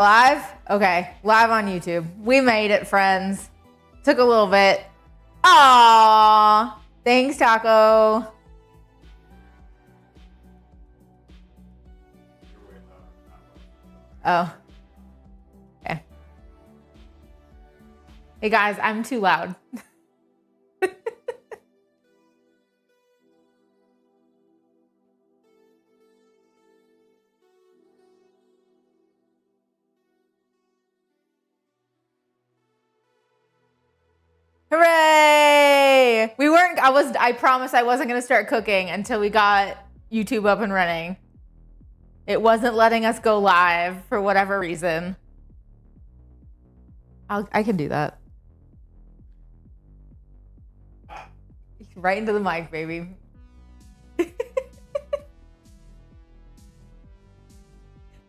Live? Okay, live on YouTube. We made it, friends. Took a little bit. Aww. Thanks, Taco. Oh. Okay. Hey guys, I'm too loud. Hooray! I promised I wasn't gonna start cooking until we got YouTube up and running. It wasn't letting us go live for whatever reason. I can do that. Right into the mic, baby. He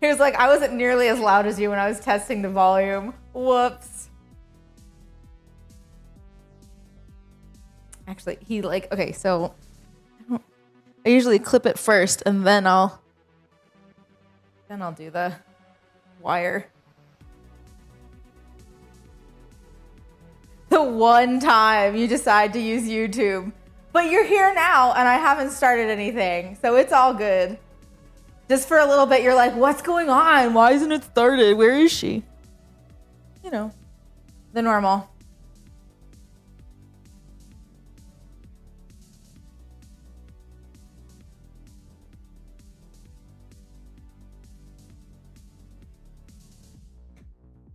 was like, I wasn't nearly as loud as you when I was testing the volume. Whoops. Actually, okay, so I usually clip it first and then I'll do the wire. The one time you decide to use YouTube, but you're here now and I haven't started anything, so it's all good. Just for a little bit, you're like, what's going on? Why isn't it started? Where is she? You know, the normal.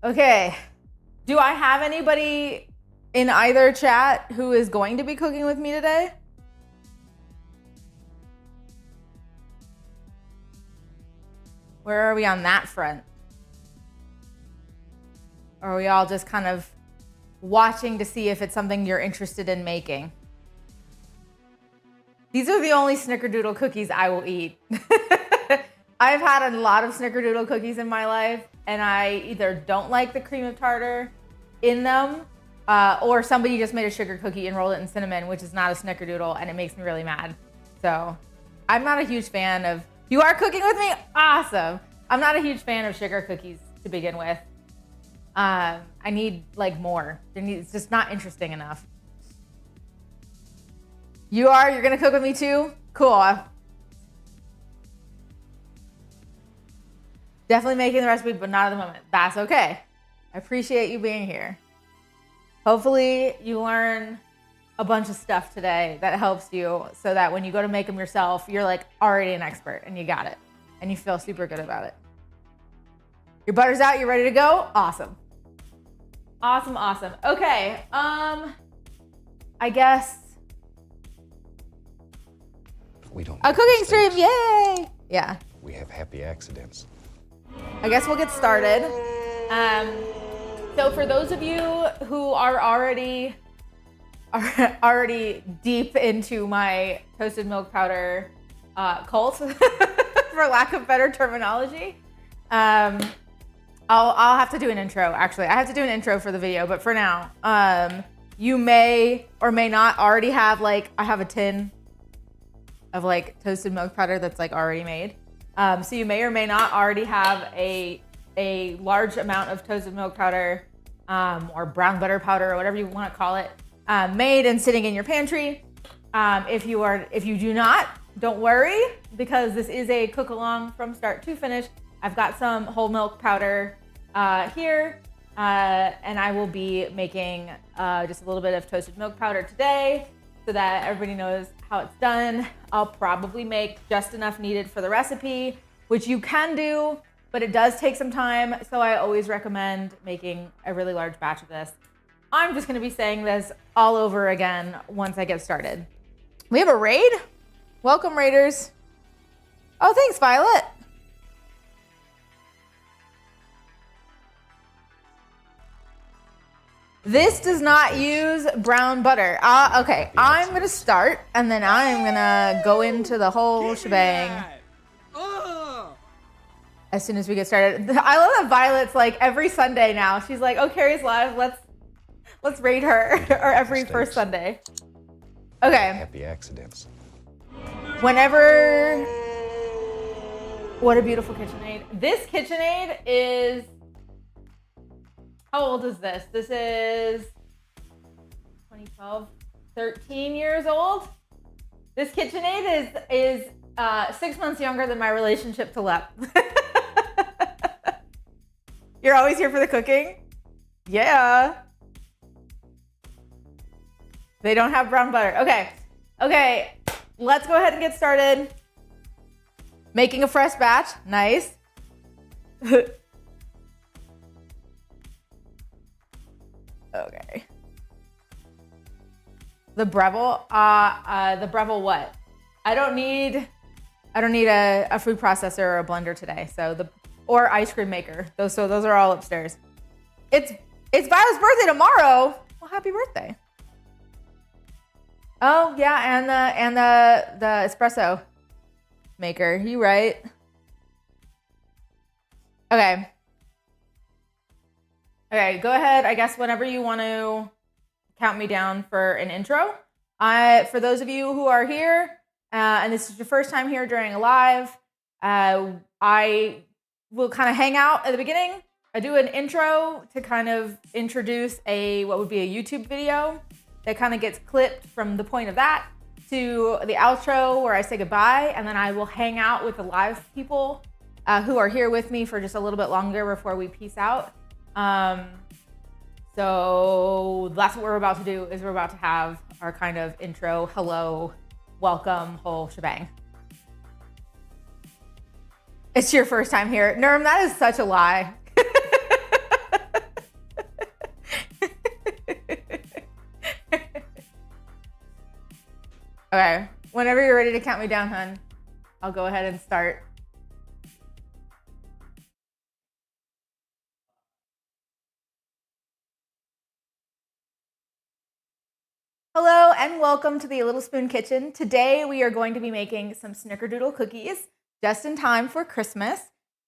Okay, do I have anybody in either chat who is going to be cooking with me today? Where are we on that front? Or are we all just kind of watching to see if it's something you're interested in making? These are the only Snickerdoodle cookies I will eat. I've had a lot of Snickerdoodle cookies in my life, and I either don't like the cream of tartar in them, or somebody just made a sugar cookie and rolled it in cinnamon, which is not a Snickerdoodle, and it makes me really mad. So I'm not a huge fan of, you are cooking with me? Awesome. I'm not a huge fan of sugar cookies to begin with. I need like more. It's just not interesting enough. You're gonna cook with me too? Cool. Definitely making the recipe, but not at the moment. That's okay. I appreciate you being here. Hopefully you learn a bunch of stuff today that helps you so that when you go to make them yourself, you're like already an expert and you got it. And you feel super good about it. Your butter's out, you're ready to go? Awesome. Awesome, awesome. Okay, I guess. We don't a cooking stream, yay! Yeah. We have happy accidents. I guess we'll get started. So for those of you who are already deep into my toasted milk powder cult, for lack of better terminology, I'll have to do an intro. Actually, I have to do an intro for the video, but for now, you may or may not already have I have a tin of toasted milk powder that's already made. So you may or may not already have a large amount of toasted milk powder or brown butter powder or whatever you want to call it made and sitting in your pantry. If you do not, don't worry, because this is a cook along from start to finish. I've got some whole milk powder here, and I will be making just a little bit of toasted milk powder today so that everybody knows how it's done. I'll probably make just enough needed for the recipe, which you can do, but it does take some time. So I always recommend making a really large batch of this. I'm just gonna be saying this all over again once I get started. We have a raid? Welcome, raiders. Oh, thanks, Violet. This does not use brown butter. Okay, I'm gonna start and then I'm gonna go into the whole shebang as soon as we get started. I love that Violet's every Sunday now. She's like, oh, Carrie's live, let's raid her, or every first Sunday. Okay. Happy accidents. Whenever, what a beautiful KitchenAid. This KitchenAid is how old is this? This is 2012, 13 years old. This KitchenAid is 6 months younger than my relationship to Lep. You're always here for the cooking? Yeah. They don't have brown butter. Okay, let's go ahead and get started. Making a fresh batch, nice. Okay. The Breville, the Breville what? I don't need a food processor or a blender today. Or ice cream maker. Those are all upstairs. It's Viola's birthday tomorrow. Well, happy birthday. Oh yeah, and the espresso maker. You right. Okay. Okay, go ahead. I guess whenever you want to count me down for an intro. For those of you who are here, and this is your first time here during a live, I will kind of hang out at the beginning. I do an intro to kind of introduce what would be a YouTube video that kind of gets clipped from the point of that to the outro where I say goodbye, and then I will hang out with the live people who are here with me for just a little bit longer before we peace out. So that's what we're about to do, is we're about to have our kind of intro, hello, welcome, whole shebang. It's your first time here. Nurm, that is such a lie. Okay, whenever you're ready to count me down, hun, I'll go ahead and start. Hello and welcome to the Little Spoon Kitchen. Today we are going to be making some Snickerdoodle cookies just in time for Christmas.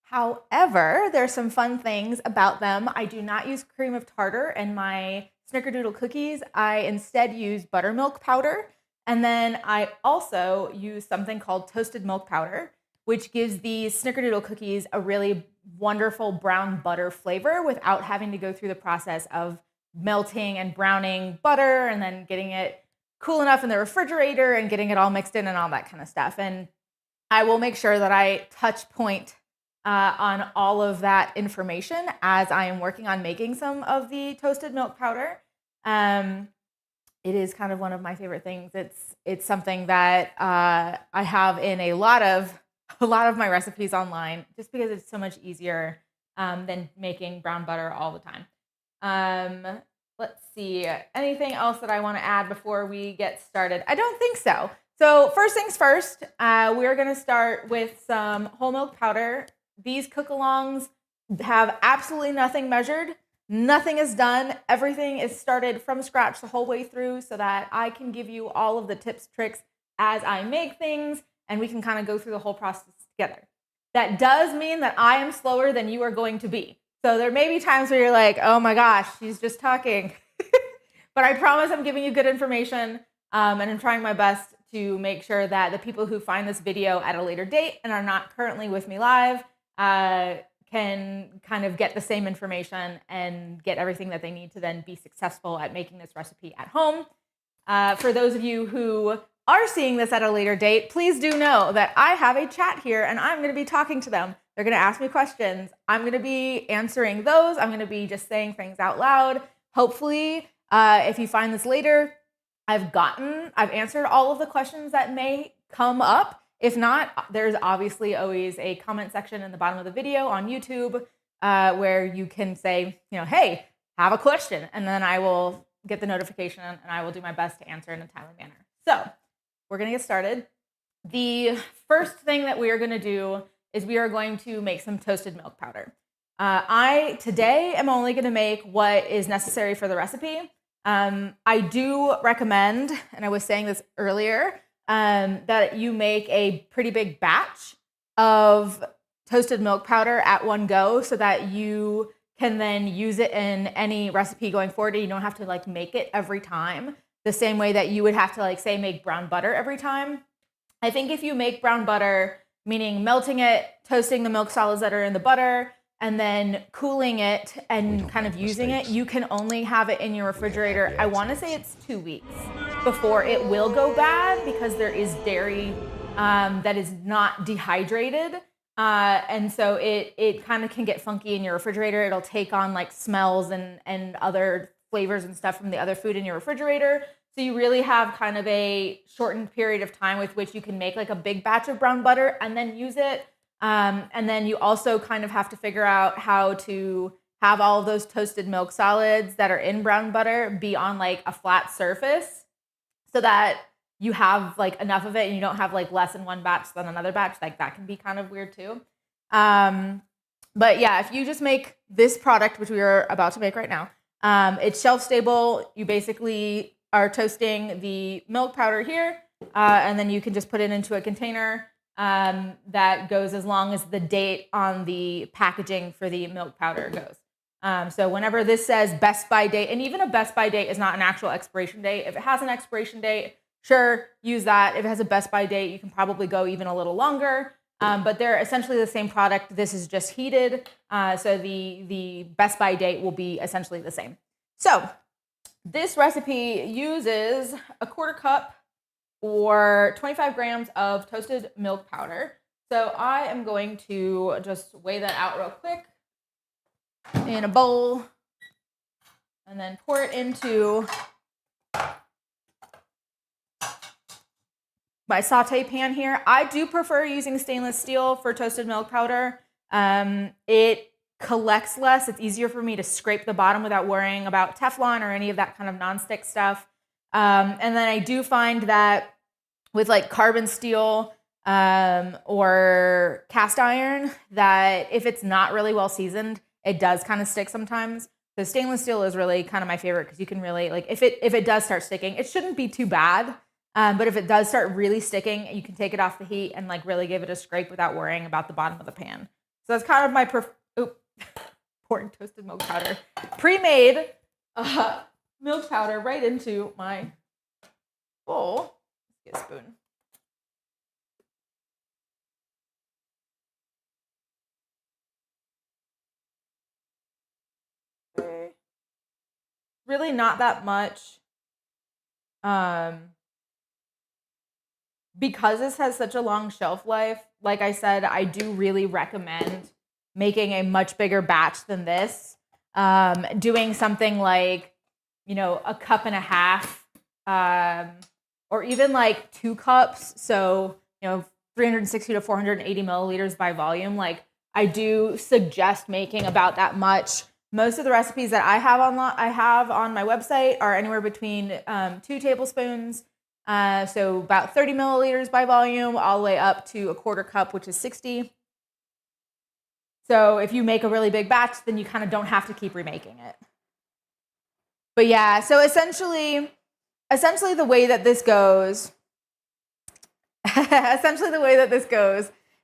However, there's some fun things about them. I do not use cream of tartar in my Snickerdoodle cookies. I instead use buttermilk powder. And then I also use something called toasted milk powder, which gives these Snickerdoodle cookies a really wonderful brown butter flavor without having to go through the process of melting and browning butter and then getting it cool enough in the refrigerator and getting it all mixed in and all that kind of stuff. And I will make sure that I touch point on all of that information as I am working on making some of the toasted milk powder. It is kind of one of my favorite things. It's something that I have in a lot of my recipes online, just because it's so much easier than making brown butter all the time. Let's see, anything else that I want to add before we get started? I don't think so. So first things first, we're going to start with some whole milk powder. These cook-alongs have absolutely nothing measured. Nothing is done. Everything is started from scratch the whole way through so that I can give you all of the tips, tricks as I make things, and we can kind of go through the whole process together. That does mean that I am slower than you are going to be. So there may be times where you're like, oh my gosh, she's just talking. But I promise I'm giving you good information, and I'm trying my best to make sure that the people who find this video at a later date and are not currently with me live can kind of get the same information and get everything that they need to then be successful at making this recipe at home. For those of you who are seeing this at a later date, please do know that I have a chat here and I'm going to be talking to them. They're going to ask me questions. I'm going to be answering those. I'm going to be just saying things out loud. Hopefully, if you find this later, I've answered all of the questions that may come up. If not, there's obviously always a comment section in the bottom of the video on YouTube where you can say, hey, have a question. And then I will get the notification and I will do my best to answer in a timely manner. So we're going to get started. The first thing that we are going to do is we are going to make some toasted milk powder. I today am only going to make what is necessary for the recipe. I do recommend, and I was saying this earlier, that you make a pretty big batch of toasted milk powder at one go so that you can then use it in any recipe going forward. You don't have to make it every time the same way that you would have to say make brown butter every time. I think if you make brown butter, meaning melting it, toasting the milk solids that are in the butter, and then cooling it and kind of using it, you can only have it in your refrigerator. I want to say it's 2 weeks before it will go bad because there is dairy that is not dehydrated. And so it kind of can get funky in your refrigerator. It'll take on like smells and other flavors and stuff from the other food in your refrigerator. So you really have kind of a shortened period of time with which you can make like a big batch of brown butter and then use it. And then you also kind of have to figure out how to have all of those toasted milk solids that are in brown butter be on like a flat surface so that you have like enough of it and you don't have like less in one batch than another batch. Like that can be kind of weird too. But yeah, if you just make this product, which we are about to make right now, it's shelf stable. You basically are toasting the milk powder here, and then you can just put it into a container that goes as long as the date on the packaging for the milk powder goes. So whenever this says best by date, and even a best by date is not an actual expiration date. If it has an expiration date, sure, use that. If it has a best by date, you can probably go even a little longer. But they're essentially the same product. This is just heated. So the best by date will be essentially the same. So this recipe uses a 1/4 cup or 25 grams of toasted milk powder. So I am going to just weigh that out real quick in a bowl and then pour it into my saute pan here. I do prefer using stainless steel for toasted milk powder. It collects less. It's easier for me to scrape the bottom without worrying about Teflon or any of that kind of nonstick stuff. And then I do find that with like carbon steel or cast iron, that if it's not really well seasoned, it does kind of stick sometimes. So stainless steel is really kind of my favorite because you can really like if it does start sticking, it shouldn't be too bad. But if it does start really sticking, you can take it off the heat and like really give it a scrape without worrying about the bottom of the pan. So that's kind of my pouring toasted milk powder, pre-made milk powder right into my bowl. Let's get a spoon. Okay. Really not that much. Because this has such a long shelf life, like I said, I do really recommend making a much bigger batch than this. Doing something like, a cup and a half, or even like 2 cups. So, 360 to 480 milliliters by volume. Like I do suggest making about that much. Most of the recipes that I have on my website are anywhere between 2 tablespoons. So about 30 milliliters by volume, all the way up to a 1/4 cup, which is 60. So if you make a really big batch, then you kind of don't have to keep remaking it. But yeah, so essentially the way that this goes,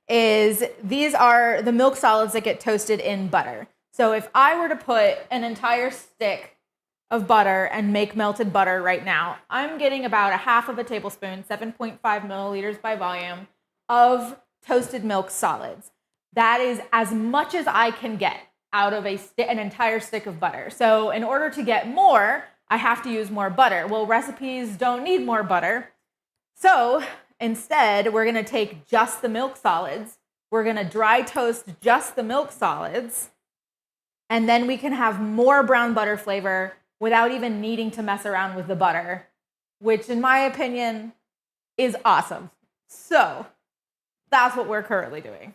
is these are the milk solids that get toasted in butter. So if I were to put an entire stick of butter and make melted butter right now, I'm getting about a half of a tablespoon, 7.5 milliliters by volume of toasted milk solids. That is as much as I can get out of an entire stick of butter. So in order to get more, I have to use more butter. Well, recipes don't need more butter. So instead, we're going to take just the milk solids. We're going to dry toast just the milk solids. And then we can have more brown butter flavor without even needing to mess around with the butter, which in my opinion is awesome. So that's what we're currently doing.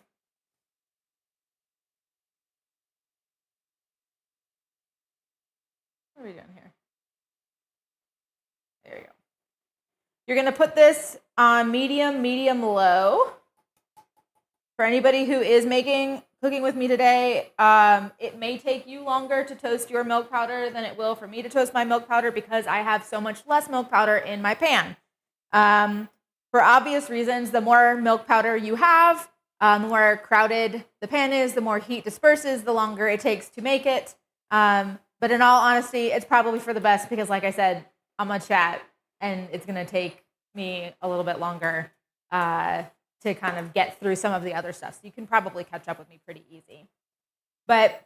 What are we doing here? There you go. You're going to put this on medium, low. For anybody who is cooking with me today, it may take you longer to toast your milk powder than it will for me to toast my milk powder because I have so much less milk powder in my pan. For obvious reasons, the more milk powder you have, the more crowded the pan is, the more heat disperses, the longer it takes to make it. But in all honesty, it's probably for the best because, like I said, I'm a chat and it's going to take me a little bit longer to kind of get through some of the other stuff. So you can probably catch up with me pretty easy. But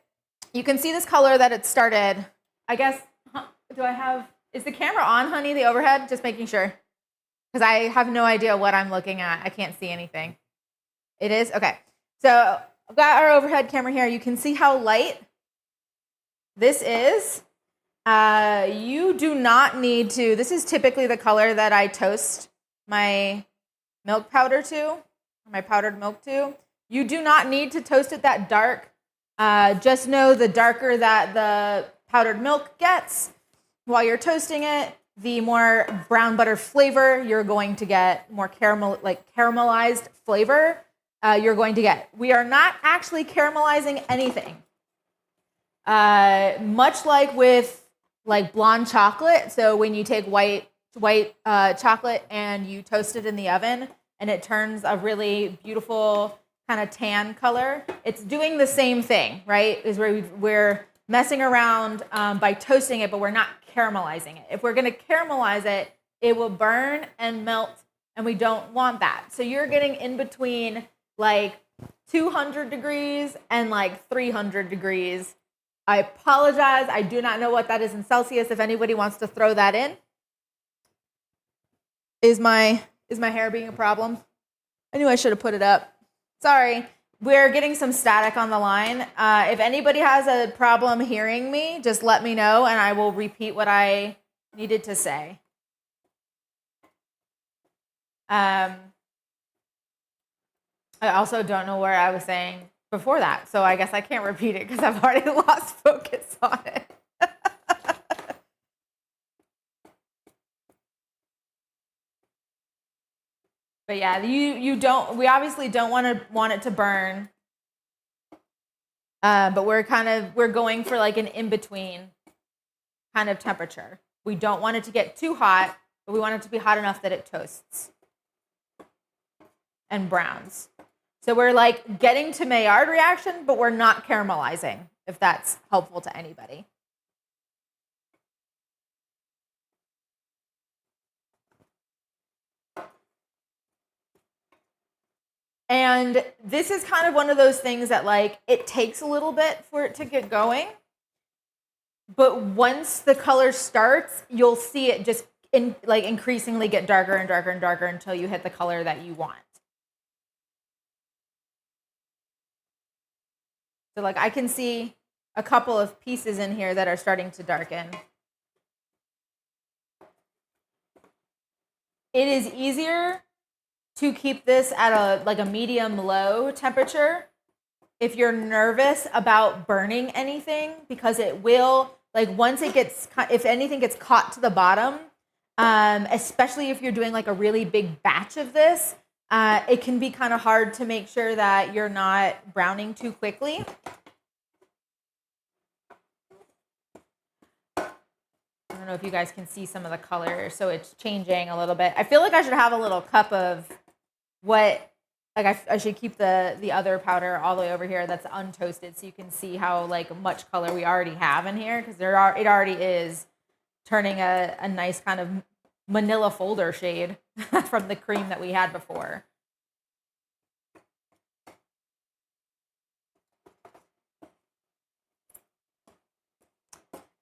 you can see this color that it started. I guess, is the camera on, honey, the overhead? Just making sure. Because I have no idea what I'm looking at. I can't see anything. It is? Okay. So I've got our overhead camera here. You can see how light this is. You do not need to, this is typically the color that I toast my milk powder to, my powdered milk to. You do not need to toast it that dark. Just know the darker that the powdered milk gets while you're toasting it, the more brown butter flavor you're going to get, more caramelized flavor you're going to get. We are not actually caramelizing anything. Much like with blonde chocolate. So when you take white chocolate and you toast it in the oven and it turns a really beautiful kind of tan color, it's doing the same thing, right? Is where we're messing around by toasting it, but we're not caramelizing it. If we're going to caramelize it, it will burn and melt, and we don't want that. So you're getting in between 200 degrees and 300 degrees. I apologize. I do not know what that is in Celsius. If anybody wants to throw that in. Is my hair being a problem? I knew I should have put it up. Sorry. We're getting some static on the line. If anybody has a problem hearing me, just let me know and I will repeat what I needed to say. I also don't know where I was saying before that, so I guess I can't repeat it because I've already lost focus on it. But yeah, we obviously don't want it to burn. But we're going for an in-between kind of temperature. We don't want it to get too hot, but we want it to be hot enough that it toasts and browns. So we're getting to Maillard reaction, but we're not caramelizing, if that's helpful to anybody. And this is kind of one of those things that it takes a little bit for it to get going. But once the color starts, you'll see it just increasingly get darker and darker and darker until you hit the color that you want. So I can see a couple of pieces in here that are starting to darken. It is easier to keep this at a medium-low temperature if you're nervous about burning anything, because it will, once it gets, if anything gets caught to the bottom, especially if you're doing a really big batch of this, it can be kind of hard to make sure that you're not browning too quickly. I don't know if you guys can see some of the color, so it's changing a little bit. I feel like I should have a little cup of what, I should keep the other powder all the way over here that's untoasted so you can see how much color we already have in here, because it already is turning a nice kind of manila folder shade from the cream that we had before.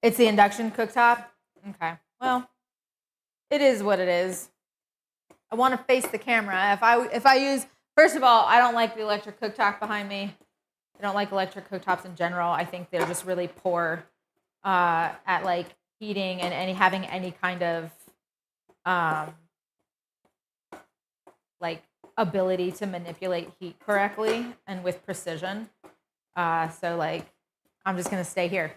It's the induction cooktop? Okay, well, it is what it is. I want to face the camera. If I use, first of all, I don't like the electric cooktop behind me. I don't like electric cooktops in general. I think they're just really poor at heating and having any kind of ability to manipulate heat correctly and with precision. So I'm just gonna stay here.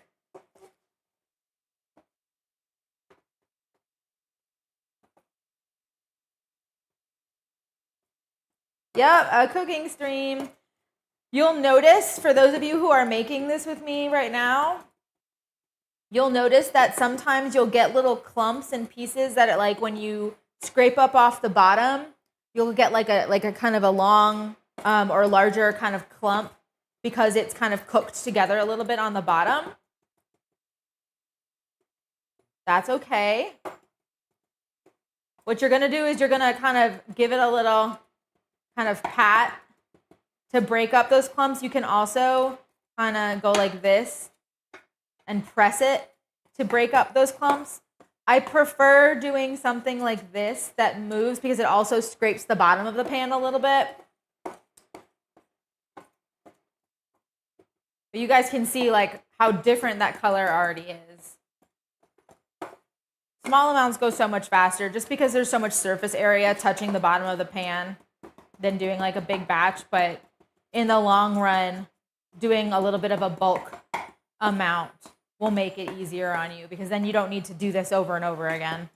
Yep, a cooking stream. You'll notice, for those of you who are making this with me right now, you'll notice that sometimes you'll get little clumps and pieces that when you scrape up off the bottom, you'll get a kind of a long or larger kind of clump because it's kind of cooked together a little bit on the bottom. That's okay. What you're gonna do is you're gonna kind of give it a little kind of pat to break up those clumps. You can also kind of go like this and press it to break up those clumps. I prefer doing something like this that moves because it also scrapes the bottom of the pan a little bit. But you guys can see like how different that color already is. Small amounts go so much faster just because there's so much surface area touching the bottom of the pan than doing like a big batch. But in the long run, doing a little bit of a bulk amount will make it easier on you because then you don't need to do this over and over again.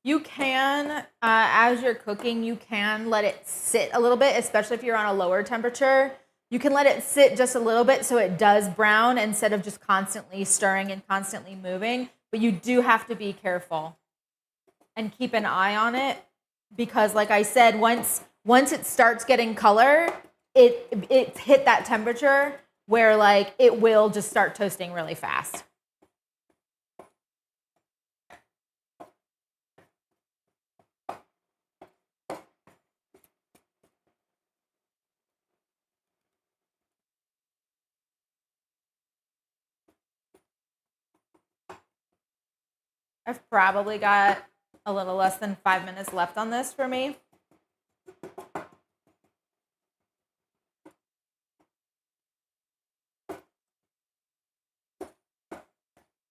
You can, as you're cooking, you can let it sit a little bit, especially if you're on a lower temperature. You can let it sit just a little bit so it does brown instead of just constantly stirring and constantly moving. But you do have to be careful and keep an eye on it because, like I said, once it starts getting color, it's hit that temperature where like it will just start toasting really fast. I've probably got a little less than 5 minutes left on this for me.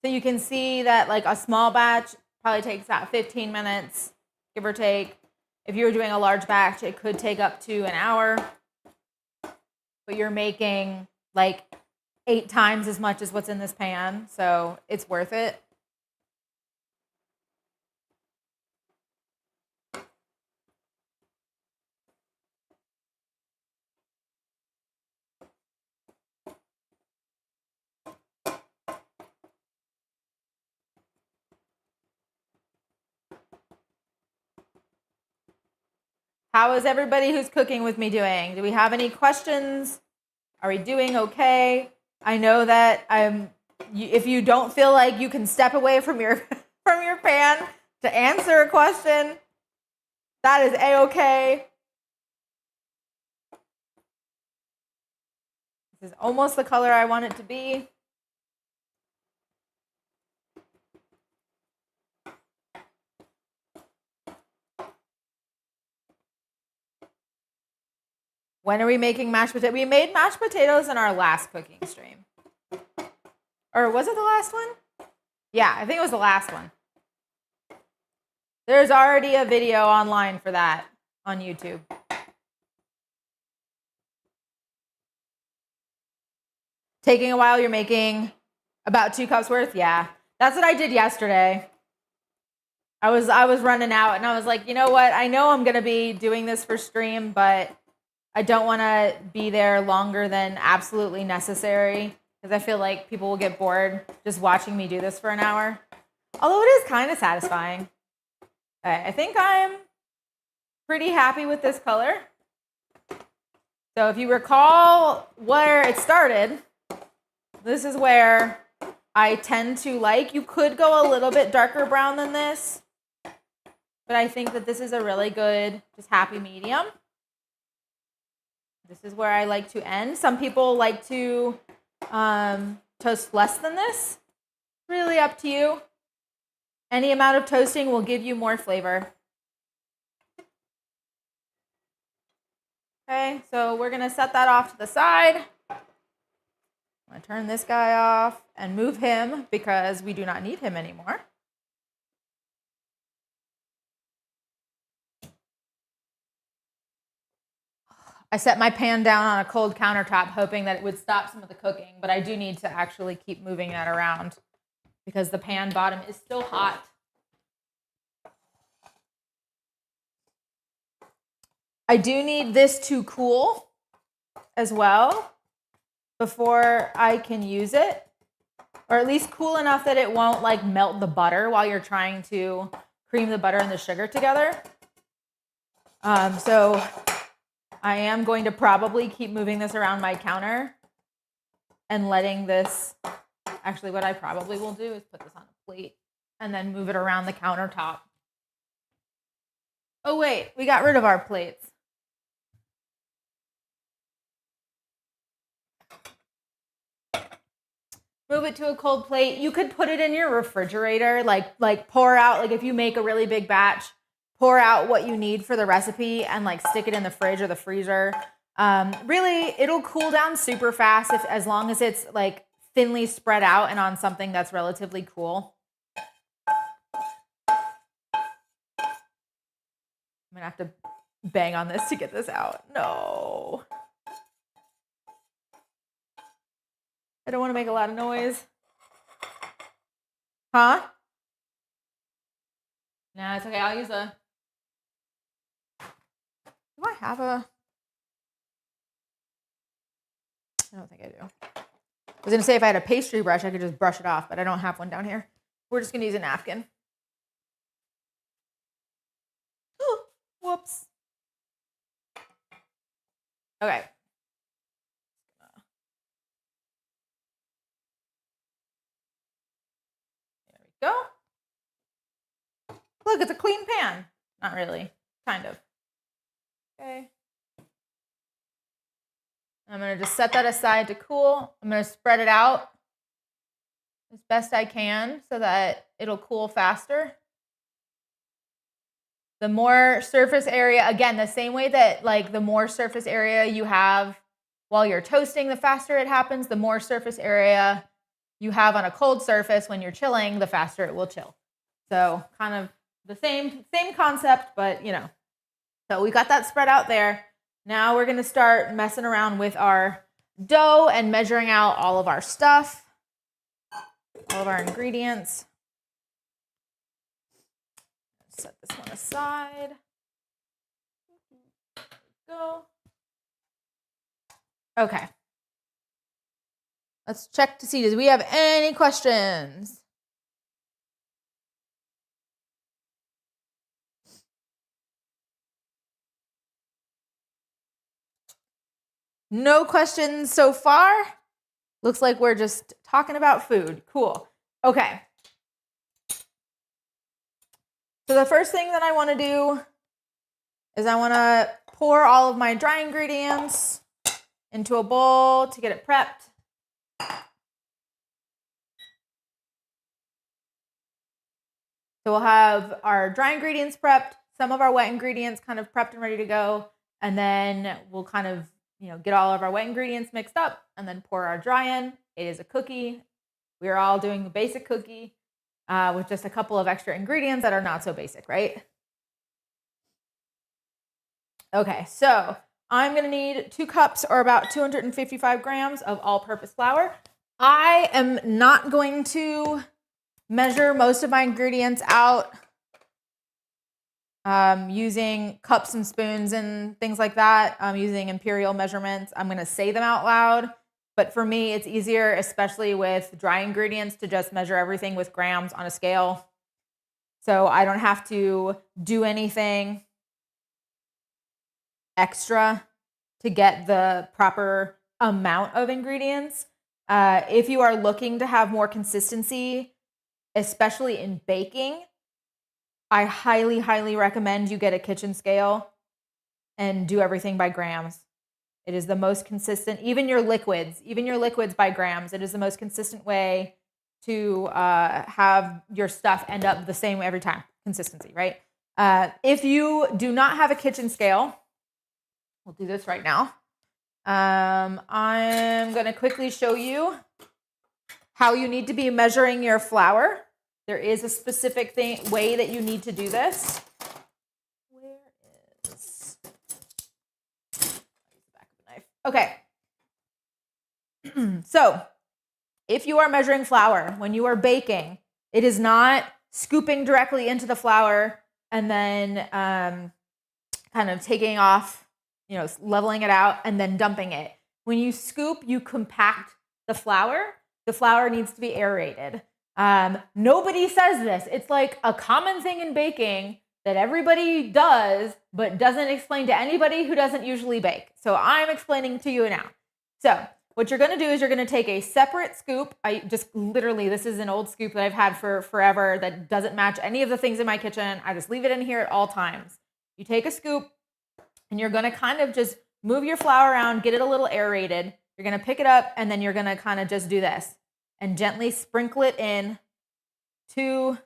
So you can see that like a small batch probably takes about 15 minutes, give or take. If you were doing a large batch, it could take up to an hour. But you're making like 8 times as much as what's in this pan, so it's worth it. How is everybody who's cooking with me doing? Do we have any questions? Are we doing okay? I know that if you don't feel like you can step away from your from your pan to answer a question, that is a-okay. This is almost the color I want it to be. When are we making mashed potatoes? We made mashed potatoes in our last cooking stream. Or was it the last one? Yeah, I think it was the last one. There's already a video online for that on YouTube. Taking a while, you're making about 2 cups worth? Yeah, that's what I did yesterday. I was running out and I was like, you know what? I know I'm going to be doing this for stream, but I don't want to be there longer than absolutely necessary because I feel like people will get bored just watching me do this for an hour. Although it is kind of satisfying. I think I'm pretty happy with this color. So if you recall where it started, this is where I tend to like. You could go a little bit darker brown than this, but I think that this is a really good, just happy medium. This is where I like to end. Some people like to toast less than this. Really up to you. Any amount of toasting will give you more flavor. Okay, so we're gonna set that off to the side. I'm gonna turn this guy off and move him because we do not need him anymore. I set my pan down on a cold countertop hoping that it would stop some of the cooking, but I do need to actually keep moving that around because the pan bottom is still hot. I do need this to cool as well before I can use it, or at least cool enough that it won't like melt the butter while you're trying to cream the butter and the sugar together. So I am going to probably keep moving this around my counter and letting this, actually what I probably will do is put this on a plate and then move it around the countertop. Oh wait, we got rid of our plates. Move it to a cold plate. You could put it in your refrigerator, like pour out, like if you make a really big batch, pour out what you need for the recipe and like stick it in the fridge or the freezer. Really, it'll cool down super fast as long as it's like thinly spread out and on something that's relatively cool. I'm gonna have to bang on this to get this out. No. I don't want to make a lot of noise. Huh? Nah, it's okay. I'll use a... Do I have a... I don't think I do. I was going to say if I had a pastry brush, I could just brush it off, but I don't have one down here. We're just going to use a napkin. Whoops. Okay. Go. Look, it's a clean pan. Not really, kind of. Okay. I'm gonna just set that aside to cool. I'm gonna spread it out as best I can so that it'll cool faster. The more surface area, again, the same way that like the more surface area you have while you're toasting, the faster it happens. The more surface area you have on a cold surface when you're chilling, the faster it will chill. So kind of the same concept, but you know. So we got that spread out there. Now we're gonna start messing around with our dough and measuring out all of our stuff, all of our ingredients. Set this one aside. There we go. Okay. Let's check to see, do we have any questions? No questions so far. Looks like we're just talking about food. Cool. Okay. So the first thing that I want to do is I want to pour all of my dry ingredients into a bowl to get it prepped. So we'll have our dry ingredients prepped, some of our wet ingredients kind of prepped and ready to go, and then we'll kind of, you know, get all of our wet ingredients mixed up and then pour our dry in. It is a cookie. We're all doing the basic cookie with just a couple of extra ingredients that are not so basic, right? Okay, so I'm gonna need 2 cups or about 255 grams of all-purpose flour. I am not going to measure most of my ingredients out using cups and spoons and things like that. I'm using imperial measurements. I'm going to say them out loud, but for me, it's easier, especially with dry ingredients, to just measure everything with grams on a scale. So I don't have to do anything extra to get the proper amount of ingredients. If you are looking to have more consistency, especially in baking, I highly, highly recommend you get a kitchen scale and do everything by grams. It is the most consistent, even your liquids by grams. It is the most consistent way to have your stuff end up the same every time. Consistency, right? If you do not have a kitchen scale, we'll do this right now. I'm going to quickly show you how you need to be measuring your flour. There is a specific way that you need to do this. Where is the back of the knife? Okay. So if you are measuring flour when you are baking, it is not scooping directly into the flour and then kind of taking off, you know, leveling it out and then dumping it. When you scoop, you compact the flour. The flour needs to be aerated. Nobody says this. It's like a common thing in baking that everybody does, but doesn't explain to anybody who doesn't usually bake. So I'm explaining to you now. So what you're gonna do is you're gonna take a separate scoop. I just literally, this is an old scoop that I've had for forever that doesn't match any of the things in my kitchen. I just leave it in here at all times. You take a scoop and you're gonna kind of just move your flour around, get it a little aerated. You're gonna pick it up and then you're gonna kind of just do this and gently sprinkle it in to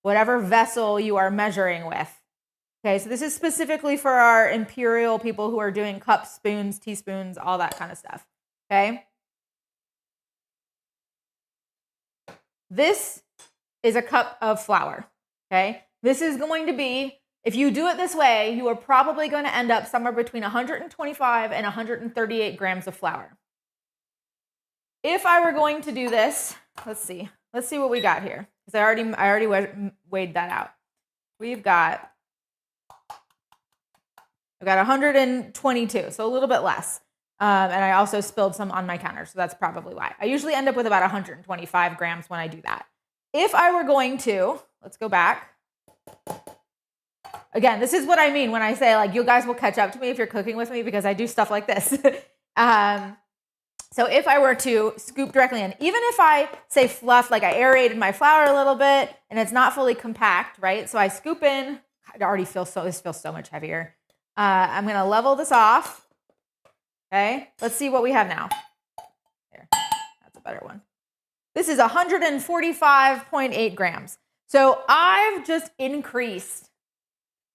whatever vessel you are measuring with. Okay, so this is specifically for our imperial people who are doing cups, spoons, teaspoons, all that kind of stuff. Okay. This is a cup of flour. Okay. This is going to be, if you do it this way, you are probably going to end up somewhere between 125 and 138 grams of flour. If I were going to do this, let's see what we got here. Because I already weighed that out. I've got 122, so a little bit less. And I also spilled some on my counter, so that's probably why. I usually end up with about 125 grams when I do that. If I were going to, let's go back. Again, this is what I mean when I say like you guys will catch up to me if you're cooking with me because I do stuff like this. So if I were to scoop directly in, even if I say fluff, like I aerated my flour a little bit and it's not fully compact, right? So I scoop in, this feels so much heavier. I'm gonna level this off. Okay, let's see what we have now. Here, that's a better one. This is 145.8 grams. So I've just increased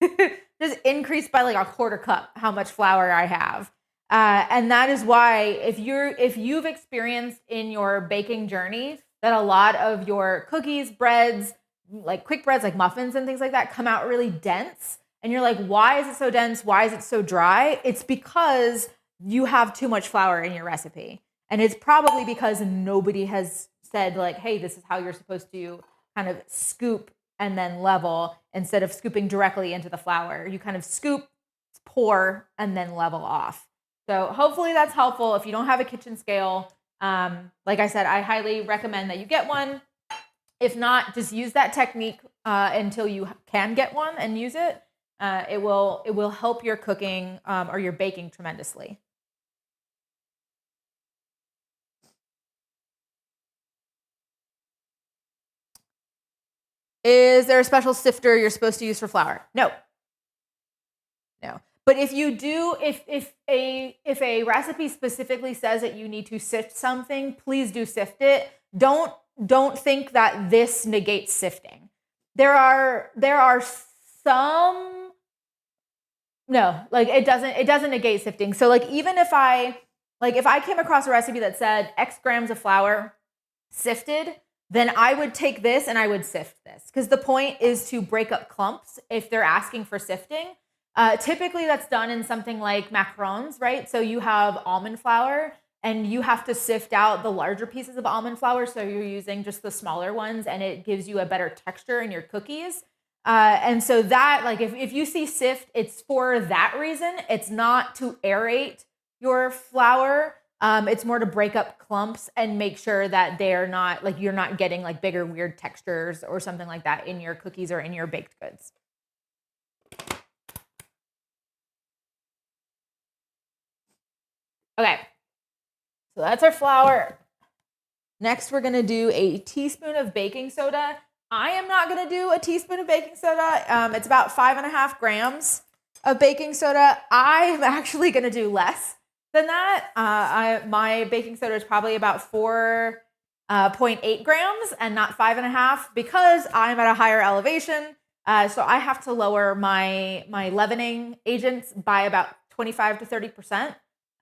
by like a quarter cup how much flour I have. And that is why if you've experienced in your baking journey that a lot of your cookies, breads, like quick breads, like muffins and things like that come out really dense. And you're like, why is it so dense? Why is it so dry? It's because you have too much flour in your recipe. And it's probably because nobody has said like, hey, this is how you're supposed to kind of scoop and then level instead of scooping directly into the flour. You kind of scoop, pour, and then level off. So hopefully that's helpful. If you don't have a kitchen scale, like I said, I highly recommend that you get one. If not, just use that technique until you can get one and use it. It will help your cooking or your baking tremendously. Is there a special sifter you're supposed to use for flour? No. But if you do, if a recipe specifically says that you need to sift something, please do sift it. Don't think that this negates sifting. There are some, no, like it doesn't negate sifting. So like even if I came across a recipe that said X grams of flour sifted, then I would take this and I would sift this because the point is to break up clumps if they're asking for sifting. Typically that's done in something like macarons, right? So you have almond flour and you have to sift out the larger pieces of almond flour. So you're using just the smaller ones and it gives you a better texture in your cookies. And so that, like, if you see sift, it's for that reason. It's not to aerate your flour. It's more to break up clumps and make sure that they're not, like, you're not getting like bigger, weird textures or something like that in your cookies or in your baked goods. Okay, so that's our flour. Next, we're gonna do a teaspoon of baking soda. I am not gonna do a teaspoon of baking soda. It's about 5.5 grams of baking soda. I'm actually gonna do less than that. My baking soda is probably about 4.8 grams and not 5.5 because I'm at a higher elevation. So I have to lower my leavening agents by about 25 to 30%.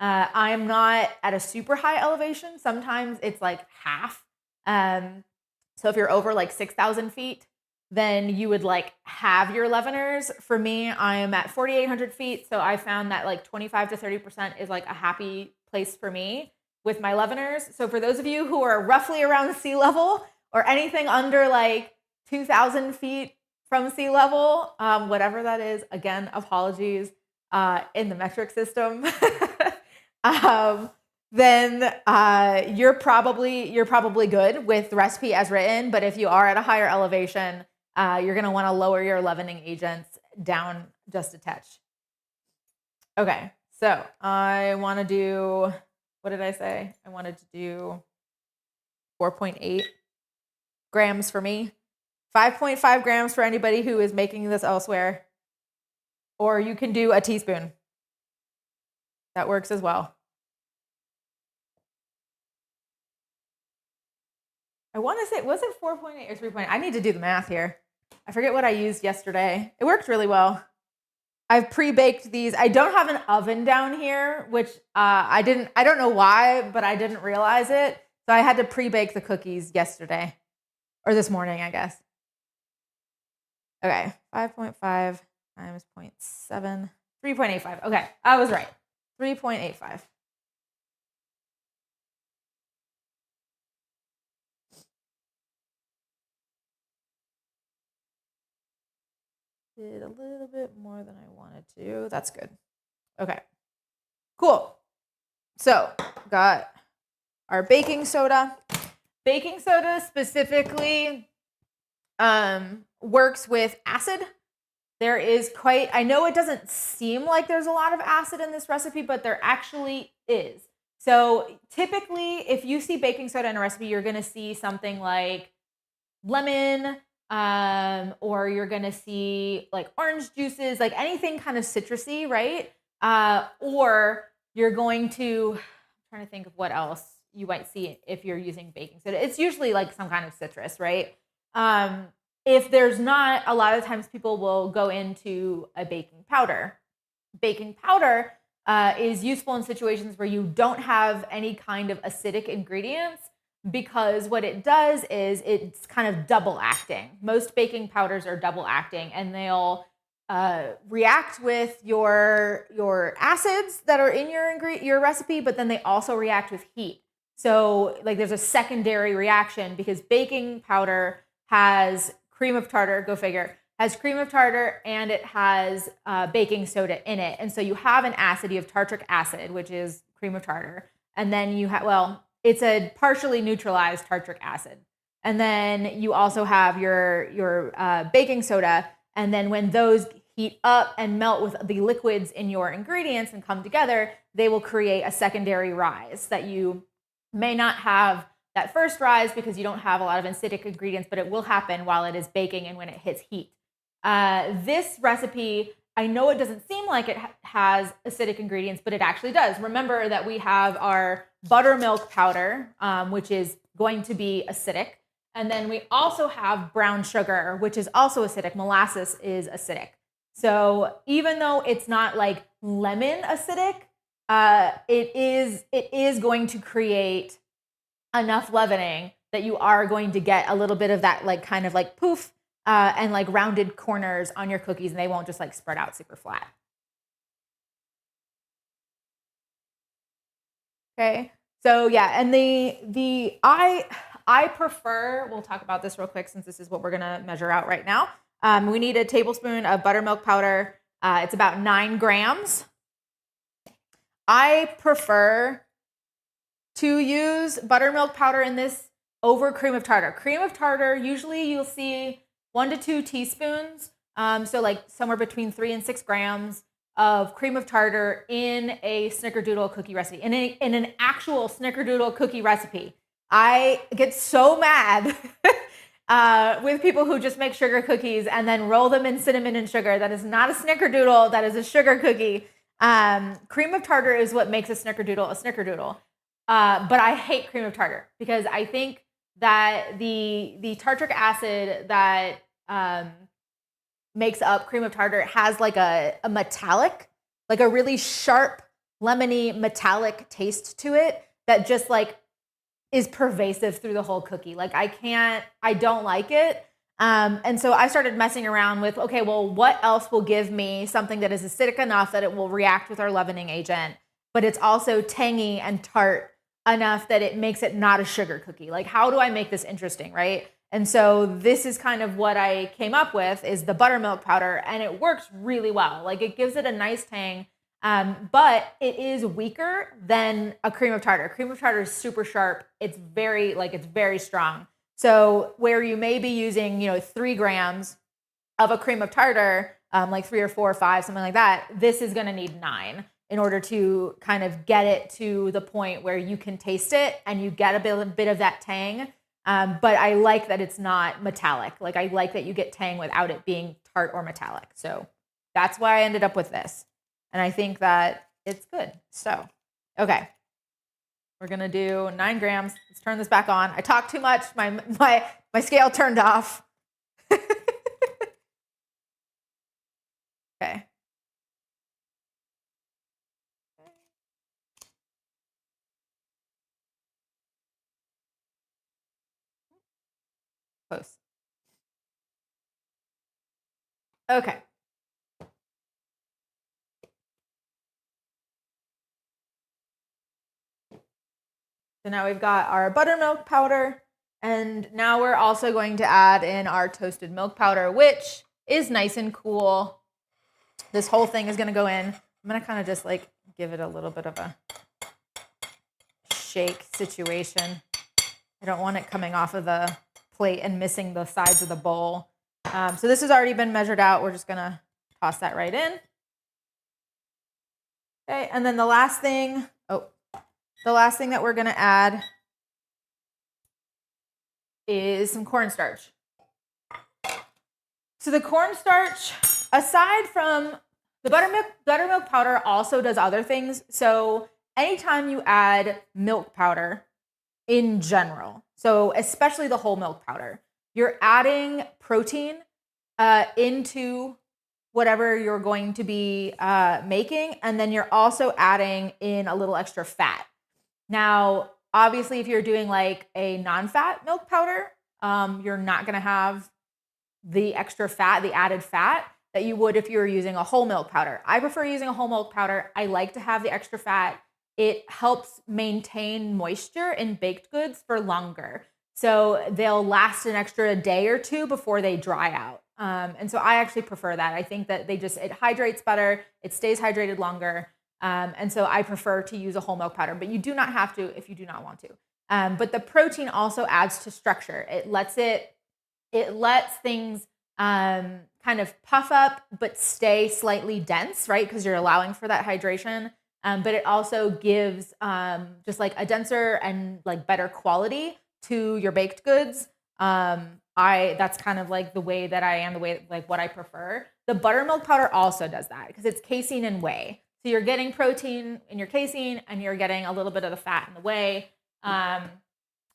I'm not at a super high elevation. Sometimes it's like half. So if you're over like 6,000 feet, then you would like have your leaveners. For me, I'm at 4,800 feet. So I found that like 25 to 30% is like a happy place for me with my leaveners. So for those of you who are roughly around sea level or anything under like 2,000 feet from sea level, whatever that is, again, apologies in the metric system. then you're probably good with the recipe as written. But if you are at a higher elevation, you're gonna want to lower your leavening agents down just a touch. Okay, so I want to do, what did I say? I wanted to do 4.8 grams for me, 5.5 grams for anybody who is making this elsewhere, or you can do a teaspoon. That works as well. I want to say, was it 4.8 or 3.8? I need to do the math here. I forget what I used yesterday. It worked really well. I've pre-baked these. I don't have an oven down here, which I don't know why, but I didn't realize it. So I had to pre-bake the cookies yesterday, or this morning, I guess. Okay, 5.5 times 0.7, 3.85. Okay, I was right. 3.85. Did a little bit more than I wanted to. That's good. Okay, cool. So got our baking soda. Baking soda specifically works with acid. There is quite, I know it doesn't seem like there's a lot of acid in this recipe, but there actually is. So typically, if you see baking soda in a recipe, you're going to see something like lemon, or you're going to see like orange juices, like anything kind of citrusy, right? Or you're going to, I'm trying to think of what else you might see if you're using baking soda. It's usually like some kind of citrus, right? If there's not, a lot of times people will go into a baking powder. Baking powder is useful in situations where you don't have any kind of acidic ingredients, because what it does is it's kind of double acting. Most baking powders are double acting, and they'll react with your acids that are in your recipe, but then they also react with heat. So like there's a secondary reaction, because baking powder has cream of tartar, go figure, has cream of tartar, and it has baking soda in it. And so you have an acid, you have tartaric acid, which is cream of tartar. And then you have, well, it's a partially neutralized tartaric acid. And then you also have your baking soda. And then when those heat up and melt with the liquids in your ingredients and come together, they will create a secondary rise that you may not have that first rise because you don't have a lot of acidic ingredients, but it will happen while it is baking and when it hits heat. This recipe, I know it doesn't seem like it has acidic ingredients, but it actually does. Remember that we have our buttermilk powder, which is going to be acidic. And then we also have brown sugar, which is also acidic. Molasses is acidic. So even though it's not like lemon acidic, it is going to create enough leavening that you are going to get a little bit of that like kind of like poof and like rounded corners on your cookies, and they won't just like spread out super flat. Okay, so yeah, and I prefer, we'll talk about this real quick since this is what we're gonna measure out right now. We need a tablespoon of buttermilk powder. It's about 9 grams. I prefer to use buttermilk powder in this over cream of tartar. Cream of tartar, usually you'll see 1 to 2 teaspoons, so like somewhere between 3 and 6 grams of cream of tartar in a Snickerdoodle cookie recipe, in an actual Snickerdoodle cookie recipe. I get so mad with people who just make sugar cookies and then roll them in cinnamon and sugar. That is not a Snickerdoodle, that is a sugar cookie. Cream of tartar is what makes a Snickerdoodle. But I hate cream of tartar because I think that the tartaric acid that makes up cream of tartar has like a metallic, like a really sharp, lemony, metallic taste to it that just like is pervasive through the whole cookie. Like I don't like it. And so I started messing around with, okay, well, what else will give me something that is acidic enough that it will react with our leavening agent, but it's also tangy and tart enough that it makes it not a sugar cookie. Like, how do I make this interesting, right? And so this is kind of what I came up with, is the buttermilk powder, and it works really well. Like, it gives it a nice tang. But it is weaker than a cream of tartar. Cream of tartar is super sharp. It's very strong. So where you may be using, 3 grams of a cream of tartar, like 3 or 4 or 5, something like that, this is going to need 9 in order to kind of get it to the point where you can taste it and you get a bit of that tang. But I like that it's not metallic. Like I like that you get tang without it being tart or metallic. So that's why I ended up with this. And I think that it's good. So, okay. We're going to do 9 grams. Let's turn this back on. I talked too much. My scale turned off. Okay. Close. Okay. So now we've got our buttermilk powder, and now we're also going to add in our toasted milk powder, which is nice and cool. This whole thing is going to go in. I'm going to kind of just like give it a little bit of a shake situation. I don't want it coming off of the plate and missing the sides of the bowl. So this has already been measured out. We're just going to toss that right in. Okay, and then the last thing that we're going to add is some cornstarch. So the cornstarch, aside from the buttermilk powder, also does other things. So anytime you add milk powder in general, so especially the whole milk powder, you're adding protein into whatever you're going to be making, and then you're also adding in a little extra fat. Now, obviously, if you're doing like a non-fat milk powder, you're not going to have the extra fat, the added fat that you would if you were using a whole milk powder. I prefer using a whole milk powder. I like to have the extra fat. It helps maintain moisture in baked goods for longer. So they'll last an extra day or 2 before they dry out. And so I actually prefer that. I think that it hydrates better. It stays hydrated longer. And so I prefer to use a whole milk powder, but you do not have to if you do not want to. But the protein also adds to structure. It lets things kind of puff up, but stay slightly dense, right? Because you're allowing for that hydration. But it also gives just like a denser and like better quality to your baked goods. That's kind of like the way that I am, what I prefer. The buttermilk powder also does that because it's casein and whey. So you're getting protein in your casein and you're getting a little bit of the fat in the whey. And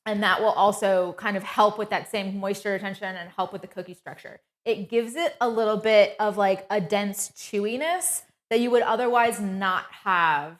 that will also kind of help with that same moisture retention and help with the cookie structure. It gives it a little bit of like a dense chewiness that you would otherwise not have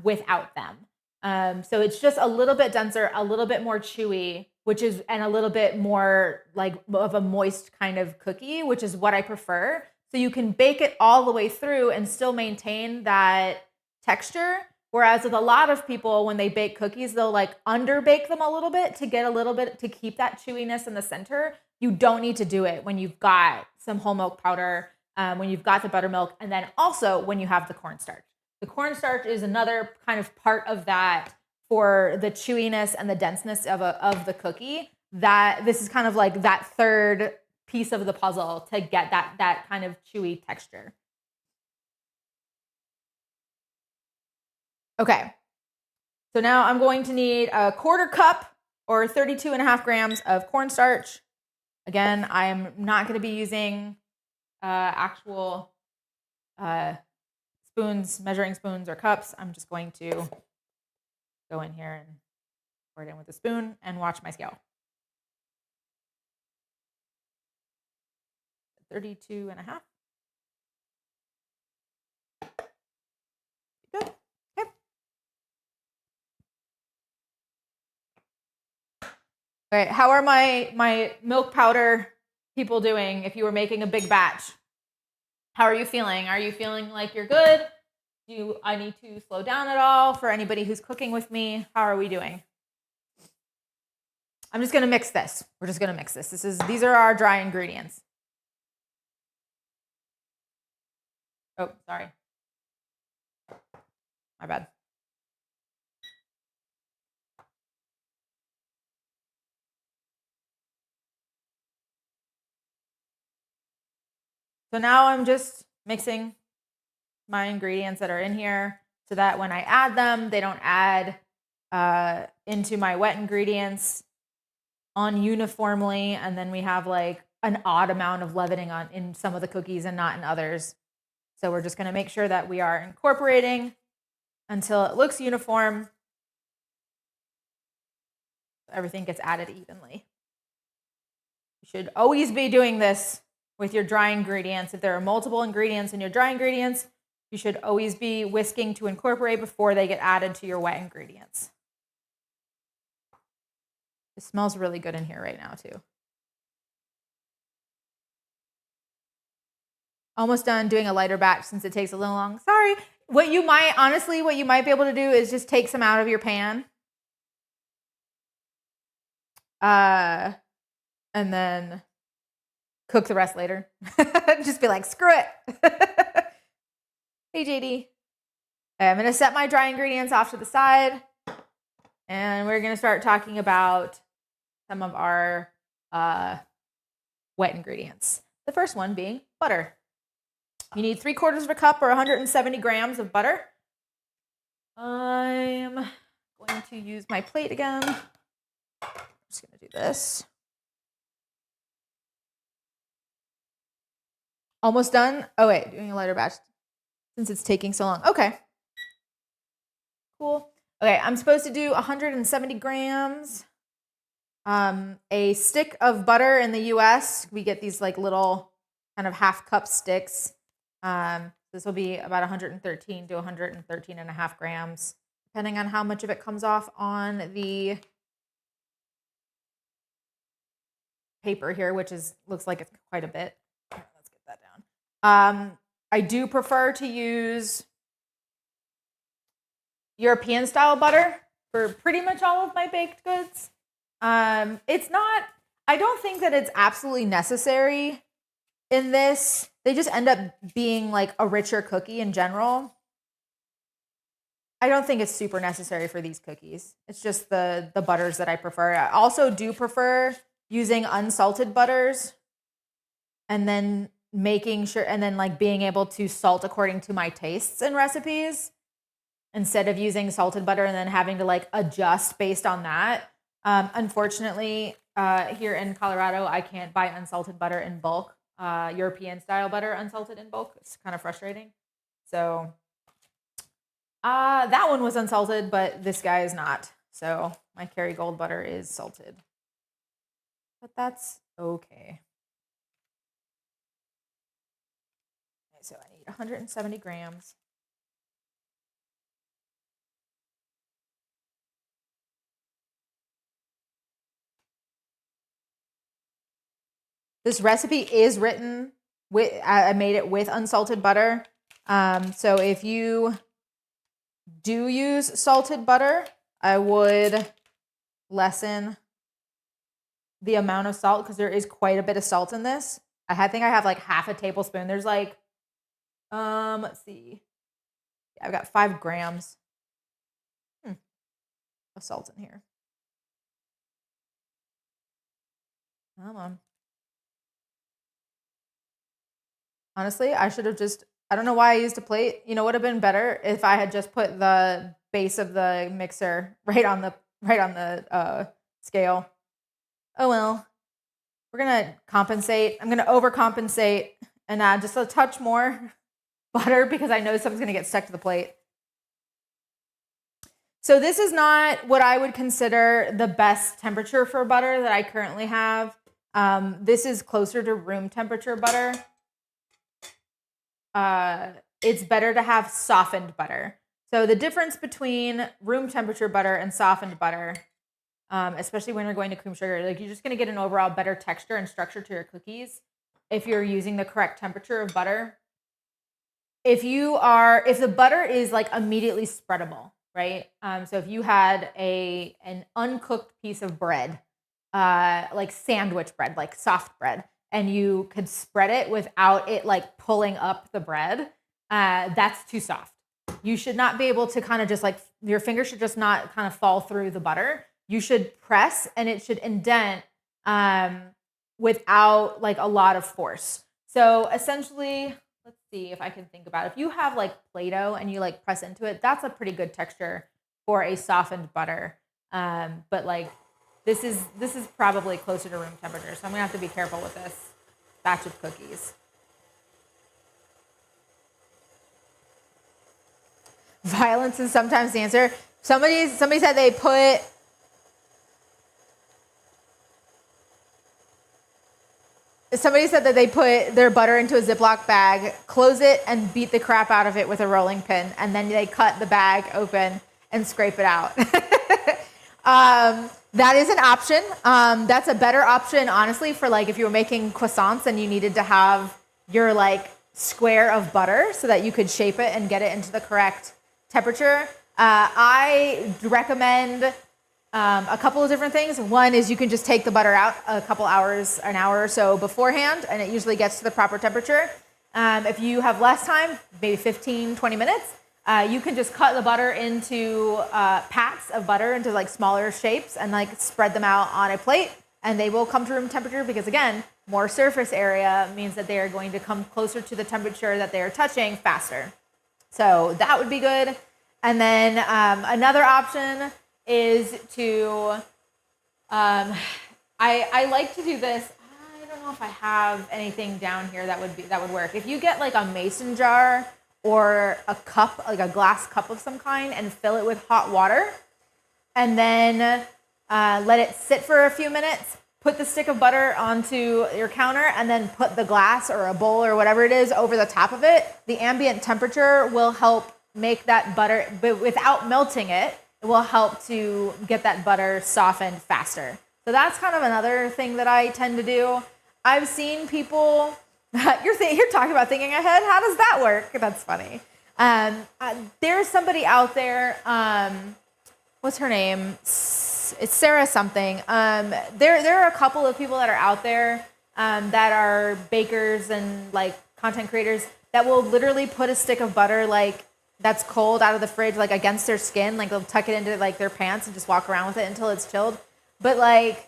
without them. So it's just a little bit denser, a little bit more chewy, and a little bit more like of a moist kind of cookie, which is what I prefer. So you can bake it all the way through and still maintain that texture. Whereas with a lot of people, when they bake cookies, they'll like underbake them a little bit to keep that chewiness in the center. You don't need to do it when you've got some whole milk powder, when you've got the buttermilk, and then also when you have the cornstarch. The cornstarch is another kind of part of that for the chewiness and the denseness of the cookie. That this is kind of like that third piece of the puzzle to get that kind of chewy texture. Okay, so now I'm going to need a 1/4 cup or 32.5 grams of cornstarch. Again, I am not going to be using actual spoons, measuring spoons or cups. I'm just going to go in here and pour it in with a spoon and watch my scale. 32.5. Good. Okay. All right, how are my milk powder people doing if you were making a big batch? How are you feeling? Are you feeling like you're good? Do I need to slow down at all for anybody who's cooking with me? How are we doing? I'm just going to mix this. We're just going to mix this. These are our dry ingredients. Oh, sorry. My bad. So now I'm just mixing my ingredients that are in here so that when I add them, they don't add into my wet ingredients ununiformly, and then we have like an odd amount of leavening on in some of the cookies and not in others. So we're just going to make sure that we are incorporating until it looks uniform. Everything gets added evenly. You should always be doing this with your dry ingredients. If there are multiple ingredients in your dry ingredients, you should always be whisking to incorporate before they get added to your wet ingredients. It smells really good in here right now too. Almost done doing a lighter batch since it takes a little long. Sorry. What you might be able to do is just take some out of your pan. And then cook the rest later. Just be like, screw it. Hey, JD. I'm going to set my dry ingredients off to the side. And we're going to start talking about some of our wet ingredients. The first one being butter. You need 3/4 of a cup or 170 grams of butter. I'm going to use my plate again. I'm just going to do this. Almost done. Oh, wait, doing a lighter batch since it's taking so long. Okay. Cool. Okay, I'm supposed to do 170 grams. A stick of butter in the US, we get these like little kind of half cup sticks. This will be about 113 to 113 and a half grams, depending on how much of it comes off on the paper here, which looks like it's quite a bit. Let's get that down. I do prefer to use European style butter for pretty much all of my baked goods. I don't think that it's absolutely necessary in this. They just end up being like a richer cookie in general. I don't think it's super necessary for these cookies. It's just the butters that I prefer. I also do prefer using unsalted butters and then making sure, and then like being able to salt according to my tastes in recipes instead of using salted butter and then having to like adjust based on that. Unfortunately, here in Colorado, I can't buy unsalted butter in bulk. European style butter unsalted in bulk. It's kind of frustrating. So that one was unsalted, but this guy is not. So my Kerrygold butter is salted. But that's okay. Okay, so I need 170 grams. This recipe is written with, I made it with unsalted butter. So if you do use salted butter, I would lessen the amount of salt because there is quite a bit of salt in this. I think I have like half a tablespoon. There's like, let's see. I've got 5 grams of salt in here. Come on. Honestly, I should have just, I don't know why I used a plate. You know, would have been better if I had just put the base of the mixer right on the scale. Oh well. We're gonna compensate. I'm gonna overcompensate and add just a touch more butter because I know something's gonna get stuck to the plate. So this is not what I would consider the best temperature for butter that I currently have. This is closer to room temperature butter. It's better to have softened butter. So the difference between room temperature butter and softened butter, especially when you're going to cream sugar, like you're just going to get an overall better texture and structure to your cookies if you're using the correct temperature of butter. If the butter is like immediately spreadable, right? So if you had an uncooked piece of bread, like sandwich bread, like soft bread, and you could spread it without it like pulling up the bread, that's too soft. you should not be able to kind of just like, your finger should just not kind of fall through the butter. You should press and it should indent without like a lot of force. So essentially, let's see if I can think about it. If you have like Play-Doh and you like press into it, that's a pretty good texture for a softened butter. But like this is probably closer to room temperature. So I'm gonna have to be careful with this batch of cookies. Violence is sometimes the answer. Somebody said they put their butter into a Ziploc bag, close it, and beat the crap out of it with a rolling pin, and then they cut the bag open and scrape it out. That is an option. That's a better option, honestly, for like if you were making croissants and you needed to have your like square of butter so that you could shape it and get it into the correct temperature. I recommend a couple of different things. One is you can just take the butter out a couple hours, an hour or so beforehand, and it usually gets to the proper temperature. If you have less time, maybe 15, 20 minutes, you can just cut the butter into pats of butter into like smaller shapes and like spread them out on a plate, and they will come to room temperature because, again, more surface area means that they are going to come closer to the temperature that they are touching faster. So that would be good. And then another option is to, I like to do this. I don't know if I have anything down here that would work. If you get like a mason jar or a cup, like a glass cup of some kind, and fill it with hot water, and then let it sit for a few minutes, put the stick of butter onto your counter, and then put the glass or a bowl or whatever it is over the top of it. The ambient temperature will help make that butter, but without melting it, it will help to get that butter softened faster. So that's kind of another thing that I tend to do. I've seen people, you're talking about thinking ahead. How does that work? That's funny. There's somebody out there, what's her name? It's Sarah something. There are a couple of people that are out there that are bakers and like content creators that will literally put a stick of butter like that's cold out of the fridge like against their skin, like they'll tuck it into like their pants and just walk around with it until it's chilled. But like,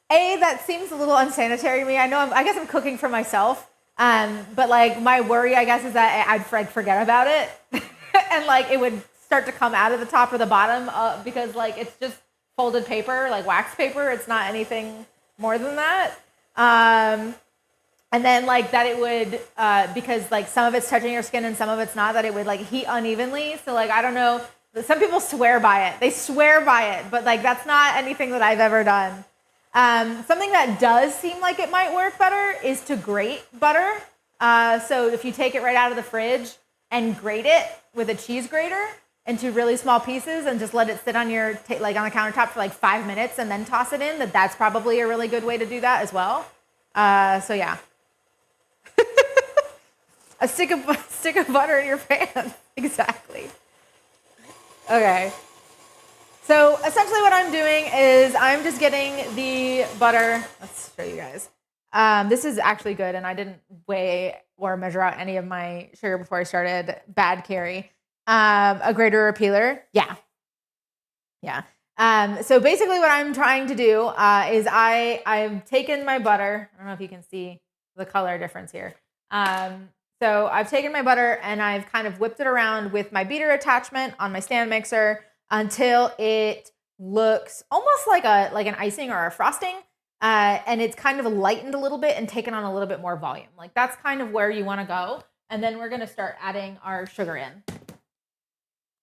that seems a little unsanitary to me. I guess I'm cooking for myself, but like my worry, I guess, is that I'd forget about it and like it would start to come out of the top or the bottom because like it's just folded paper, like wax paper. It's not anything more than that. And then like that it would, because like some of it's touching your skin and some of it's not, that it would like heat unevenly. So like, I don't know, some people swear by it. They swear by it, but like that's not anything that I've ever done. Something that does seem like it might work better is to grate butter. So if you take it right out of the fridge and grate it with a cheese grater into really small pieces and just let it sit on your like on the countertop for like 5 minutes and then toss it in, that's probably a really good way to do that as well. So yeah. A stick of butter in your pants. Exactly. Okay. So essentially what I'm doing is I'm just getting the butter. Let's show you guys. This is actually good, and I didn't weigh or measure out any of my sugar before I started. Bad Carrie. A grater or peeler. Yeah. So basically what I'm trying to do is I've taken my butter. I don't know if you can see the color difference here. So I've taken my butter and I've kind of whipped it around with my beater attachment on my stand mixer until it looks almost like an icing or a frosting. And it's kind of lightened a little bit and taken on a little bit more volume. Like that's kind of where you want to go. And then we're going to start adding our sugar in.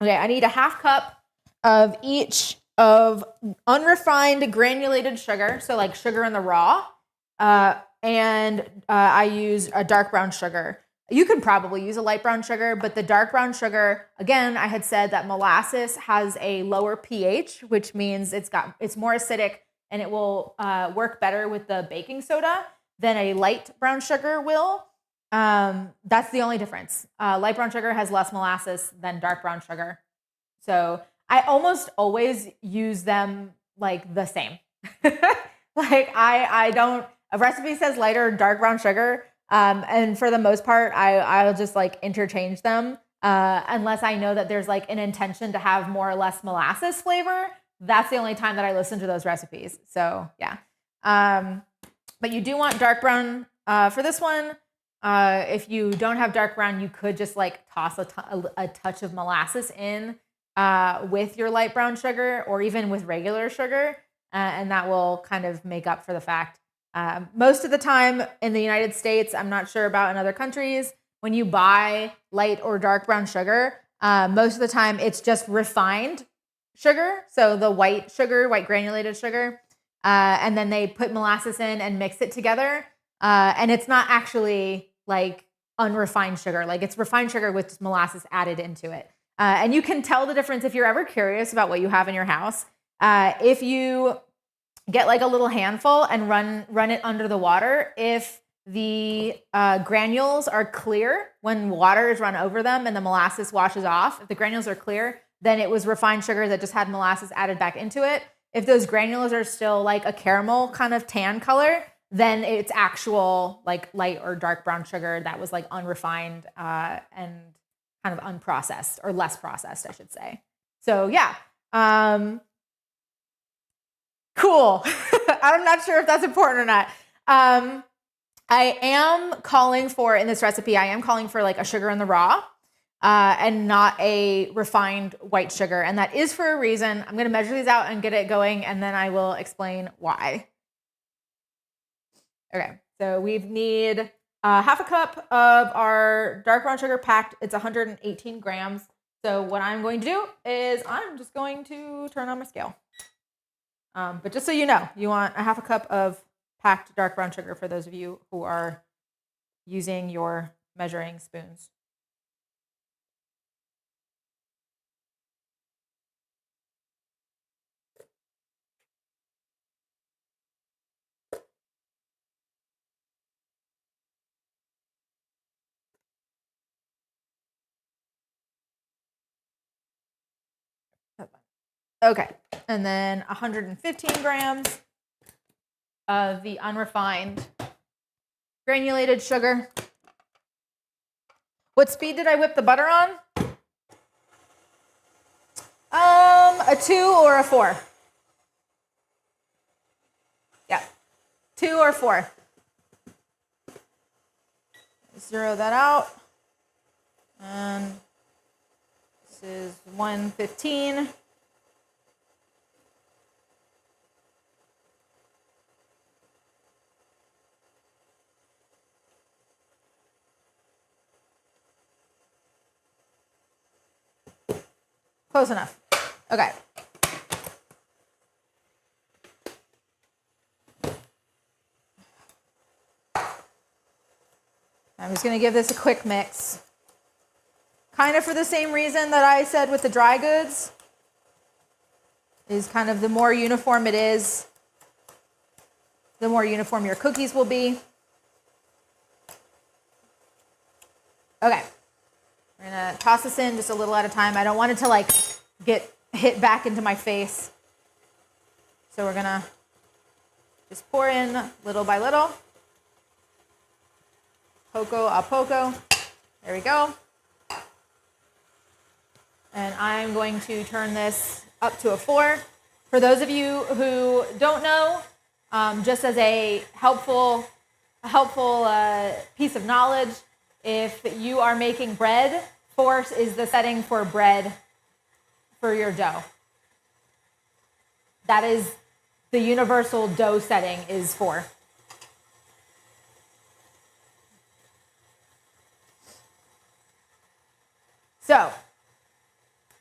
Okay, I need a half cup of each of unrefined granulated sugar. So like sugar in the raw. And I use a dark brown sugar. You could probably use a light brown sugar, but the dark brown sugar, again, I had said that molasses has a lower pH, which means it's more acidic and it will work better with the baking soda than a light brown sugar will. That's the only difference. Light brown sugar has less molasses than dark brown sugar. So I almost always use them like the same. Like I don't, a recipe says light or dark brown sugar. And for the most part, I'll just like interchange them. unless I know that there's like an intention to have more or less molasses flavor. That's the only time that I listen to those recipes. So yeah. But you do want dark brown for this one. If you don't have dark brown, you could just like toss a touch of molasses in with your light brown sugar or even with regular sugar. And that will kind of make up for the fact. Most of the time in the United States, I'm not sure about in other countries, when you buy light or dark brown sugar, most of the time it's just refined sugar. So the white sugar, white granulated sugar. And then they put molasses in and mix it together. And it's not actually like unrefined sugar. Like it's refined sugar with just molasses added into it. And you can tell the difference if you're ever curious about what you have in your house. If you get like a little handful and run it under the water, if the granules are clear when water is run over them and the molasses washes off, if the granules are clear, then it was refined sugar that just had molasses added back into it. If those granules are still like a caramel kind of tan color, then it's actual like light or dark brown sugar that was like unrefined and kind of unprocessed or less processed, I should say. So yeah, cool. I'm not sure if that's important or not. I am calling for, in this recipe, I am calling for like a sugar in the raw and not a refined white sugar. And that is for a reason. I'm going to measure these out and get it going, and then I will explain why. Okay, so we need half a cup of our dark brown sugar packed. It's 118 grams. So what I'm going to do is I'm just going to turn on my scale. But just so you know, you want a half a cup of packed dark brown sugar for those of you who are using your measuring spoons. Okay, and then 115 grams of the unrefined granulated sugar. What speed did I whip the butter on? A 2 or a 4. Yeah, 2 or 4. Zero that out. And this is 115. Close enough. Okay. I'm just going to give this a quick mix. Kind of for the same reason that I said with the dry goods, is kind of the more uniform it is, the more uniform your cookies will be. Okay. We're going to toss this in just a little at a time. I don't want it to like get hit back into my face. So we're going to just pour in little by little. Poco a poco. There we go. And I'm going to turn this up to a 4. For those of you who don't know, just as a helpful piece of knowledge, if you are making bread, 4 is the setting for bread for your dough. That is the universal dough setting is 4. So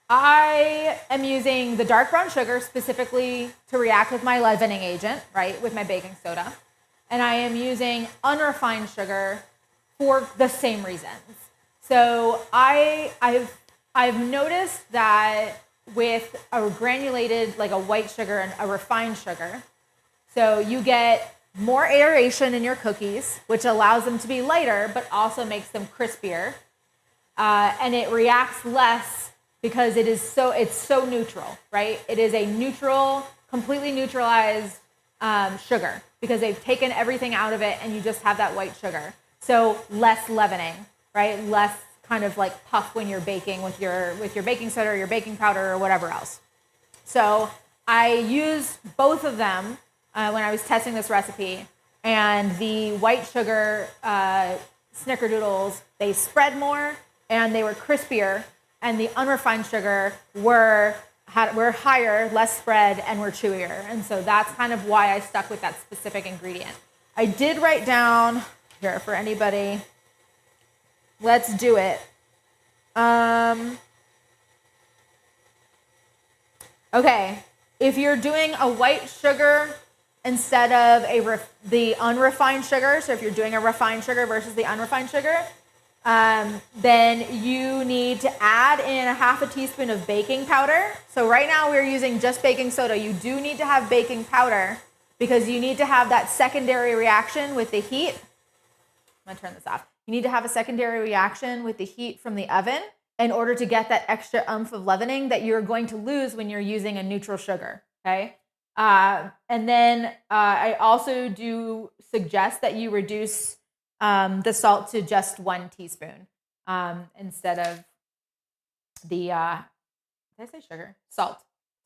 I am using the dark brown sugar specifically to react with my leavening agent, right, with my baking soda. And I am using unrefined sugar for the same reasons. So I've noticed that with a granulated, like a white sugar and a refined sugar, so you get more aeration in your cookies, which allows them to be lighter, but also makes them crispier. And it reacts less because it's so neutral, right? It is a neutral, completely neutralized sugar because they've taken everything out of it and you just have that white sugar. So less leavening, right? Less kind of like puff when you're baking with your baking soda or your baking powder or whatever else. So I used both of them when I was testing this recipe, and the white sugar Snickerdoodles, they spread more and they were crispier, and the unrefined sugar were higher, less spread, and were chewier. And so that's kind of why I stuck with that specific ingredient. I did write down here for anybody. Let's do it. Okay, if you're doing a white sugar instead of the unrefined sugar, so if you're doing a refined sugar versus the unrefined sugar, then you need to add in a half a teaspoon of baking powder. So right now we're using just baking soda. You do need to have baking powder because you need to have that secondary reaction with the heat. I'm gonna turn this off. You need to have a secondary reaction with the heat from the oven in order to get that extra oomph of leavening that you're going to lose when you're using a neutral sugar, okay? And then I also do suggest that you reduce the salt to just 1 teaspoon instead of the, did I say sugar? Salt.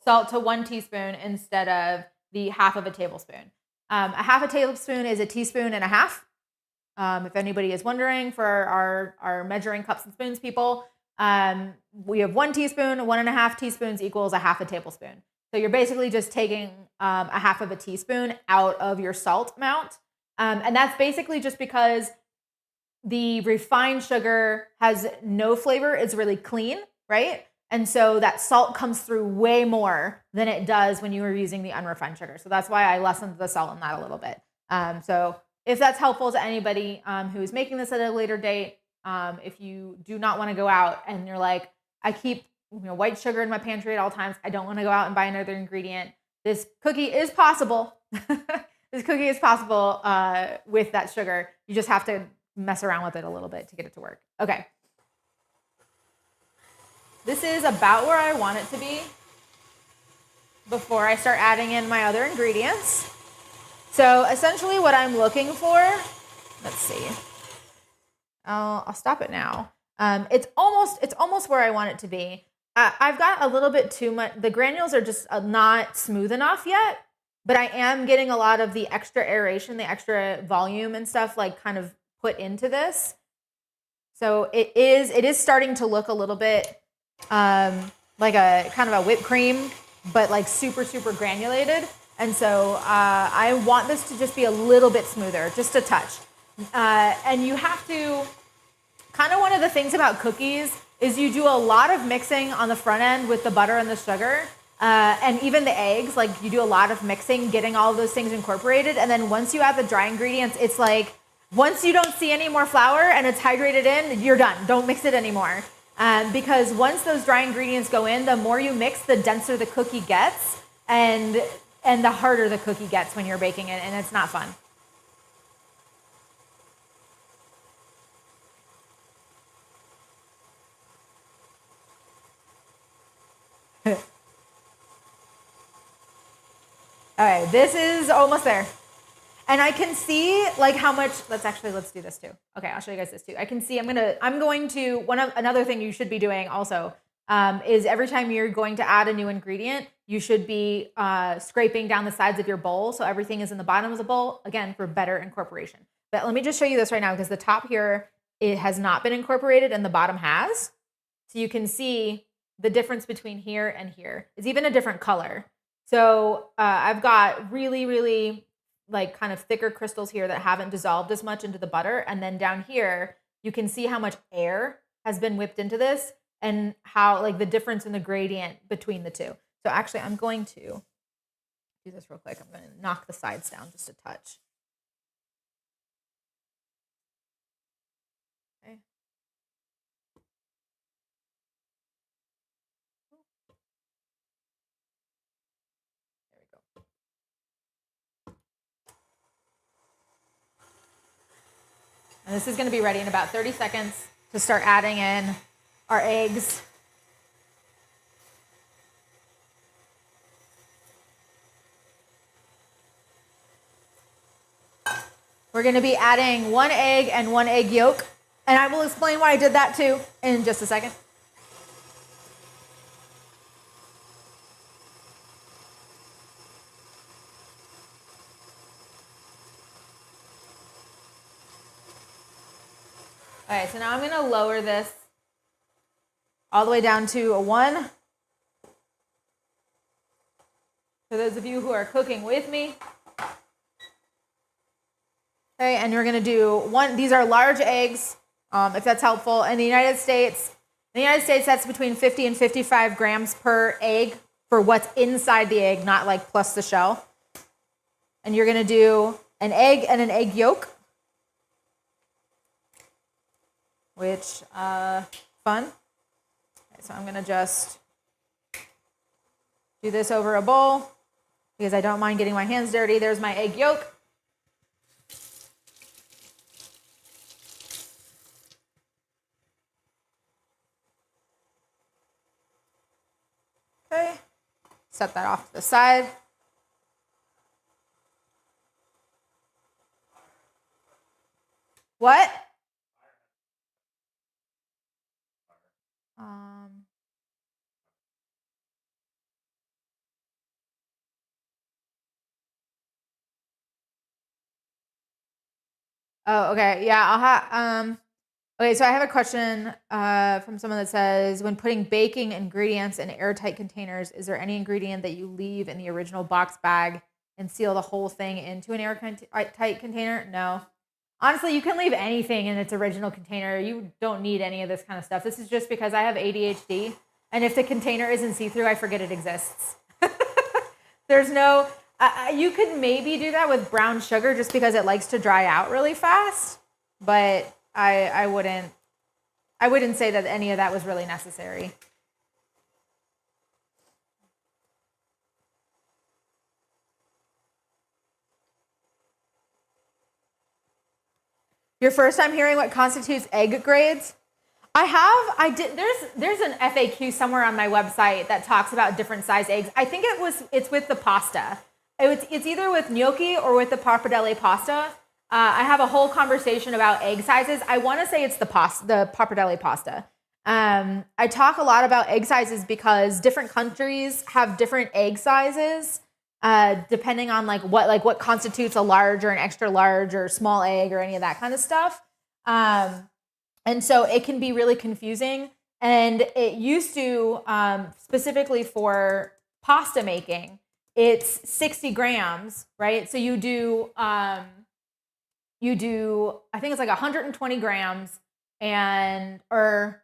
Salt to 1 teaspoon instead of the half of a tablespoon. A half a tablespoon is a teaspoon and a half. If anybody is wondering, for our measuring cups and spoons people, we have 1 teaspoon, 1.5 teaspoons equals a half a tablespoon. So you're basically just taking a half of a teaspoon out of your salt amount. And that's basically just because the refined sugar has no flavor. It's really clean, right? And so that salt comes through way more than it does when you were using the unrefined sugar. So that's why I lessened the salt in that a little bit. So if that's helpful to anybody who is making this at a later date, if you do not want to go out and you're like, I keep white sugar in my pantry at all times, I don't want to go out and buy another ingredient. This cookie is possible. This cookie is possible with that sugar. You just have to mess around with it a little bit to get it to work. Okay. This is about where I want it to be before I start adding in my other ingredients. So essentially what I'm looking for, let's see. I'll stop it now. It's almost where I want it to be. I've got a little bit too much. The granules are just not smooth enough yet, but I am getting a lot of the extra aeration, the extra volume and stuff like kind of put into this. So it is starting to look a little bit like a kind of a whipped cream, but like super, super granulated. And so I want this to just be a little bit smoother, just a touch. And you have to, kind of one of the things about cookies is you do a lot of mixing on the front end with the butter and the sugar, and even the eggs, like you do a lot of mixing, getting all of those things incorporated. And then once you add the dry ingredients, it's like, once you don't see any more flour and it's hydrated in, you're done. Don't mix it anymore. Because once those dry ingredients go in, the more you mix, the denser the cookie gets and the harder the cookie gets when you're baking it, and it's not fun. All right, this is almost there. And I can see like how much, let's do this too. Okay, I'll show you guys this too. I can see, another thing you should be doing also is every time you're going to add a new ingredient, you should be scraping down the sides of your bowl so everything is in the bottom of the bowl, again, for better incorporation. But let me just show you this right now because the top here, it has not been incorporated and the bottom has. So you can see the difference between here and here. It's even a different color. So I've got really, really like kind of thicker crystals here that haven't dissolved as much into the butter. And then down here, you can see how much air has been whipped into this and how like the difference in the gradient between the two. So actually I'm going to do this real quick. I'm going to knock the sides down just a touch. Okay. There we go. And this is going to be ready in about 30 seconds to start adding in our eggs. We're going to be adding 1 egg and 1 egg yolk. And I will explain why I did that too in just a second. All right, so now I'm going to lower this all the way down to a 1. For those of you who are cooking with me. Okay, and you're going to do 1. These are large eggs, if that's helpful. In the United States, that's between 50 and 55 grams per egg for what's inside the egg, not like plus the shell. And you're going to do an egg and an egg yolk. Which, fun. Okay, so I'm going to just do this over a bowl because I don't mind getting my hands dirty. There's my egg yolk. Okay, set that off to the side. What? Oh, okay. Yeah, I'll have okay, so I have a question from someone that says, when putting baking ingredients in airtight containers, is there any ingredient that you leave in the original box bag and seal the whole thing into an airtight container? No. Honestly, you can leave anything in its original container. You don't need any of this kind of stuff. This is just because I have ADHD, and if the container isn't see-through, I forget it exists. There's no, you could maybe do that with brown sugar just because it likes to dry out really fast, but I wouldn't say that any of that was really necessary. Your first time hearing what constitutes egg grades? There's an FAQ somewhere on my website that talks about different size eggs. I think it's with the pasta. It's either with gnocchi or with the pappardelle pasta. I have a whole conversation about egg sizes. I want to say it's the pappardelle pasta. I talk a lot about egg sizes because different countries have different egg sizes, depending on what constitutes a large or an extra large or small egg or any of that kind of stuff. And so it can be really confusing. And it used to, specifically for pasta making, it's 60 grams, right? So you do, I think it's like 120 grams per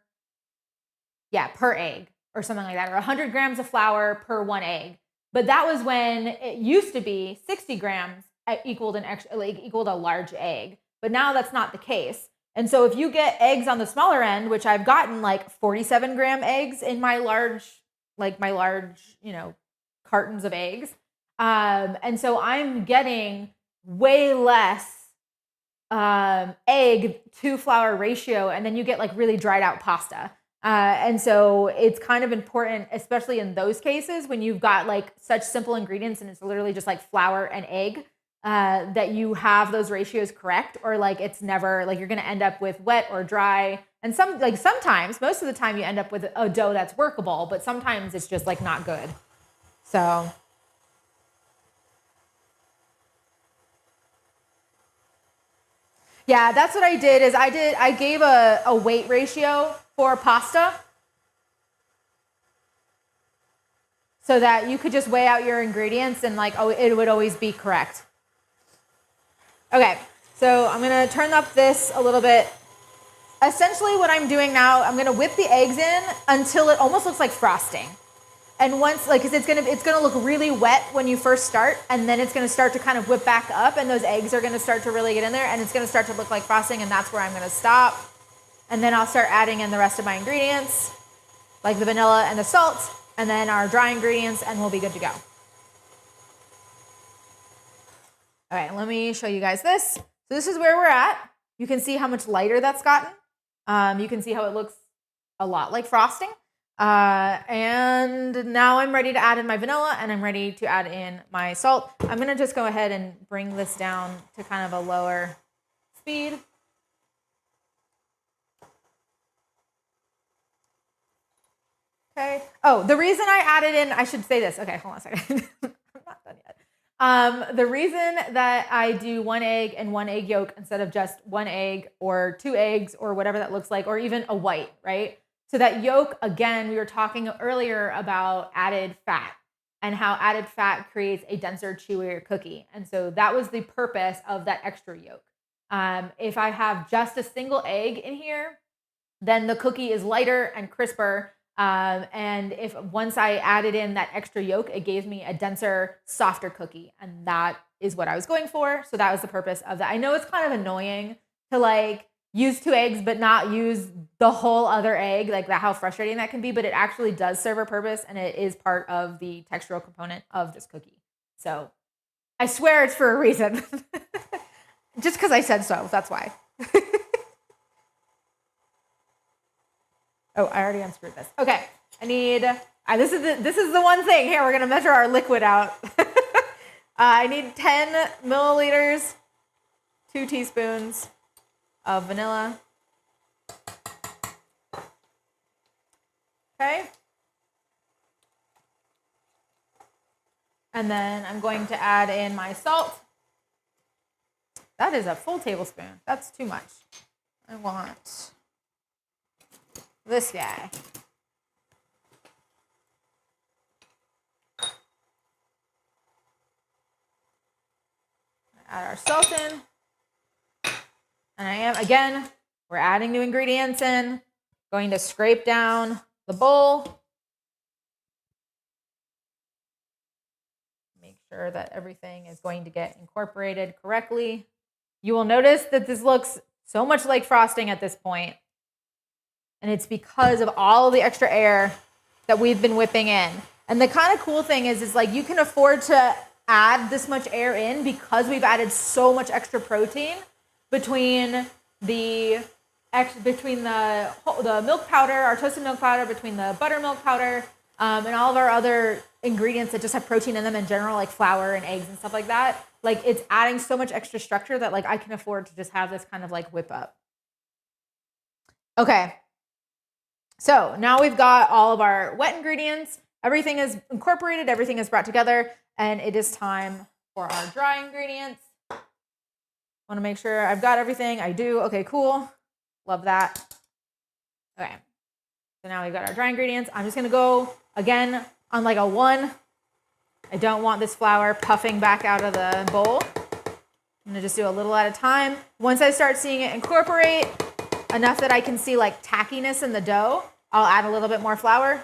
egg or something like that, or 100 grams of flour per 1 egg. But that was when it used to be 60 grams equaled a large egg. But now that's not the case. And so if you get eggs on the smaller end, which I've gotten like 47 gram eggs in my large, cartons of eggs. And so I'm getting way less egg to flour ratio, and then you get like really dried out pasta. And so it's kind of important, especially in those cases when you've got like such simple ingredients and it's literally just like flour and egg, that you have those ratios correct, or like it's never like you're going to end up with wet or dry. And sometimes, most of the time you end up with a dough that's workable, but sometimes it's just like not good. So yeah, that's what I did is I gave a weight ratio for pasta so that you could just weigh out your ingredients and it would always be correct. Okay, so I'm gonna turn up this a little bit. Essentially what I'm doing now, I'm gonna whip the eggs in until it almost looks like frosting. And once, cause it's gonna look really wet when you first start, and then it's gonna start to kind of whip back up, and those eggs are gonna start to really get in there, and it's gonna start to look like frosting, and that's where I'm gonna stop. And then I'll start adding in the rest of my ingredients, like the vanilla and the salt, and then our dry ingredients, and we'll be good to go. All right, let me show you guys this. So this is where we're at. You can see how much lighter that's gotten. You can see how it looks a lot like frosting. And now I'm ready to add in my vanilla, and I'm ready to add in my salt. I'm gonna just go ahead and bring this down to kind of a lower speed. Okay. Oh, the reason I added in, I should say this. Okay, hold on a second. I'm not done yet. The reason that I do 1 egg and 1 egg yolk instead of just 1 egg or 2 eggs or whatever that looks like, or even a white, right? So that yolk, again, we were talking earlier about added fat and how added fat creates a denser, chewier cookie. And so that was the purpose of that extra yolk. If I have just a single egg in here, then the cookie is lighter and crisper. And if once I added in that extra yolk, it gave me a denser, softer cookie. And that is what I was going for. So that was the purpose of that. I know it's kind of annoying to like use 2 eggs, but not use the whole other egg, like that, how frustrating that can be, but it actually does serve a purpose and it is part of the textural component of this cookie. So I swear it's for a reason. Just because I said so, that's why. Oh, I already unscrewed this. Okay, I need, this is the one thing. Here, we're gonna measure our liquid out. I need 10 milliliters, 2 teaspoons of vanilla. Okay. And then I'm going to add in my salt. That is a full tablespoon. That's too much. I want this guy. Add our salt in. And we're adding new ingredients in. Going to scrape down the bowl. Make sure that everything is going to get incorporated correctly. You will notice that this looks so much like frosting at this point. And it's because of all of the extra air that we've been whipping in. And the kind of cool thing is like you can afford to add this much air in because we've added so much extra protein between the milk powder, our toasted milk powder, between the buttermilk powder, and all of our other ingredients that just have protein in them in general, like flour and eggs and stuff like that. Like it's adding so much extra structure that like I can afford to just have this kind of like whip up. Okay. So now we've got all of our wet ingredients. Everything is incorporated. Everything is brought together. And it is time for our dry ingredients. Want to make sure I've got everything. I do. Okay, cool. Love that. Okay. So now we've got our dry ingredients. I'm just going to go again on like a 1. I don't want this flour puffing back out of the bowl. I'm going to just do a little at a time. Once I start seeing it incorporate enough that I can see like tackiness in the dough, I'll add a little bit more flour.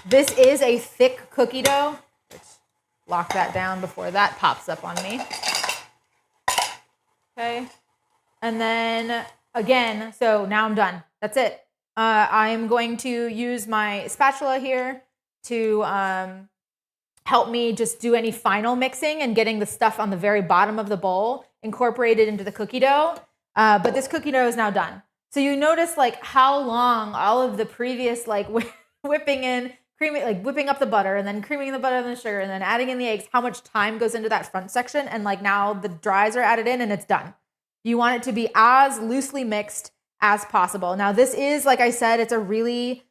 This is a thick cookie dough. Let's lock that down before that pops up on me. Okay. And then again, so now I'm done. That's it. I'm going to use my spatula here to help me just do any final mixing and getting the stuff on the very bottom of the bowl incorporated into the cookie dough. But this cookie dough is now done. So you notice like how long all of the previous like whipping in, creaming, like whipping up the butter and then creaming the butter and the sugar and then adding in the eggs, how much time goes into that front section. And like now the dries are added in and it's done. You want it to be as loosely mixed as possible. Now this is, like I said, it's a really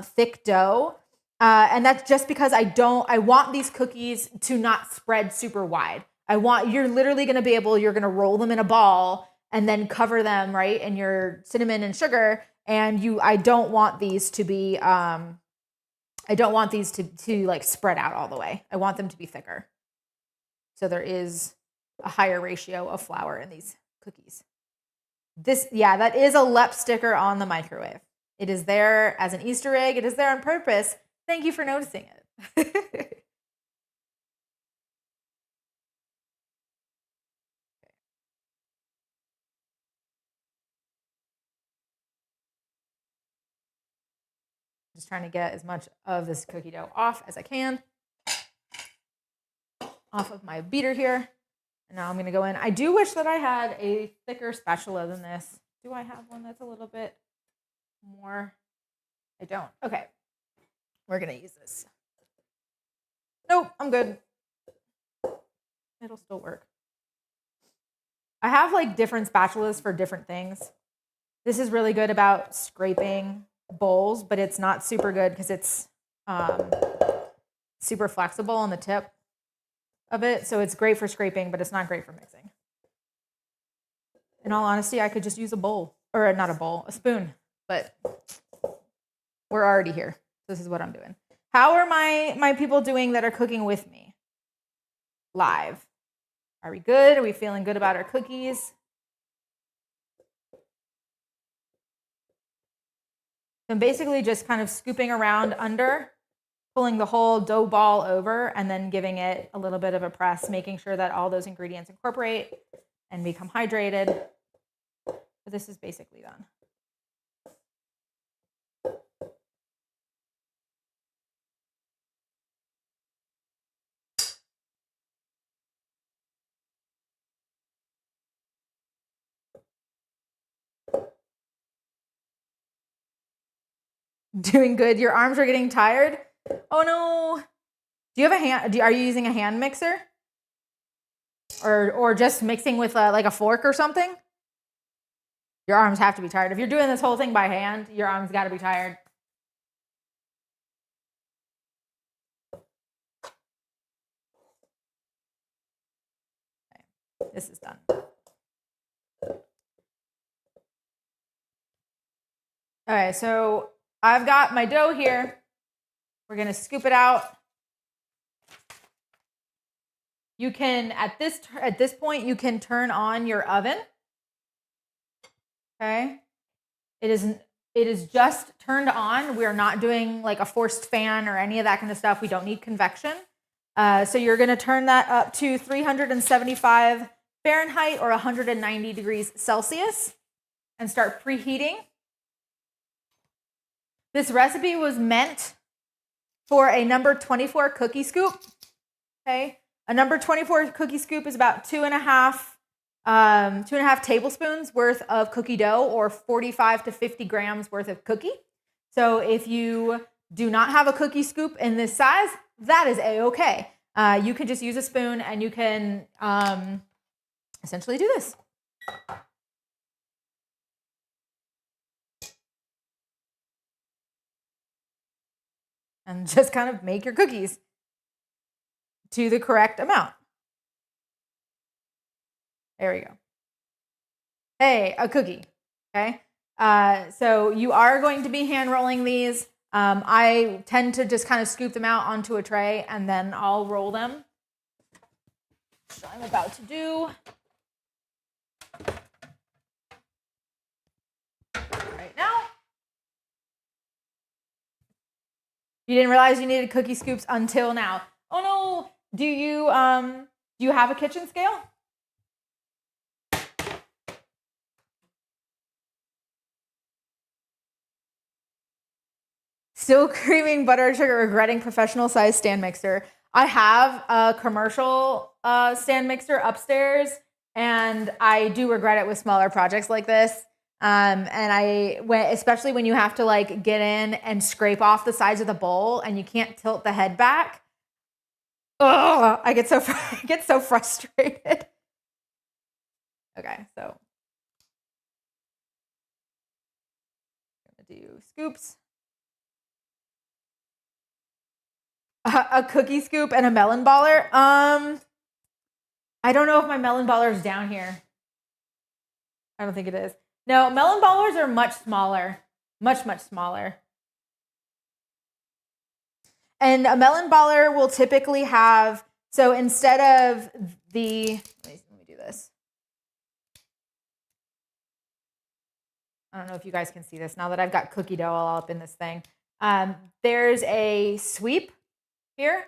thick dough. And that's just because I want these cookies to not spread super wide. You're literally going to be you're going to roll them in a ball and then cover them, right, in your cinnamon and sugar. And I don't want these to be, to like spread out all the way. I want them to be thicker. So there is a higher ratio of flour in these cookies. That is a LEP sticker on the microwave. It is there as an Easter egg. It is there on purpose. Thank you for noticing it. Just trying to get as much of this cookie dough off as I can. Off of my beater here. And now I'm going to go in. I do wish that I had a thicker spatula than this. Do I have one that's a little bit more? I don't. Okay. We're going to use this. Nope, I'm good. It'll still work. I have like different spatulas for different things. This is really good about scraping bowls, but it's not super good because it's super flexible on the tip of it. So it's great for scraping, but it's not great for mixing. In all honesty, I could just use a bowl, or not a bowl, a spoon, but we're already here. This is what I'm doing. How are my people doing that are cooking with me live? Are we good? Are we feeling good about our cookies? I'm basically just kind of scooping around under, pulling the whole dough ball over, and then giving it a little bit of a press, making sure that all those ingredients incorporate and become hydrated. So this is basically done. Doing good. Your arms are getting tired. Oh no. Do you have a hand? Are you using a hand mixer? Or just mixing with like a fork or something? Your arms have to be tired. If you're doing this whole thing by hand, your arms got to be tired. Okay. This is done. Okay, so I've got my dough here. We're going to scoop it out. You can, at this point, you can turn on your oven. Okay. It is just turned on. We're not doing like a forced fan or any of that kind of stuff. We don't need convection. So you're going to turn that up to 375 Fahrenheit or 190 degrees Celsius and start preheating. This recipe was meant for a number 24 cookie scoop. Okay. A number 24 cookie scoop is about 2.5 tablespoons worth of cookie dough, or 45 to 50 grams worth of cookie. So if you do not have a cookie scoop in this size, that is a-okay. You can just use a spoon and you can essentially do this. And just kind of make your cookies to the correct amount. There we go. Hey, a cookie, okay? So you are going to be hand rolling these. I tend to just kind of scoop them out onto a tray and then I'll roll them. So I'm about to do. Right now. You didn't realize you needed cookie scoops until now. Oh no, do you have a kitchen scale? Still creaming butter, sugar, regretting professional size stand mixer. I have a commercial stand mixer upstairs, and I do regret it with smaller projects like this. Especially when you have to like get in and scrape off the sides of the bowl and you can't tilt the head back. Oh, I get so frustrated. Okay, so I'm gonna do scoops. A cookie scoop and a melon baller. I don't know if my melon baller is down here. I don't think it is. No, melon ballers are much smaller. Much, much smaller. And a melon baller will typically have, so instead of let me do this. I don't know if you guys can see this now that I've got cookie dough all up in this thing. There's a sweep here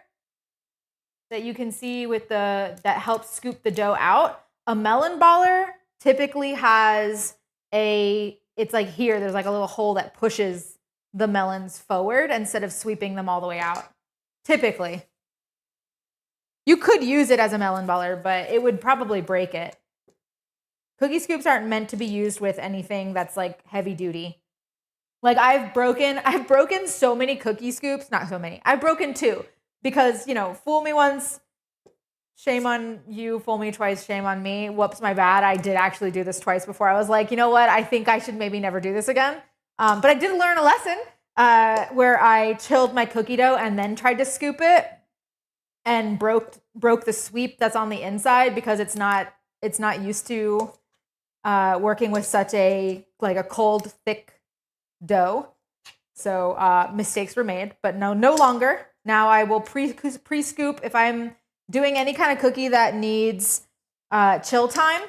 that you can see with that helps scoop the dough out. A melon baller typically has it's like here, there's like a little hole that pushes the melons forward instead of sweeping them all the way out. Typically. You could use it as a melon baller, but it would probably break it. Cookie scoops aren't meant to be used with anything that's like heavy duty. Like I've broken so many cookie scoops, not so many. I've broken 2 because, fool me once, Shame on you, fool me twice, shame on me. Whoops, my bad. I did actually do this twice before. I was like, you know what? I think I should maybe never do this again. But I did learn a lesson where I chilled my cookie dough and then tried to scoop it and broke the sweep that's on the inside because it's not used to working with such a cold, thick dough. So mistakes were made, but no longer. Now I will pre-scoop if I'm doing any kind of cookie that needs chill time,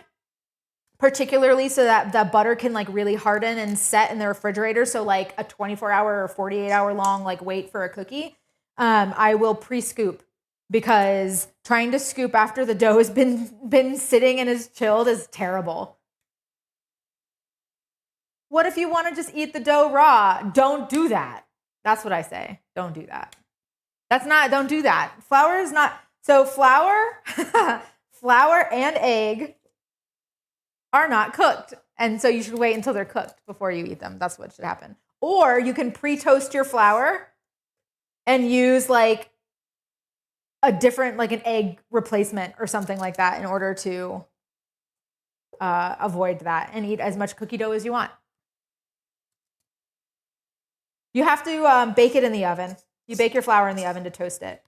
particularly so that the butter can like really harden and set in the refrigerator. So like a 24-hour or 48-hour long like wait for a cookie. I will pre-scoop because trying to scoop after the dough has been sitting and is chilled is terrible. What if you want to just eat the dough raw? Don't do that. That's what I say. Don't do that. Don't do that. Flour is not, so flour and egg are not cooked. And so you should wait until they're cooked before you eat them. That's what should happen. Or you can pre-toast your flour and use like a different, like an egg replacement or something like that in order to avoid that and eat as much cookie dough as you want. You have to bake it in the oven. You bake your flour in the oven to toast it.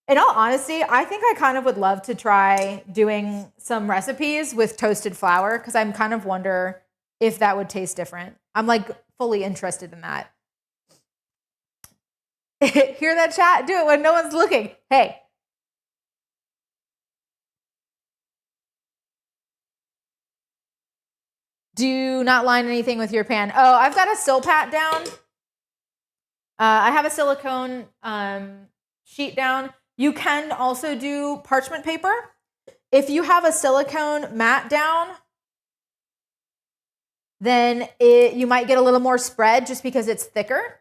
In all honesty, I think I kind of would love to try doing some recipes with toasted flour because I'm kind of wonder if that would taste different. I'm like fully interested in that. Hear that, chat? Do it when no one's looking. Hey. Do not line anything with your pan. Oh, I've got a Silpat down. I have a silicone sheet down. You can also do parchment paper. If you have a silicone mat down, then you might get a little more spread just because it's thicker.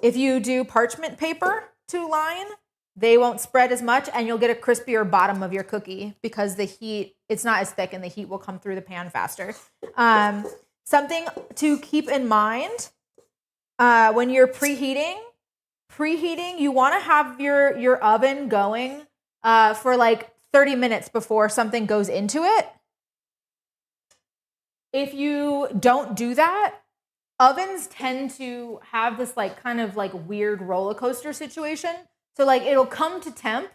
If you do parchment paper to line, they won't spread as much and you'll get a crispier bottom of your cookie because the heat, it's not as thick and the heat will come through the pan faster. Something to keep in mind when you're preheating, you want to have your oven going for like 30 minutes before something goes into it. If you don't do that, ovens tend to have this like kind of like weird roller coaster situation. So like it'll come to temp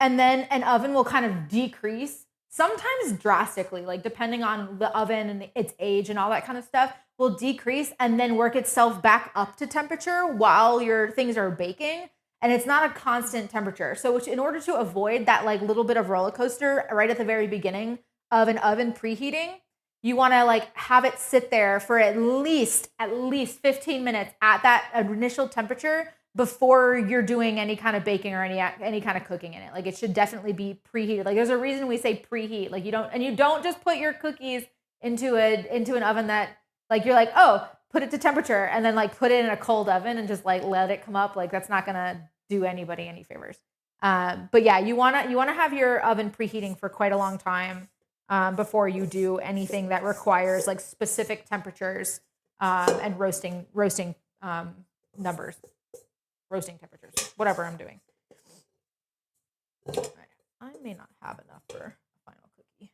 and then an oven will kind of decrease, sometimes drastically, like depending on the oven and its age and all that kind of stuff, will decrease and then work itself back up to temperature while your things are baking. And it's not a constant temperature. So which, in order to avoid that like little bit of roller coaster right at the very beginning of an oven preheating, you want to like have it sit there for at least 15 minutes at that initial temperature before you're doing any kind of baking or any kind of cooking in it. Like it should definitely be preheated. Like there's a reason we say preheat. Like you don't just put your cookies into an oven that like you're like, oh, put it to temperature and then like put it in a cold oven and just like let it come up. Like that's not gonna do anybody any favors. But yeah, you wanna have your oven preheating for quite a long time before you do anything that requires like specific temperatures and roasting numbers, roasting temperatures, whatever I'm doing. All right. I may not have enough for a final cookie.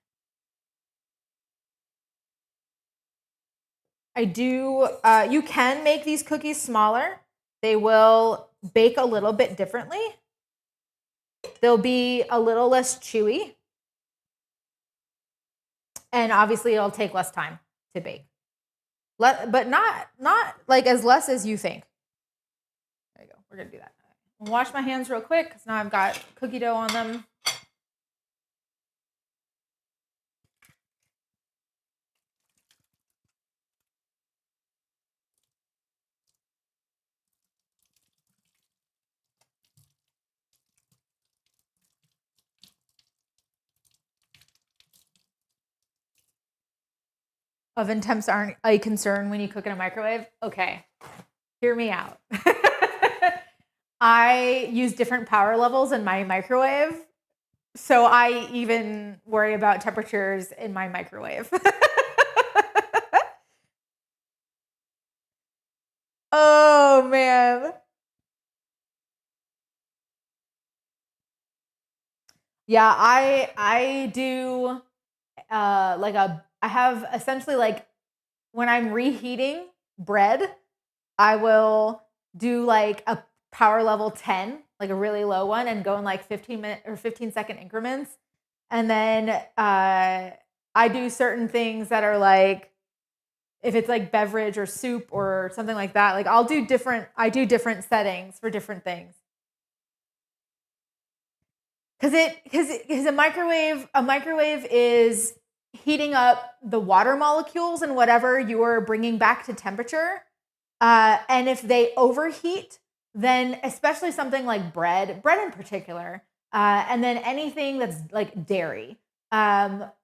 I do, you can make these cookies smaller. They will bake a little bit differently. They'll be a little less chewy. And obviously it'll take less time to bake. But not like as less as you think. There you go, we're gonna do that. I'll wash my hands real quick because now I've got cookie dough on them. Oven temps aren't a concern when you cook in a microwave. Okay, hear me out. I use different power levels in my microwave, so I even worry about temperatures in my microwave. Oh man. Yeah, I do I have essentially like when I'm reheating bread, I will do like a power level 10, like a really low one, and go in like 15-minute or 15-second increments. And then I do certain things that are like if it's like beverage or soup or something like that, like I do different settings for different things. Because a microwave is heating up the water molecules and whatever you're bringing back to temperature. And if they overheat, then especially something like bread in particular, and then anything that's like dairy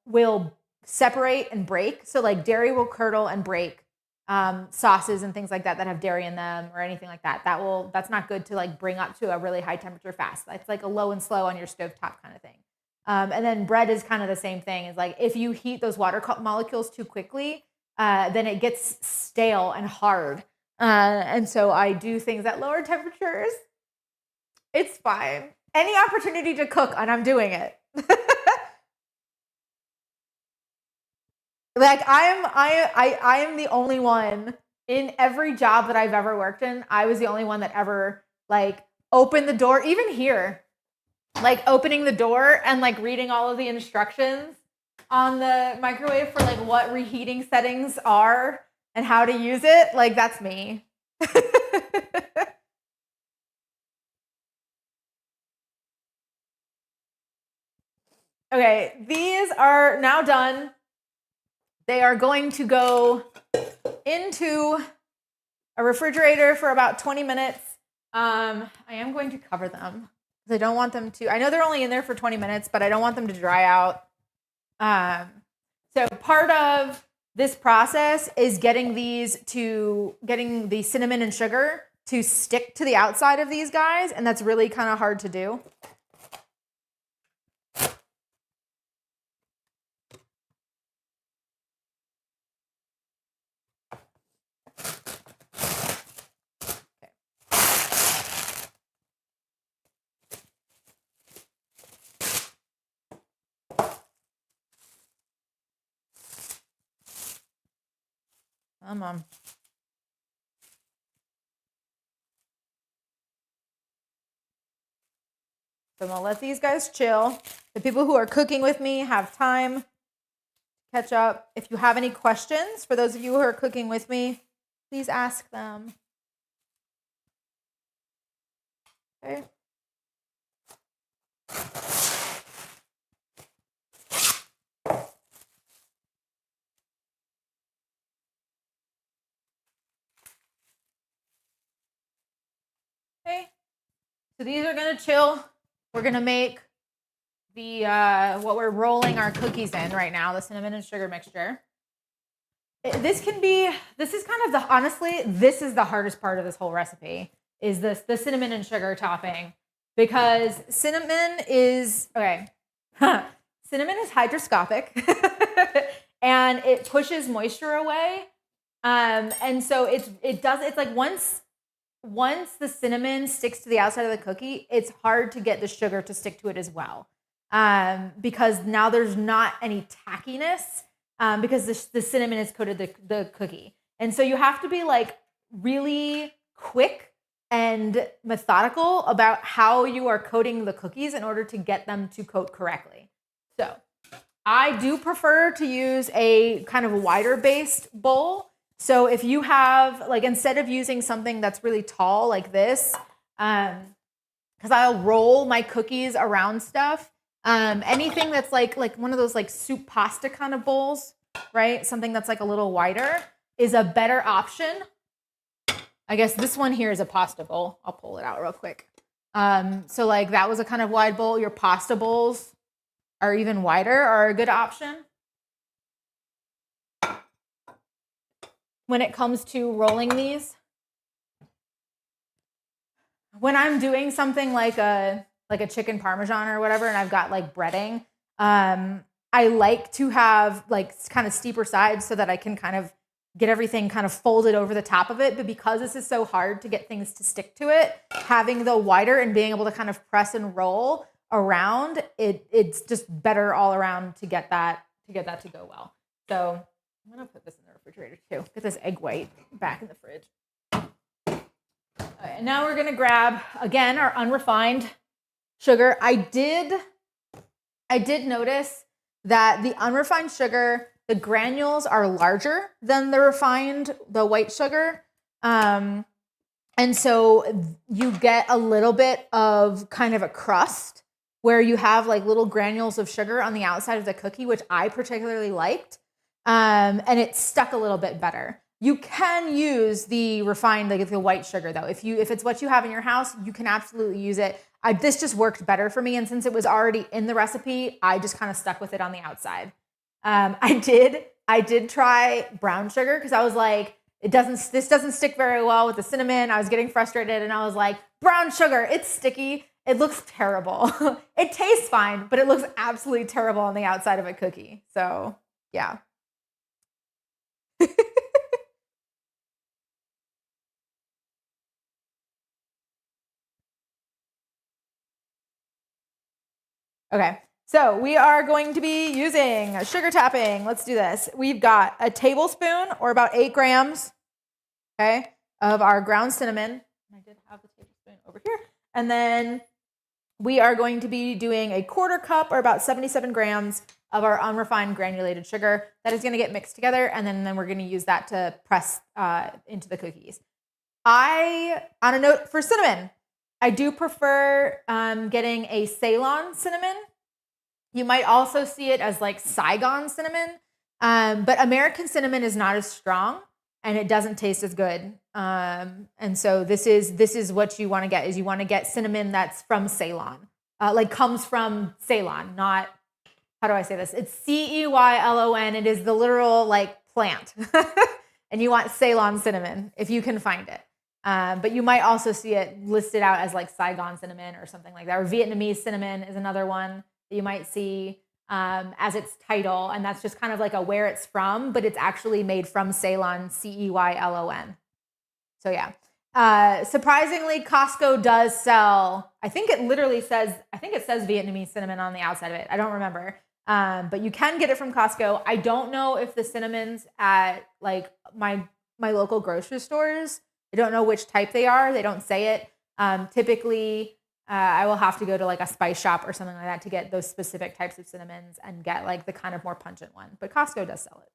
will separate and break. So like dairy will curdle and break. Sauces and things like that that have dairy in them or anything like that. That's not good to like bring up to a really high temperature fast. It's like a low and slow on your stovetop kind of thing. And then bread is kind of the same thing. It's like if you heat those water molecules too quickly, then it gets stale and hard. And so I do things at lower temperatures. It's fine. Any opportunity to cook, and I'm doing it. Like I am the only one in every job that I've ever worked in. I was the only one that ever like opened the door, even here, like opening the door and like reading all of the instructions on the microwave for like what reheating settings are and how to use it. Like that's me. Okay, these are now done. They are going to go into a refrigerator for about 20 minutes. I am going to cover them because I don't want them to, I know they're only in there for 20 minutes, but I don't want them to dry out. So part of this process is getting the cinnamon and sugar to stick to the outside of these guys. And that's really kind of hard to do. Come on. So I'm gonna let these guys chill. The people who are cooking with me have time to catch up. If you have any questions, for those of you who are cooking with me, please ask them. Okay. Okay. So these are gonna chill. We're gonna make the what we're rolling our cookies in right now, the cinnamon and sugar mixture. This is kind of honestly, this is the hardest part of this whole recipe is the cinnamon and sugar topping because cinnamon is, okay, cinnamon is hygroscopic and it pushes moisture away. And so it's like once the cinnamon sticks to the outside of the cookie, it's hard to get the sugar to stick to it as well. Because now there's not any tackiness because the cinnamon has coated the cookie. And so you have to be like really quick and methodical about how you are coating the cookies in order to get them to coat correctly. So I do prefer to use a kind of wider based bowl. So if you have, like, instead of using something that's really tall like this, because I'll roll my cookies around stuff, anything that's like one of those like soup pasta kind of bowls, right? Something that's like a little wider is a better option. I guess this one here is a pasta bowl. I'll pull it out real quick. So like that was a kind of wide bowl. Your pasta bowls are even wider, are a good option. When it comes to rolling these, when I'm doing something like a chicken parmesan or whatever, and I've got like breading, I like to have like kind of steeper sides so that I can kind of get everything kind of folded over the top of it. But because this is so hard to get things to stick to it, having the wider and being able to kind of press and roll around, it's just better all around to get that to go well. So I'm gonna put this in the refrigerator too. Get this egg white back in the fridge. And now we're gonna grab again our unrefined sugar. I did notice that the unrefined sugar, the granules are larger than the white sugar. And so you get a little bit of kind of a crust where you have like little granules of sugar on the outside of the cookie, which I particularly liked. And it stuck a little bit better. You can use the refined, like the white sugar though. If it's what you have in your house, you can absolutely use it. This just worked better for me. And since it was already in the recipe, I just kind of stuck with it on the outside. I did try brown sugar because I was like, this doesn't stick very well with the cinnamon. I was getting frustrated and I was like, brown sugar, it's sticky. It looks terrible. It tastes fine, but it looks absolutely terrible on the outside of a cookie. So yeah. Okay, so we are going to be using sugar tapping. Let's do this. We've got a tablespoon or about 8 grams, okay, of our ground cinnamon. I did have the tablespoon over here. And then we are going to be doing a 1/4 cup or about 77 grams of our unrefined granulated sugar. That is going to get mixed together, and then we're going to use that to press into the cookies. On a note for cinnamon, I do prefer getting a Ceylon cinnamon. You might also see it as like Saigon cinnamon, but American cinnamon is not as strong and it doesn't taste as good. And so this is what you want to get, is you want to get cinnamon that's from Ceylon, like comes from Ceylon, not, how do I say this? It's Ceylon. It is the literal like plant. And you want Ceylon cinnamon if you can find it. But you might also see it listed out as like Saigon cinnamon or something like that. Or Vietnamese cinnamon is another one that you might see as its title. And that's just kind of like a where it's from, but it's actually made from Ceylon, Ceylon. So yeah. Surprisingly, Costco does sell, I think it says Vietnamese cinnamon on the outside of it. I don't remember. But you can get it from Costco. I don't know if the cinnamons at like my local grocery stores, I don't know which type they are. They don't say it. Typically, I will have to go to like a spice shop or something like that to get those specific types of cinnamons and get like the kind of more pungent one. But Costco does sell it.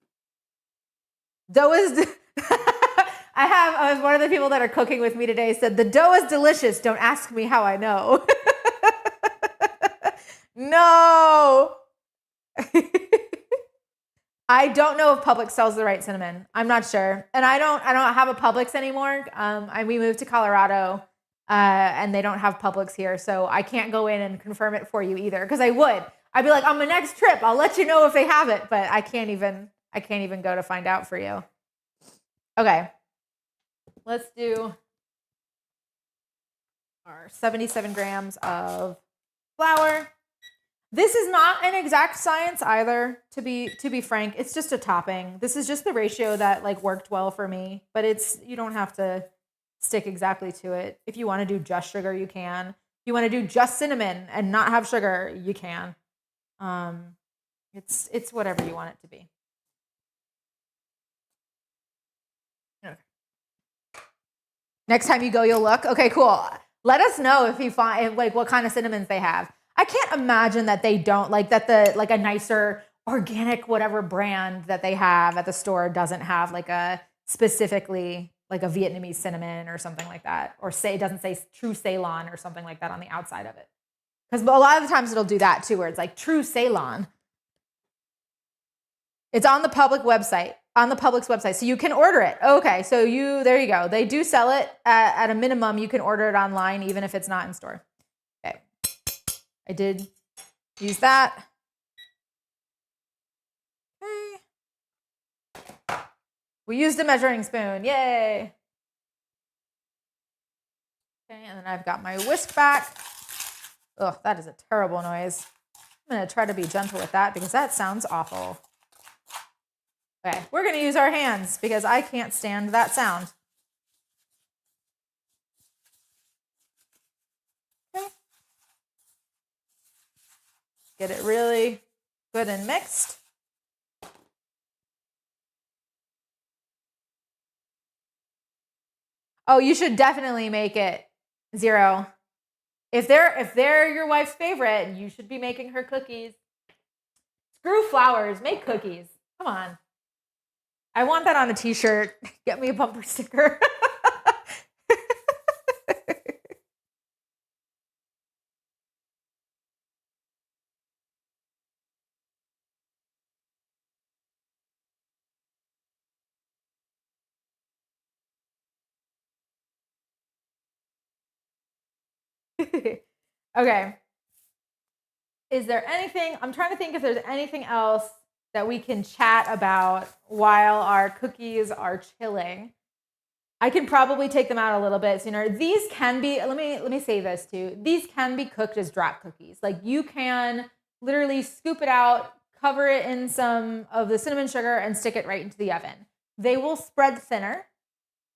Dough is, I was one of the people that are cooking with me today said, the dough is delicious. Don't ask me how I know. No. I don't know if Publix sells the right cinnamon. I'm not sure. And I don't have a Publix anymore. We moved to Colorado and they don't have Publix here. So I can't go in and confirm it for you either. Because I'd be like, on my next trip, I'll let you know if they have it. But I can't even go to find out for you. Okay. Let's do our 77 grams of flour. This is not an exact science either, to be frank. It's just a topping. This is just the ratio that like worked well for me, but you don't have to stick exactly to it. If you want to do just sugar, you can. If you want to do just cinnamon and not have sugar, you can. It's whatever you want it to be. Okay. Next time you go, you'll look. Okay, cool. Let us know if you find like what kind of cinnamons they have. I can't imagine that they don't like that a nicer organic whatever brand that they have at the store doesn't have like a specifically like a Vietnamese cinnamon or something like that, or it doesn't say true Ceylon or something like that on the outside of it. Because a lot of the times it'll do that too, where it's like true Ceylon. It's on the Publix website, so you can order it. Okay, so there you go. They do sell it at a minimum. You can order it online even if it's not in store. Okay. I did use that. Okay. We used a measuring spoon. Yay. Okay, and then I've got my whisk back. Ugh, that is a terrible noise. I'm going to try to be gentle with that because that sounds awful. Okay, we're going to use our hands because I can't stand that sound. Okay. Get it really good and mixed. Oh, you should definitely make it 0. If they're your wife's favorite, you should be making her cookies. Screw flowers, make cookies. Come on. I want that on a t-shirt. Get me a bumper sticker. Okay. Is there anything, I'm trying to think if there's anything else that we can chat about while our cookies are chilling. I can probably take them out a little bit sooner. These can be, let me say this too. These can be cooked as drop cookies. Like you can literally scoop it out, cover it in some of the cinnamon sugar and stick it right into the oven. They will spread thinner,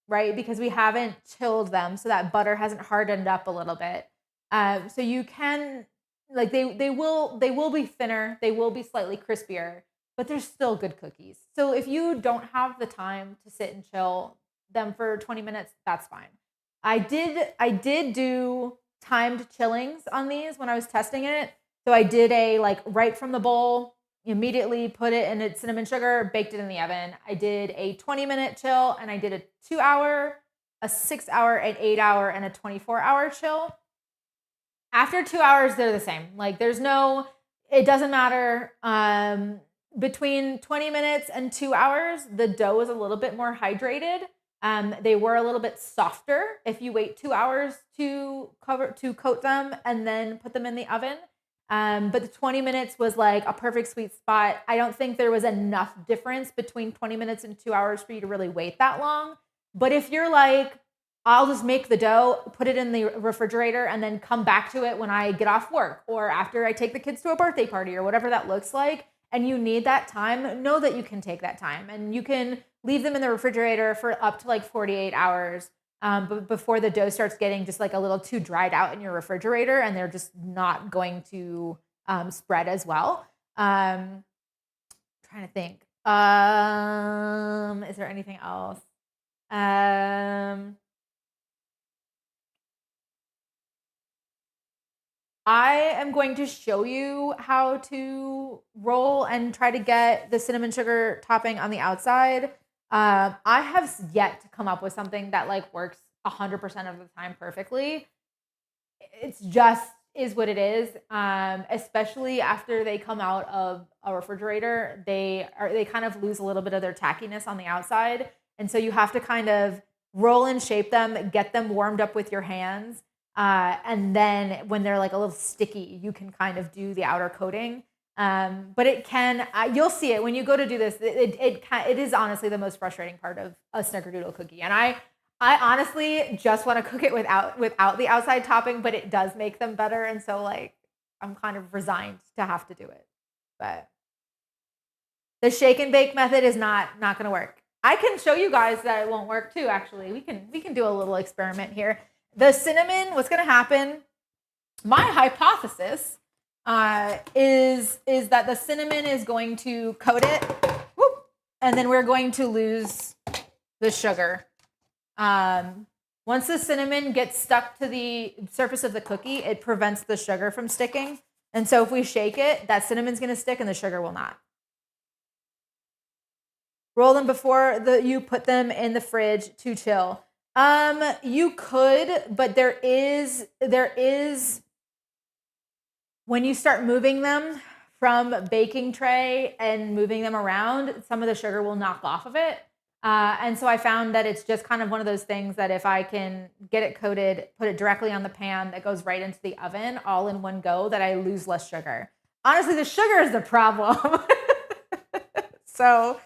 right? Because we haven't chilled them, so that butter hasn't hardened up a little bit. So you can, like they will be thinner, they will be slightly crispier, but they're still good cookies. So if you don't have the time to sit and chill them for 20 minutes, that's fine. I did do timed chillings on these when I was testing it. So I did a like right from the bowl, immediately put it in its cinnamon sugar, baked it in the oven. I did a 20-minute chill, and I did a 2-hour, a 6-hour, an 8-hour, and a 24-hour chill. After 2 hours, they're the same. Like there's no, it doesn't matter. Between 20 minutes and 2 hours, the dough is a little bit more hydrated. They were a little bit softer if you wait 2 hours to coat them and then put them in the oven. But the 20 minutes was like a perfect sweet spot. I don't think there was enough difference between 20 minutes and 2 hours for you to really wait that long. But if you're like, I'll just make the dough, put it in the refrigerator, and then come back to it when I get off work or after I take the kids to a birthday party or whatever that looks like, and you need that time, know that you can take that time. And you can leave them in the refrigerator for up to like 48 hours before the dough starts getting just like a little too dried out in your refrigerator, and they're just not going to spread as well. Trying to think. Is there anything else? I am going to show you how to roll and try to get the cinnamon sugar topping on the outside. I have yet to come up with something that like works 100% of the time perfectly. It's just is what it is. Especially after they come out of a refrigerator, they kind of lose a little bit of their tackiness on the outside. And so you have to kind of roll and shape them, get them warmed up with your hands. And then when they're like a little sticky, you can kind of do the outer coating. But it can, you'll see it when you go to do this. It is honestly the most frustrating part of a Snickerdoodle cookie. And I honestly just want to cook it without the outside topping, but it does make them better. And so like, I'm kind of resigned to have to do it. But the shake and bake method is not going to work. I can show you guys that it won't work too. Actually, we can do a little experiment here. The cinnamon, what's going to happen, my hypothesis is that the cinnamon is going to coat it, whoop, and then we're going to lose the sugar. Once the cinnamon gets stuck to the surface of the cookie, it prevents the sugar from sticking. And so if we shake it, that cinnamon's going to stick and the sugar will not. Roll them before you put them in the fridge to chill. You could, but there is, when you start moving them from baking tray and moving them around, some of the sugar will knock off of it. And so I found that it's just kind of one of those things that if I can get it coated, put it directly on the pan that goes right into the oven all in one go, that I lose less sugar. Honestly, the sugar is the problem. So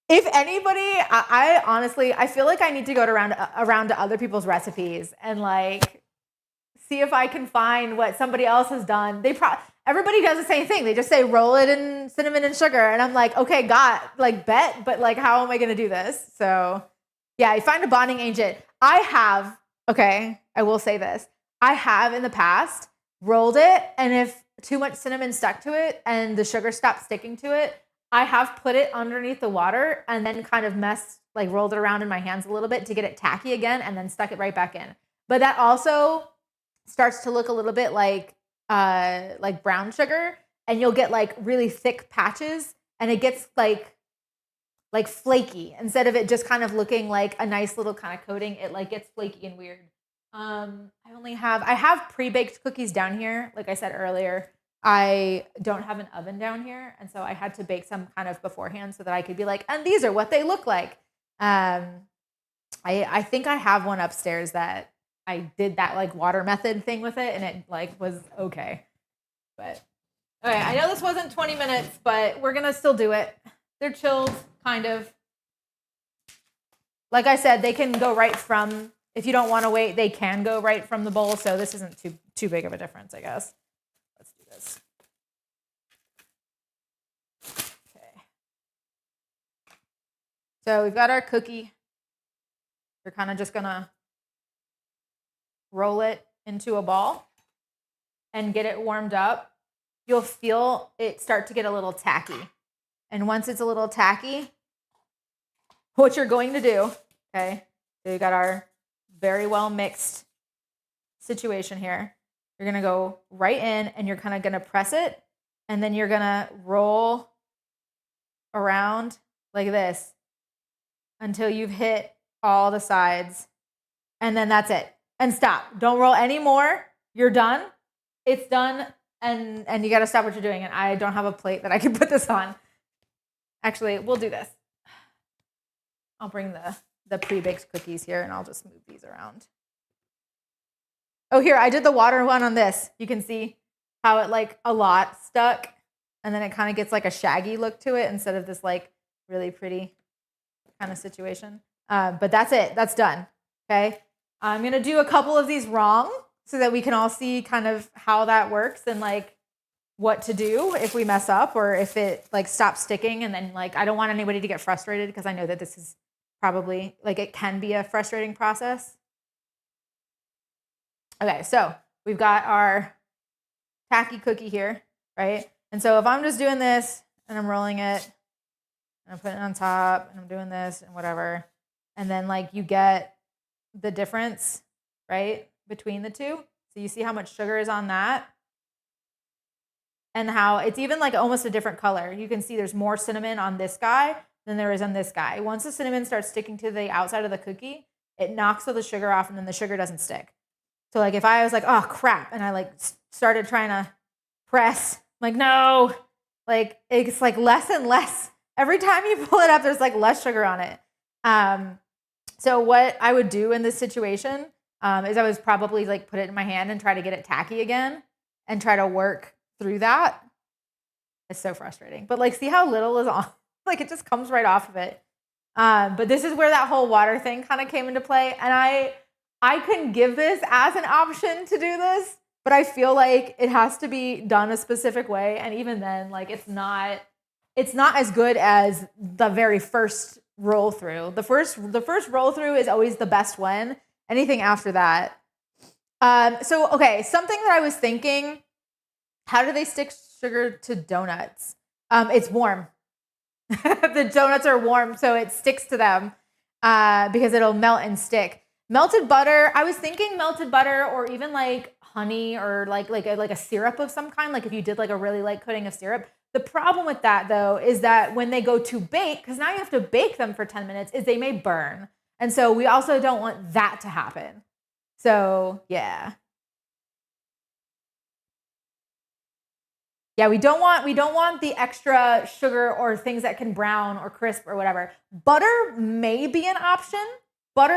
if anybody, I honestly, I feel like I need to go around to other people's recipes and like see if I can find what somebody else has done. Everybody does the same thing. They just say roll it in cinnamon and sugar, and I'm like, okay, bet, but like, how am I gonna do this? So yeah, you find a bonding agent. I will say this. I have in the past rolled it, and if too much cinnamon stuck to it and the sugar stopped sticking to it, I have put it underneath the water and then kind of rolled it around in my hands a little bit to get it tacky again and then stuck it right back in. But that also starts to look a little bit like brown sugar, and you'll get like really thick patches and it gets like flaky. Instead of it just kind of looking like a nice little kind of coating, it like gets flaky and weird. I have pre-baked cookies down here. Like I said earlier, I don't have an oven down here. And so I had to bake some kind of beforehand so that I could be like, and these are what they look like. I think I have one upstairs that I did that like water method thing with it and it like was okay. But okay, I know this wasn't 20 minutes, but we're going to still do it. They're chilled, kind of. Like I said, they can go right from, if you don't want to wait, they can go right from the bowl. So this isn't too big of a difference, I guess. Let's do this. Okay. So we've got our cookie. We're kind of just going to roll it into a ball and get it warmed up. You'll feel it start to get a little tacky. And once it's a little tacky, what you're going to do, okay, so you got our very well mixed situation here. You're going to go right in and you're kind of going to press it. And then you're going to roll around like this until you've hit all the sides. And then that's it. And stop. Don't roll anymore. You're done. It's done. And you got to stop what you're doing. And I don't have a plate that I can put this on. Actually, we'll do this. I'll bring the pre-baked cookies here and I'll just move these around. Oh, here, I did the water one on this. You can see how it like a lot stuck and then it kind of gets like a shaggy look to it instead of this like really pretty kind of situation. But that's it. That's done. Okay. I'm going to do a couple of these wrong so that we can all see kind of how that works and like what to do if we mess up or if it like stops sticking. And then like, I don't want anybody to get frustrated because I know that this is probably like, it can be a frustrating process. Okay. So we've got our tacky cookie here, right? And so if I'm just doing this and I'm rolling it and I'm putting it on top and I'm doing this and whatever, and then like you get the difference, right, between the two. So you see how much sugar is on that and how it's even like almost a different color. You can see there's more cinnamon on this guy than there is on this guy. Once the cinnamon starts sticking to the outside of the cookie, it knocks all the sugar off and then the sugar doesn't stick. So like if I was like, oh crap, and I like started trying to press, like no, like it's like less and less. Every time you pull it up, there's like less sugar on it. So what I would do in this situation is I would probably like put it in my hand and try to get it tacky again and try to work through that. It's so frustrating. But like see how little is on? Like it just comes right off of it. But this is where that whole water thing kind of came into play. And I can give this as an option to do this, but I feel like it has to be done a specific way. And even then, like it's not as good as the very first roll through. The first roll through is always the best one. Anything after that. So okay, something that I was thinking, how do they stick sugar to donuts? It's warm. The donuts are warm, so it sticks to them because it'll melt and stick. Melted butter, I was thinking melted butter or even like honey or like a syrup of some kind, like if you did like a really light coating of syrup. The problem with that though is that when they go to bake, because now you have to bake them for 10 minutes, is they may burn. And so we also don't want that to happen. So yeah. Yeah, we don't want the extra sugar or things that can brown or crisp or whatever. Butter may be an option. But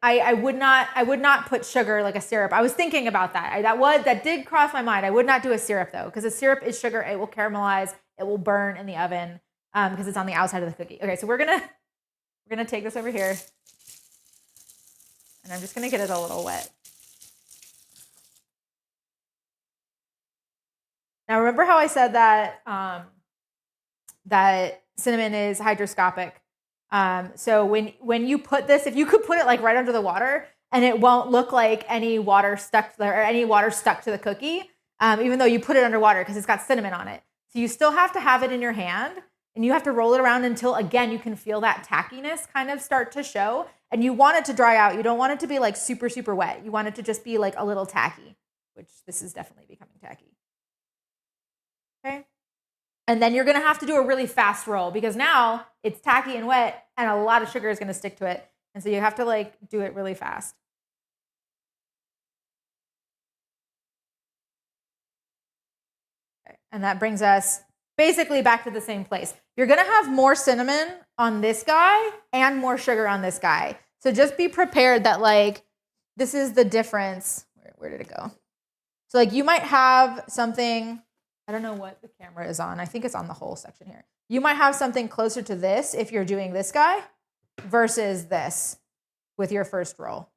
I would not put sugar like a syrup. I was thinking about that. That did cross my mind. I would not do a syrup though, because a syrup is sugar. It will caramelize. It will burn in the oven because it's on the outside of the cookie. Okay, so we're gonna take this over here, and I'm just gonna get it a little wet. Now remember how I said that that cinnamon is hygroscopic. So when you put this, if you could put it like right under the water and it won't look like any water stuck to the cookie, even though you put it underwater because it's got cinnamon on it. So you still have to have it in your hand, and you have to roll it around until, again, you can feel that tackiness kind of start to show. And you want it to dry out. You don't want it to be like super, super wet. You want it to just be like a little tacky, which this is definitely becoming tacky. Okay. And then you're going to have to do a really fast roll because now it's tacky and wet and a lot of sugar is going to stick to it. And so you have to like do it really fast. Okay. And that brings us basically back to the same place. You're going to have more cinnamon on this guy and more sugar on this guy. So just be prepared that like, this is the difference. Where did it go? So like you might have something, I don't know what the camera is on. I think it's on the whole section here. You might have something closer to this if you're doing this guy versus this with your first roll.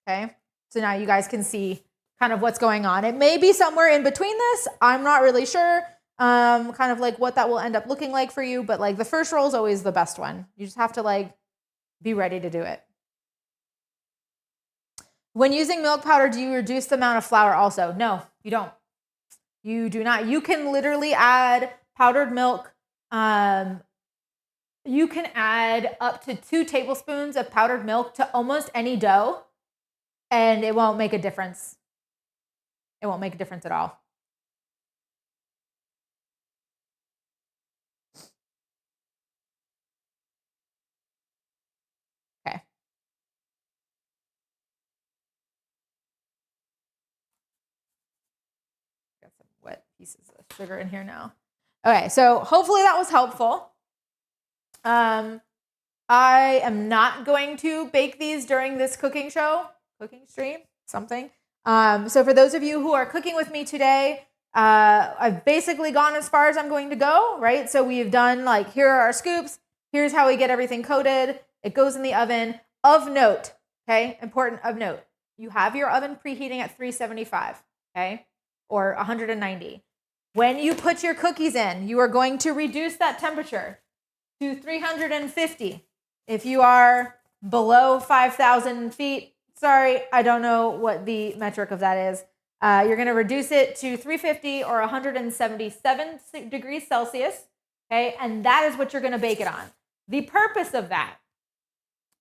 Okay. So now you guys can see kind of what's going on. It may be somewhere in between this. I'm not really sure. Kind of like what that will end up looking like for you, but like the first roll is always the best one. You just have to like be ready to do it. When using milk powder, do you reduce the amount of flour also? No, you don't. You do not. You can literally add powdered milk. You can add up to 2 tablespoons of powdered milk to almost any dough, and it won't make a difference. It won't make a difference at all. Okay. Got some wet pieces of sugar in here now. Okay, so hopefully that was helpful. I am not going to bake these during this cooking stream, something. So for those of you who are cooking with me today, I've basically gone as far as I'm going to go, right? So we've done like, here are our scoops. Here's how we get everything coated. It goes in the oven. Of note, okay, important of note, you have your oven preheating at 375, okay, or 190. When you put your cookies in, you are going to reduce that temperature to 350. If you are below 5,000 feet, sorry, I don't know what the metric of that is. You're going to reduce it to 350 or 177 degrees Celsius, okay? And that is what you're going to bake it on. The purpose of that,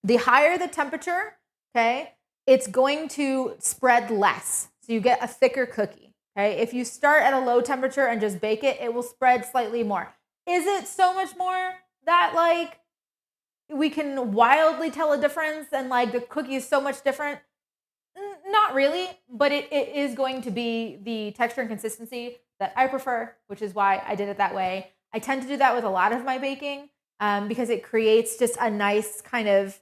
the higher the temperature, okay, it's going to spread less. So you get a thicker cookie, okay? If you start at a low temperature and just bake it, it will spread slightly more. Is it so much more that like we can wildly tell a difference and like the cookie is so much different? Not really, but it is going to be the texture and consistency that I prefer, which is why I did it that way. I tend to do that with a lot of my baking because it creates just a nice kind of,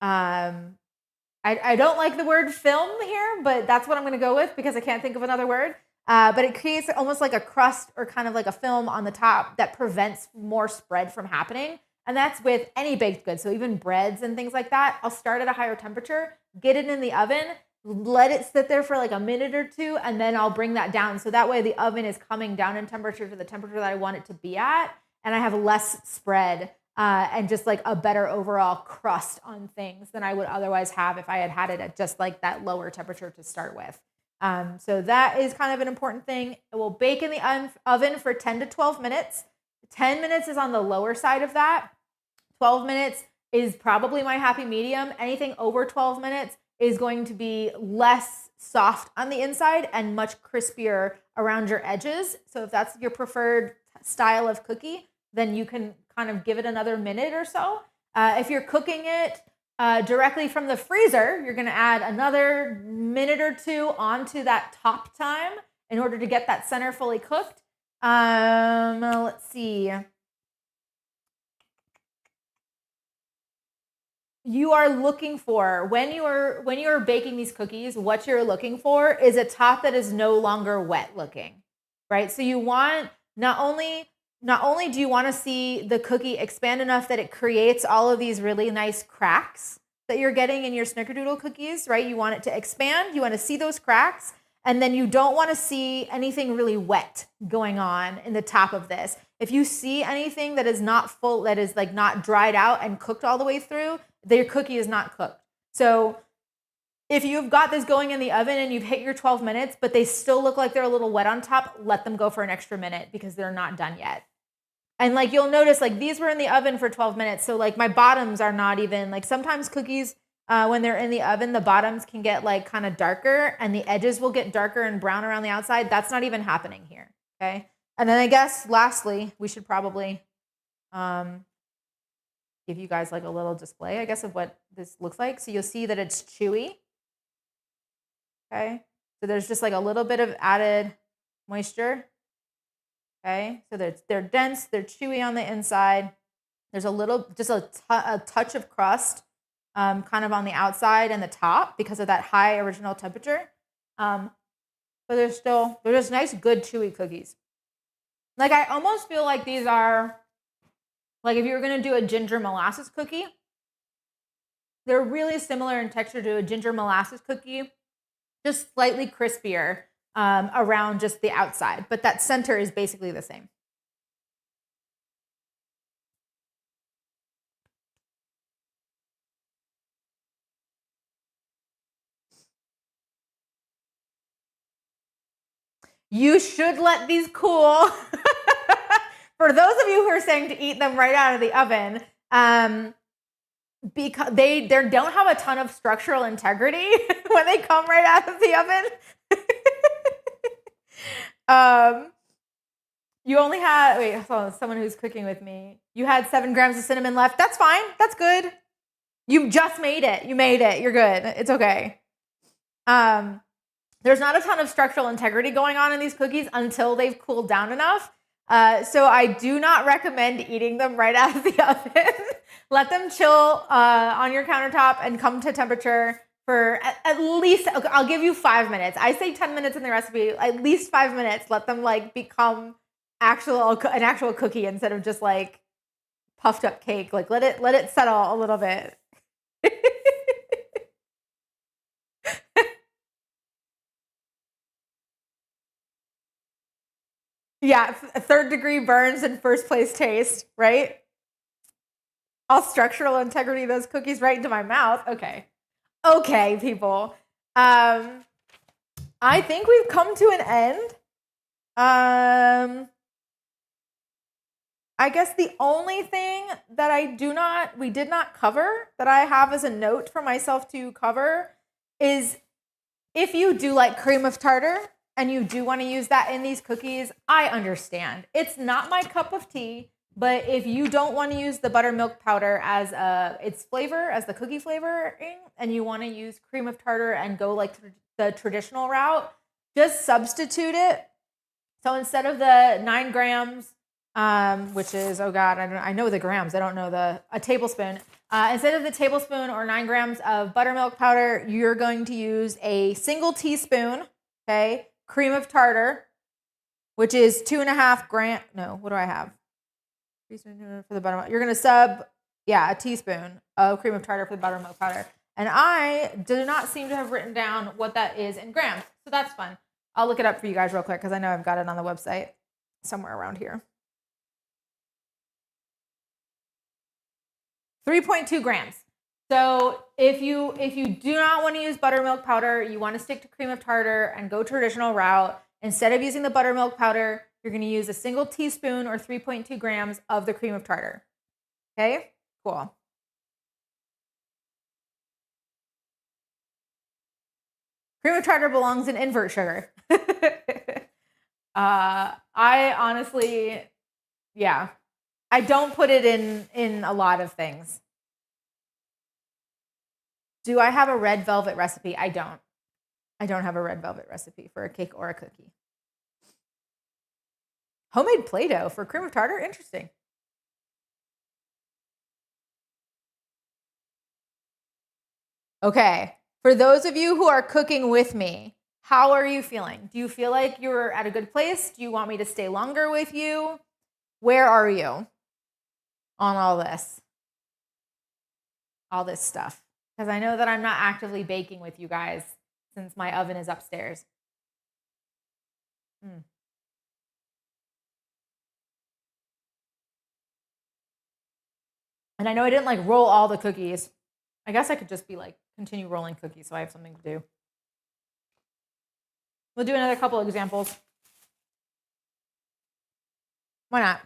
I don't like the word film here, but that's what I'm going to go with because I can't think of another word. But it creates almost like a crust or kind of like a film on the top that prevents more spread from happening. And that's with any baked goods. So even breads and things like that, I'll start at a higher temperature, get it in the oven, let it sit there for like a minute or two, and then I'll bring that down. So that way the oven is coming down in temperature to the temperature that I want it to be at. And I have less spread and just like a better overall crust on things than I would otherwise have if I had had it at just like that lower temperature to start with. So that is kind of an important thing. It will bake in the oven for 10 to 12 minutes. 10 minutes is on the lower side of that. 12 minutes is probably my happy medium. Anything over 12 minutes is going to be less soft on the inside and much crispier around your edges. So if that's your preferred style of cookie, then you can kind of give it another minute or so. If you're cooking it directly from the freezer, you're going to add another minute or two onto that top time in order to get that center fully cooked. Let's see. You are looking for, when you are baking these cookies, what you're looking for is a top that is no longer wet looking, right? So you want, not only do you want to see the cookie expand enough that it creates all of these really nice cracks that you're getting in your Snickerdoodle cookies, right? You want it to expand, you want to see those cracks, and then you don't want to see anything really wet going on in the top of this. If you see anything that is not full, that is like not dried out and cooked all the way through, your cookie is not cooked. So If you've got this going in the oven and you've hit your 12 minutes, but they still look like they're a little wet on top, let them go for an extra minute because they're not done yet. And like you'll notice, like these were in the oven for 12 minutes. So like my bottoms are not even, like sometimes cookies, when they're in the oven, the bottoms can get like kind of darker and the edges will get darker and brown around the outside. That's not even happening here, okay? And then I guess lastly, we should probably give you guys like a little display, I guess, of what this looks like. So you'll see that it's chewy. Okay, so there's just like a little bit of added moisture. Okay, so they're dense, they're chewy on the inside. There's a little, just a touch of crust kind of on the outside and the top because of that high original temperature. But they're just nice, good, chewy cookies. Like I almost feel like these are, like if you were gonna do a ginger molasses cookie, they're really similar in texture to a ginger molasses cookie, just slightly crispier around just the outside, but that center is basically the same. You should let these cool. For those of you who are saying to eat them right out of the oven, because they don't have a ton of structural integrity when they come right out of the oven. You only had, wait, someone who's cooking with me. You had 7 grams of cinnamon left. That's fine. That's good. You just made it. You made it. You're good. It's okay. There's not a ton of structural integrity going on in these cookies until they've cooled down enough. So I do not recommend eating them right out of the oven. Let them chill on your countertop and come to temperature for at least, I'll give you 5 minutes. I say 10 minutes in the recipe, at least 5 minutes. Let them like become an actual cookie instead of just like puffed up cake. Like let it settle a little bit. Yeah, 3rd degree burns and 1st place taste, right? I'll structural integrity those cookies right into my mouth. Okay. Okay, people. I think we've come to an end. I guess the only thing that we did not cover that I have as a note for myself to cover is if you do like cream of tartar and you do want to use that in these cookies, I understand. It's not my cup of tea, but if you don't want to use the buttermilk powder as its flavor, as the cookie flavoring, and you want to use cream of tartar and go like the traditional route, just substitute it. So instead of the 9 grams, which is, oh God, I know the grams, I don't know a tablespoon. Instead of the tablespoon or 9 grams of buttermilk powder, you're going to use a single teaspoon, okay, cream of tartar, which is 2.5 grams. No, what do I have? For the buttermilk. You're going to a teaspoon of cream of tartar for the buttermilk powder. And I do not seem to have written down what that is in grams. So that's fun. I'll look it up for you guys real quick because I know I've got it on the website somewhere around here. 3.2 grams. So if you do not want to use buttermilk powder, you want to stick to cream of tartar and go traditional route, instead of using the buttermilk powder, you're going to use a single teaspoon or 3.2 grams of the cream of tartar. Okay, cool. Cream of tartar belongs in invert sugar. I honestly, yeah, I don't put it in a lot of things. Do I have a red velvet recipe? I don't. I don't have a red velvet recipe for a cake or a cookie. Homemade Play-Doh for cream of tartar? Interesting. Okay. For those of you who are cooking with me, how are you feeling? Do you feel like you're at a good place? Do you want me to stay longer with you? Where are you on all this? All this stuff. Because I know that I'm not actively baking with you guys since my oven is upstairs. And I know I didn't like roll all the cookies. I guess I could just be like continue rolling cookies so I have something to do. We'll do another couple examples. Why not?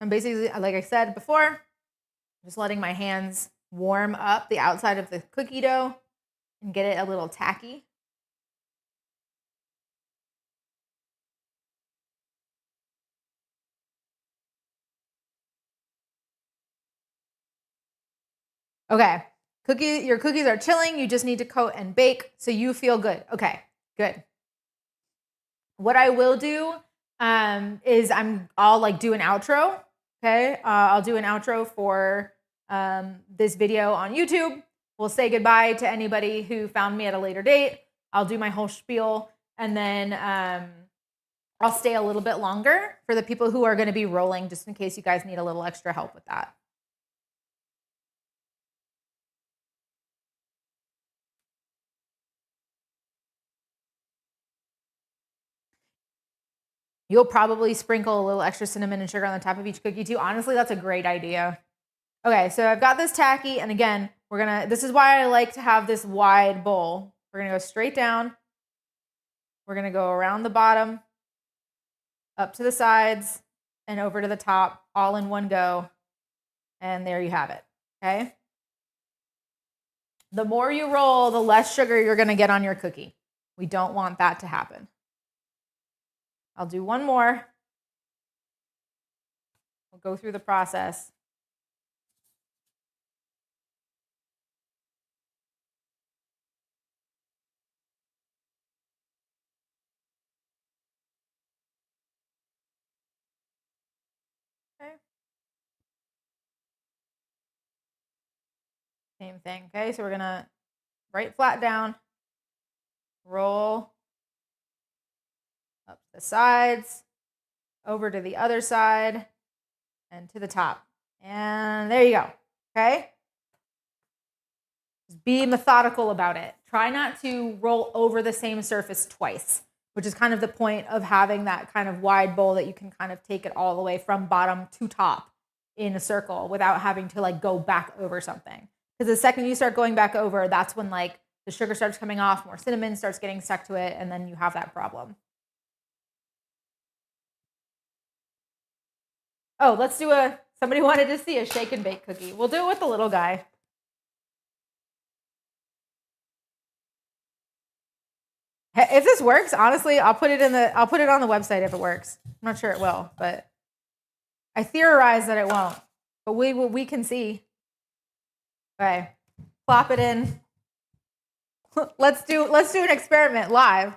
And basically, like I said before, just letting my hands warm up the outside of the cookie dough and get it a little tacky. Okay, your cookies are chilling. You just need to coat and bake so you feel good. Okay, good. What I will do is I'll like do an outro. Okay, I'll do an outro for this video on YouTube. We'll say goodbye to anybody who found me at a later date. I'll do my whole spiel, and then I'll stay a little bit longer for the people who are going to be rolling, just in case you guys need a little extra help with that. You'll probably sprinkle a little extra cinnamon and sugar on the top of each cookie too. Honestly, that's a great idea. Okay, so I've got this tacky, and again, this is why I like to have this wide bowl. We're gonna go straight down. We're gonna go around the bottom, up to the sides, and over to the top, all in one go. And there you have it, okay? The more you roll, the less sugar you're gonna get on your cookie. We don't want that to happen. I'll do one more. We'll go through the process. Okay. Same thing, okay? So we're gonna right flat down, roll up to the sides, over to the other side, and to the top. And there you go, okay? Just be methodical about it. Try not to roll over the same surface twice, which is kind of the point of having that kind of wide bowl that you can kind of take it all the way from bottom to top in a circle without having to like go back over something. Because the second you start going back over, that's when like the sugar starts coming off, more cinnamon starts getting stuck to it, and then you have that problem. Oh, let's do somebody wanted to see a shake and bake cookie. We'll do it with the little guy. If this works, honestly, I'll put it on the website if it works. I'm not sure it will, but I theorize that it won't. But we can see. Okay, plop it in. Let's do an experiment live.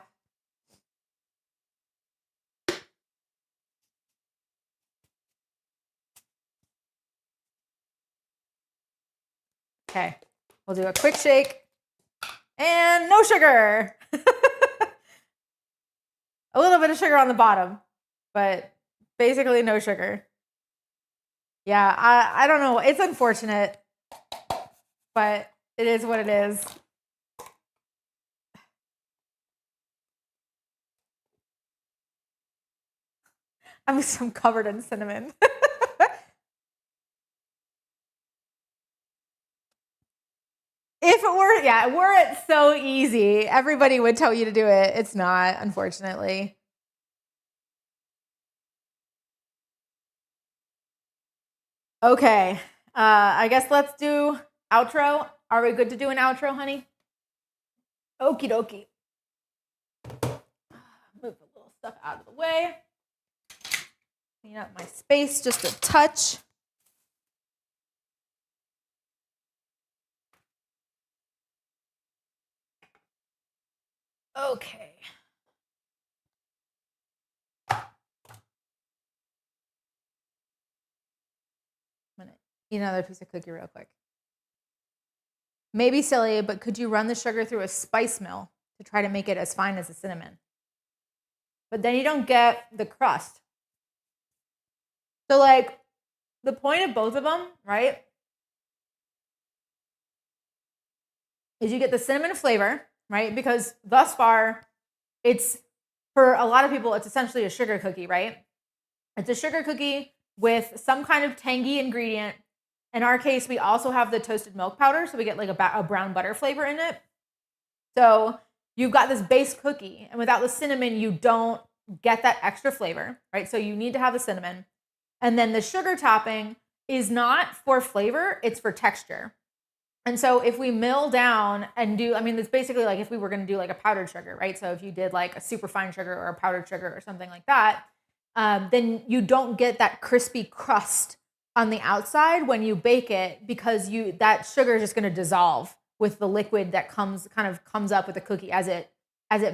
Okay, we'll do a quick shake and no sugar. A little bit of sugar on the bottom, but basically no sugar. Yeah, I don't know. It's unfortunate, but it is what it is. I'm covered in cinnamon. If it were it so easy, everybody would tell you to do it. It's not, unfortunately. Okay, I guess let's do outro. Are we good to do an outro, honey? Okie dokie. Move a little stuff out of the way. Clean up my space just a touch. Okay. I'm gonna eat another piece of cookie real quick. Maybe silly, but could you run the sugar through a spice mill to try to make it as fine as the cinnamon? But then you don't get the crust. So like the point of both of them, right, is you get the cinnamon flavor, right? Because thus far it's for a lot of people, it's essentially a sugar cookie, right? It's a sugar cookie with some kind of tangy ingredient. In our case, we also have the toasted milk powder, so we get like a brown butter flavor in it. So you've got this base cookie, and without the cinnamon, you don't get that extra flavor, right? So you need to have the cinnamon. And then the sugar topping is not for flavor, it's for texture. And so if we mill down and do, I mean, it's basically like if we were going to do like a powdered sugar, right? So if you did like a super fine sugar or a powdered sugar or something like that, then you don't get that crispy crust on the outside when you bake it, because that sugar is just going to dissolve with the liquid that comes up with the cookie as it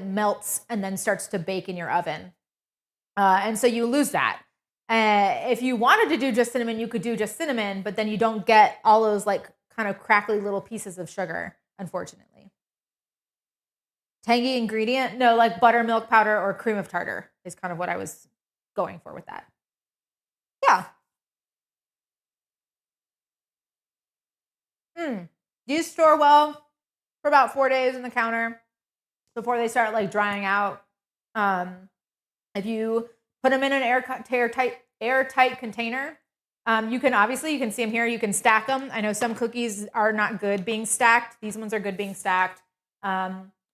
melts and then starts to bake in your oven. And so you lose that. If you wanted to do just cinnamon, you could do just cinnamon, but then you don't get all those like kind of crackly little pieces of sugar, unfortunately. Tangy ingredient? No, like buttermilk powder or cream of tartar is kind of what I was going for with that. Yeah. These store well for about 4 days in the counter before they start like drying out. If you put them in an airtight container, you can see them here. You can stack them. I know some cookies are not good being stacked. These ones are good being stacked.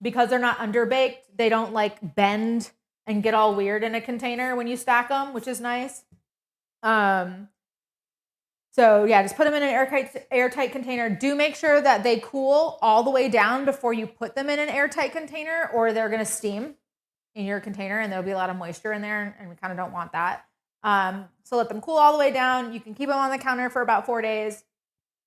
Because they're not underbaked, they don't like bend and get all weird in a container when you stack them, which is nice. So yeah, just put them in an airtight container. Do make sure that they cool all the way down before you put them in an airtight container, or they're going to steam in your container and there'll be a lot of moisture in there, and we kind of don't want that. So let them cool all the way down. You can keep them on the counter for about 4 days.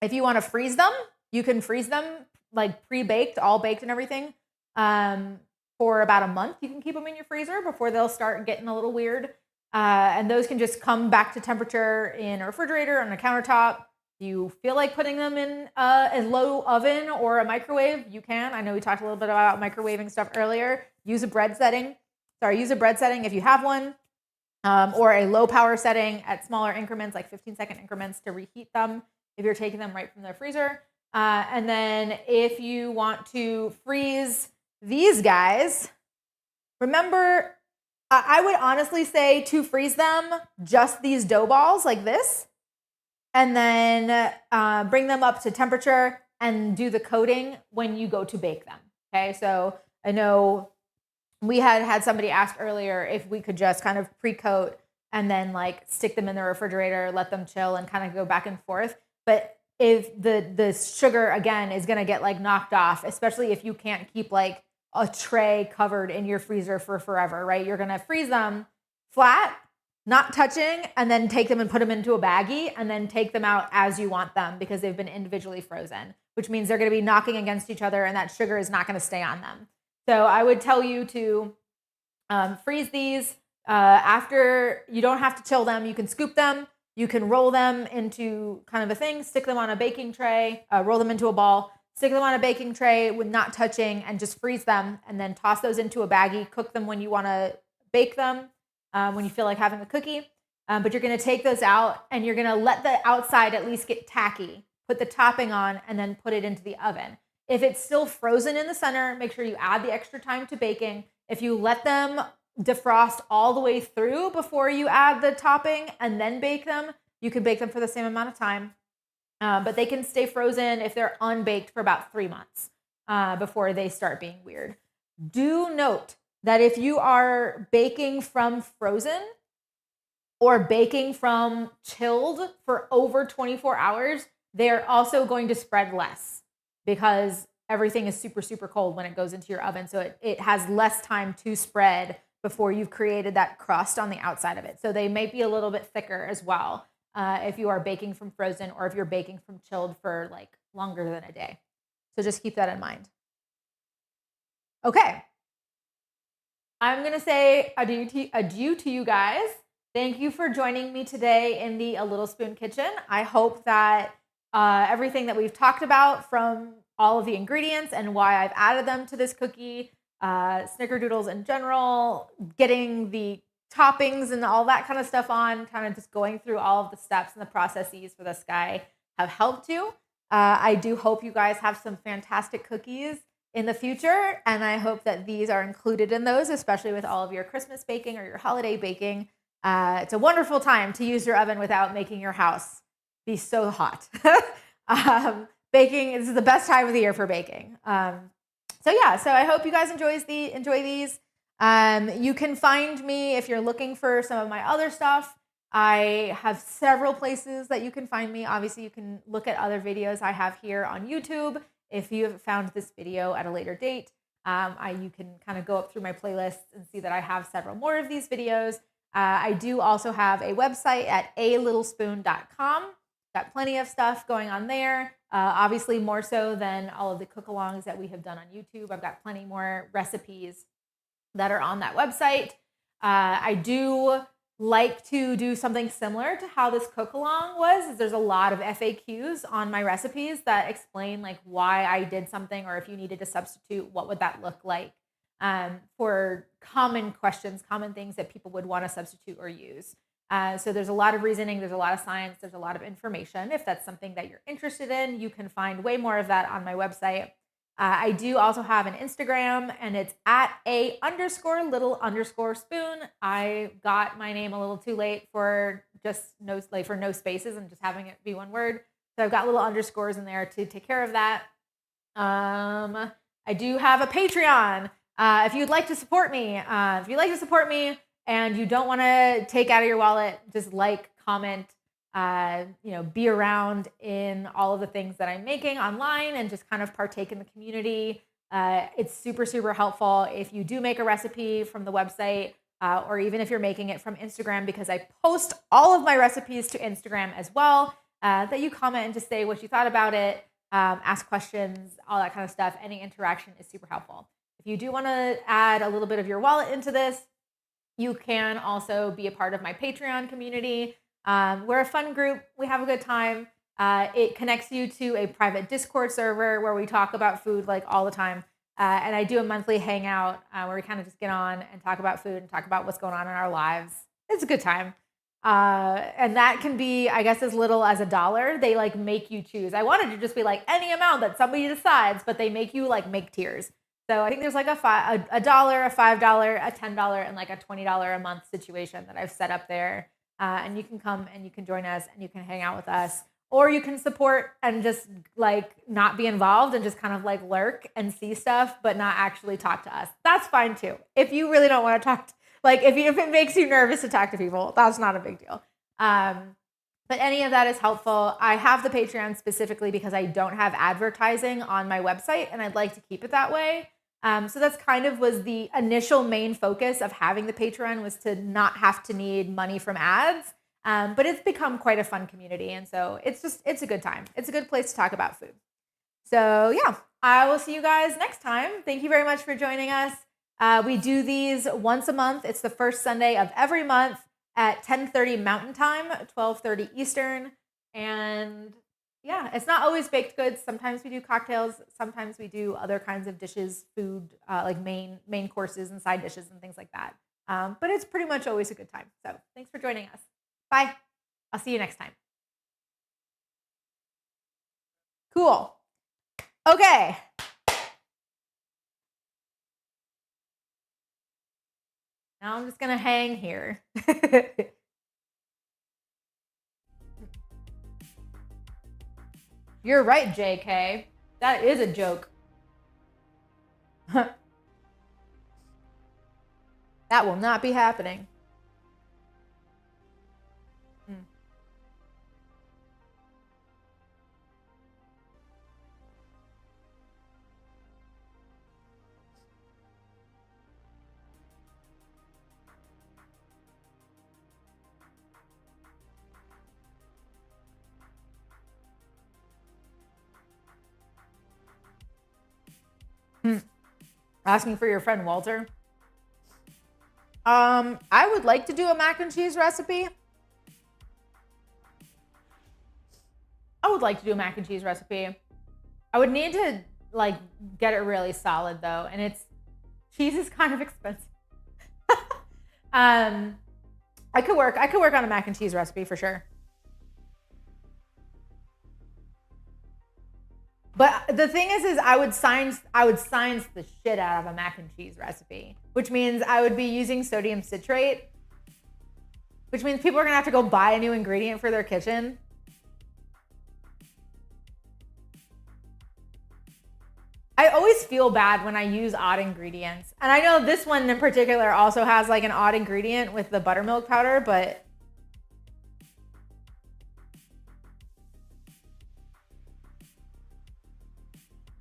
If you want to freeze them, you can freeze them like pre-baked, all baked and everything, for about a month. You can keep them in your freezer before they'll start getting a little weird. And those can just come back to temperature in a refrigerator on a countertop. If you feel like putting them in a low oven or a microwave, you can. I know we talked a little bit about microwaving stuff earlier. Use a bread setting if you have one, or a low power setting at smaller increments, like 15-second increments, to reheat them if you're taking them right from the freezer. And then if you want to freeze these guys, remember, I would honestly say to freeze them, just these dough balls like this, and then bring them up to temperature and do the coating when you go to bake them. Okay, so I know we had somebody ask earlier if we could just kind of pre-coat and then like stick them in the refrigerator, let them chill, and kind of go back and forth. But if the sugar again is gonna get like knocked off, especially if you can't keep like a tray covered in your freezer for forever, right? You're gonna freeze them flat, not touching, and then take them and put them into a baggie and then take them out as you want them, because they've been individually frozen, which means they're gonna be knocking against each other and that sugar is not gonna stay on them. So I would tell you to freeze these. After, you don't have to chill them. You can scoop them. You can roll them into kind of a thing, stick them on a baking tray, roll them into a ball, stick them on a baking tray with not touching, and just freeze them, and then toss those into a baggie. Cook them when you want to bake them, when you feel like having a cookie. But you're going to take those out and you're going to let the outside at least get tacky, put the topping on, and then put it into the oven. If it's still frozen in the center, make sure you add the extra time to baking. If you let them defrost all the way through before you add the topping and then bake them, you can bake them for the same amount of time. But they can stay frozen if they're unbaked for about 3 months before they start being weird. Do note that if you are baking from frozen or baking from chilled for over 24 hours, they're also going to spread less, because everything is super, super cold when it goes into your oven. So it has less time to spread before you've created that crust on the outside of it. So they may be a little bit thicker as well if you are baking from frozen or if you're baking from chilled for like longer than a day. So just keep that in mind. Okay. I'm going to say adieu to you guys. Thank you for joining me today in the A Little Spoon Kitchen. I hope that everything that we've talked about, from all of the ingredients and why I've added them to this cookie, Snickerdoodles in general, getting the toppings and all that kind of stuff on, kind of just going through all of the steps and the processes for this guy, have helped you. I do hope you guys have some fantastic cookies in the future. And I hope that these are included in those, especially with all of your Christmas baking or your holiday baking. It's a wonderful time to use your oven without making your house be so hot. Baking is the best time of the year for baking. So I hope you guys enjoy these. You can find me if you're looking for some of my other stuff. I have several places that you can find me. Obviously, you can look at other videos I have here on YouTube. If you have found this video at a later date, you can kind of go up through my playlists and see that I have several more of these videos. I do also have a website at alittlespoon.com. Got plenty of stuff going on there. Obviously, more so than all of the cook-alongs that we have done on YouTube. I've got plenty more recipes that are on that website. I do like to do something similar to how this cook-along was. There's a lot of FAQs on my recipes that explain like why I did something, or if you needed to substitute, what would that look like, for common questions, common things that people would want to substitute or use. So there's a lot of reasoning, there's a lot of science, there's a lot of information. If that's something that you're interested in, you can find way more of that on my website. I do also have an Instagram, and it's at @a_little_spoon. I got my name a little too late for no spaces and just having it be one word. So I've got little underscores in there to take care of that. I do have a Patreon. If you'd like to support me, and you don't want to take out of your wallet, just like, comment, be around in all of the things that I'm making online and just kind of partake in the community. It's super, super helpful if you do make a recipe from the website, or even if you're making it from Instagram, because I post all of my recipes to Instagram as well, that you comment and just say what you thought about it, ask questions, all that kind of stuff. Any interaction is super helpful. If you do want to add a little bit of your wallet into this, you can also be a part of my Patreon community. We're a fun group. We have a good time. It connects you to a private Discord server where we talk about food like all the time. And I do a monthly hangout where we kind of just get on and talk about food and talk about what's going on in our lives. It's a good time. And that can be, I guess, as little as $1. They like make you choose. I wanted to just be like any amount that somebody decides, but they make you like make tiers. So I think there's like a $1, a $5, a $10, and like a $20 a month situation that I've set up there. And you can come and you can join us and you can hang out with us, or you can support and just like not be involved and just kind of like lurk and see stuff, but not actually talk to us. That's fine too. If you really don't want to talk, if it makes you nervous to talk to people, that's not a big deal. But any of that is helpful. I have the Patreon specifically because I don't have advertising on my website, and I'd like to keep it that way. So that's kind of was the initial main focus of having the Patreon, was to not have to need money from ads. But it's become quite a fun community. And so it's a good time. It's a good place to talk about food. So yeah, I will see you guys next time. Thank you very much for joining us. We do these once a month. It's the first Sunday of every month at 10:30 Mountain Time, 12:30 Eastern. And yeah, it's not always baked goods. Sometimes we do cocktails. Sometimes we do other kinds of dishes, food, like main courses and side dishes and things like that. But it's pretty much always a good time. So thanks for joining us. Bye. I'll see you next time. Cool. Okay. Now I'm just going to hang here. You're right, JK. That is a joke. That will not be happening. Asking for your friend Walter. I would like to do a mac and cheese recipe. I would need to like get it really solid though, and cheese is kind of expensive. I could work on a mac and cheese recipe for sure. But the thing is I would science the shit out of a mac and cheese recipe, which means I would be using sodium citrate, which means people are gonna have to go buy a new ingredient for their kitchen. I always feel bad when I use odd ingredients. And I know this one in particular also has like an odd ingredient with the buttermilk powder, but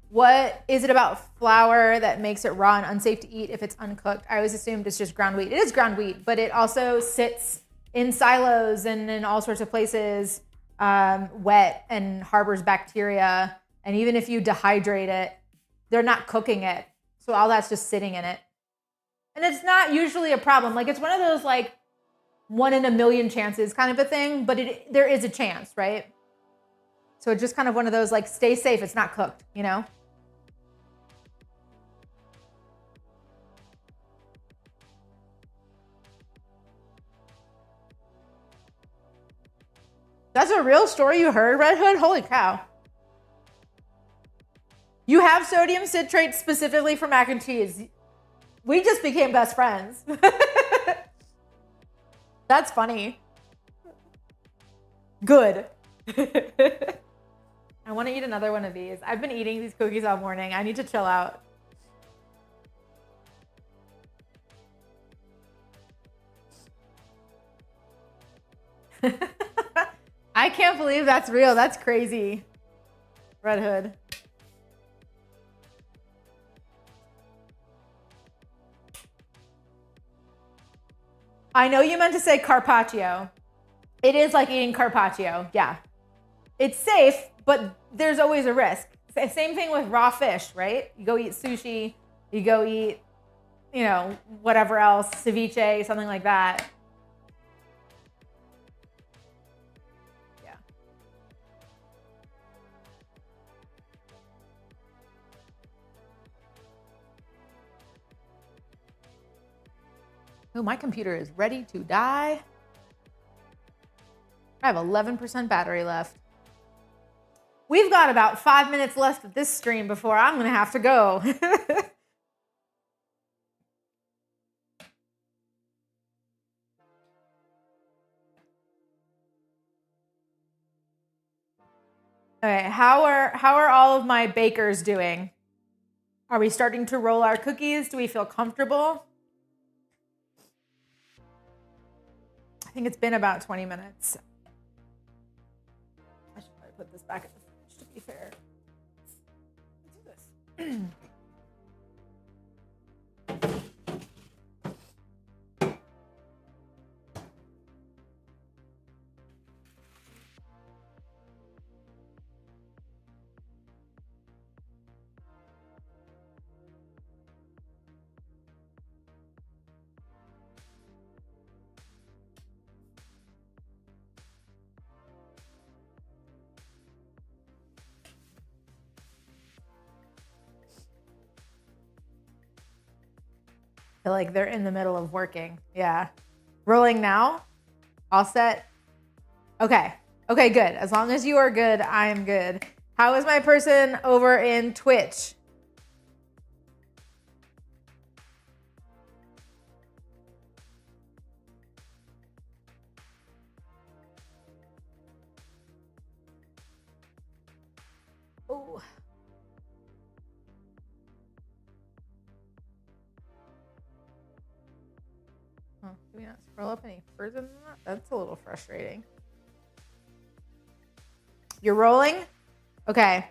what is it about flour that makes it raw and unsafe to eat if it's uncooked? I always assumed it's just ground wheat. It is ground wheat, but it also sits in silos and in all sorts of places, wet, and harbors bacteria. And even if you dehydrate it, they're not cooking it. So all that's just sitting in it. And it's not usually a problem. Like it's one of those like 1 in a million chances kind of a thing, but there is a chance, right? So it's just kind of one of those like, stay safe, it's not cooked, you know? That's a real story you heard, Red Hood? Holy cow. You have sodium citrate specifically for mac and cheese. We just became best friends. That's funny. Good. I want to eat another one of these. I've been eating these cookies all morning. I need to chill out. I can't believe that's real. That's crazy. Red Hood. I know you meant to say carpaccio. It is like eating carpaccio, yeah. It's safe, but there's always a risk. Same thing with raw fish, right? You go eat sushi, you go eat, you know, whatever else, ceviche, something like that. Yeah. Oh, my computer is ready to die. I have 11% battery left. We've got about 5 minutes left of this stream before I'm gonna have to go. Okay, how are all of my bakers doing? Are we starting to roll our cookies? Do we feel comfortable? I think it's been about 20 minutes. I should probably put this back in the fridge to be fair. Let's do this. I feel like they're in the middle of working. Yeah. Rolling now. All set. Okay. Okay, good. As long as you are good, I am good. How is my person over in Twitch? Oh. Oh, do we not scroll up any further than that? That's a little frustrating. You're rolling? Okay.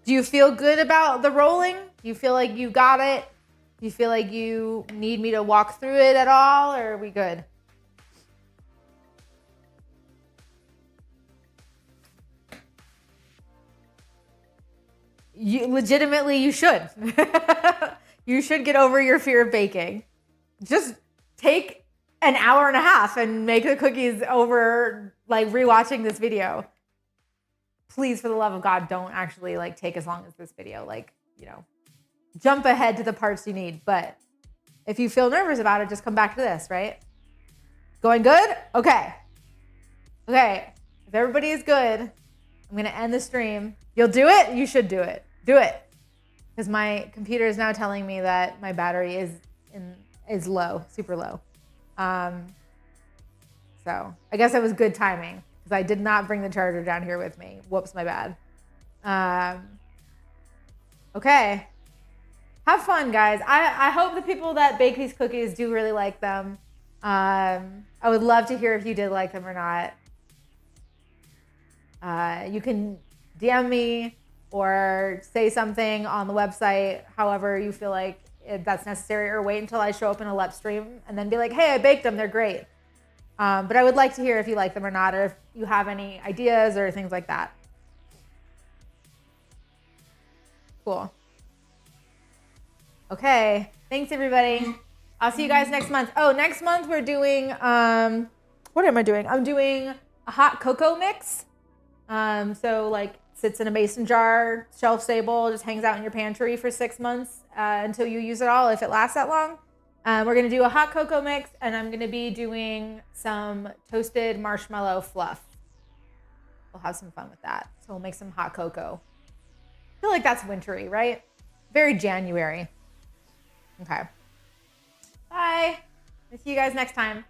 Do you feel good about the rolling? Do you feel like you got it? Do you feel like you need me to walk through it at all, or are we good? You should. You should get over your fear of baking. Just take an hour and a half and make the cookies over like rewatching this video. Please, for the love of God, don't actually like take as long as this video. Like, you know, jump ahead to the parts you need. But if you feel nervous about it, just come back to this, right? Going good? Okay. Okay. If everybody is good, I'm going to end the stream. You'll do it? You should do it. do it. Because my computer is now telling me that my battery is low, super low. So I guess it was good timing because I did not bring the charger down here with me. Whoops, my bad. Okay. Have fun, guys. I hope the people that bake these cookies do really like them. I would love to hear if you did like them or not. You can DM me or say something on the website, however you feel like that's necessary, or wait until I show up in a LEP stream and then be like, hey, I baked them, they're great. But I would like to hear if you like them or not, or if you have any ideas or things like that. Cool. Okay, thanks everybody. I'll see you guys next month. Oh, next month we're doing, what am I doing? I'm doing a hot cocoa mix. So like sits in a mason jar, shelf stable, just hangs out in your pantry for 6 months until you use it all, if it lasts that long. We're gonna do a hot cocoa mix, and I'm gonna be doing some toasted marshmallow fluff. We'll have some fun with that. So we'll make some hot cocoa. I feel like that's wintry, right? Very January. Okay. Bye. I'll see you guys next time.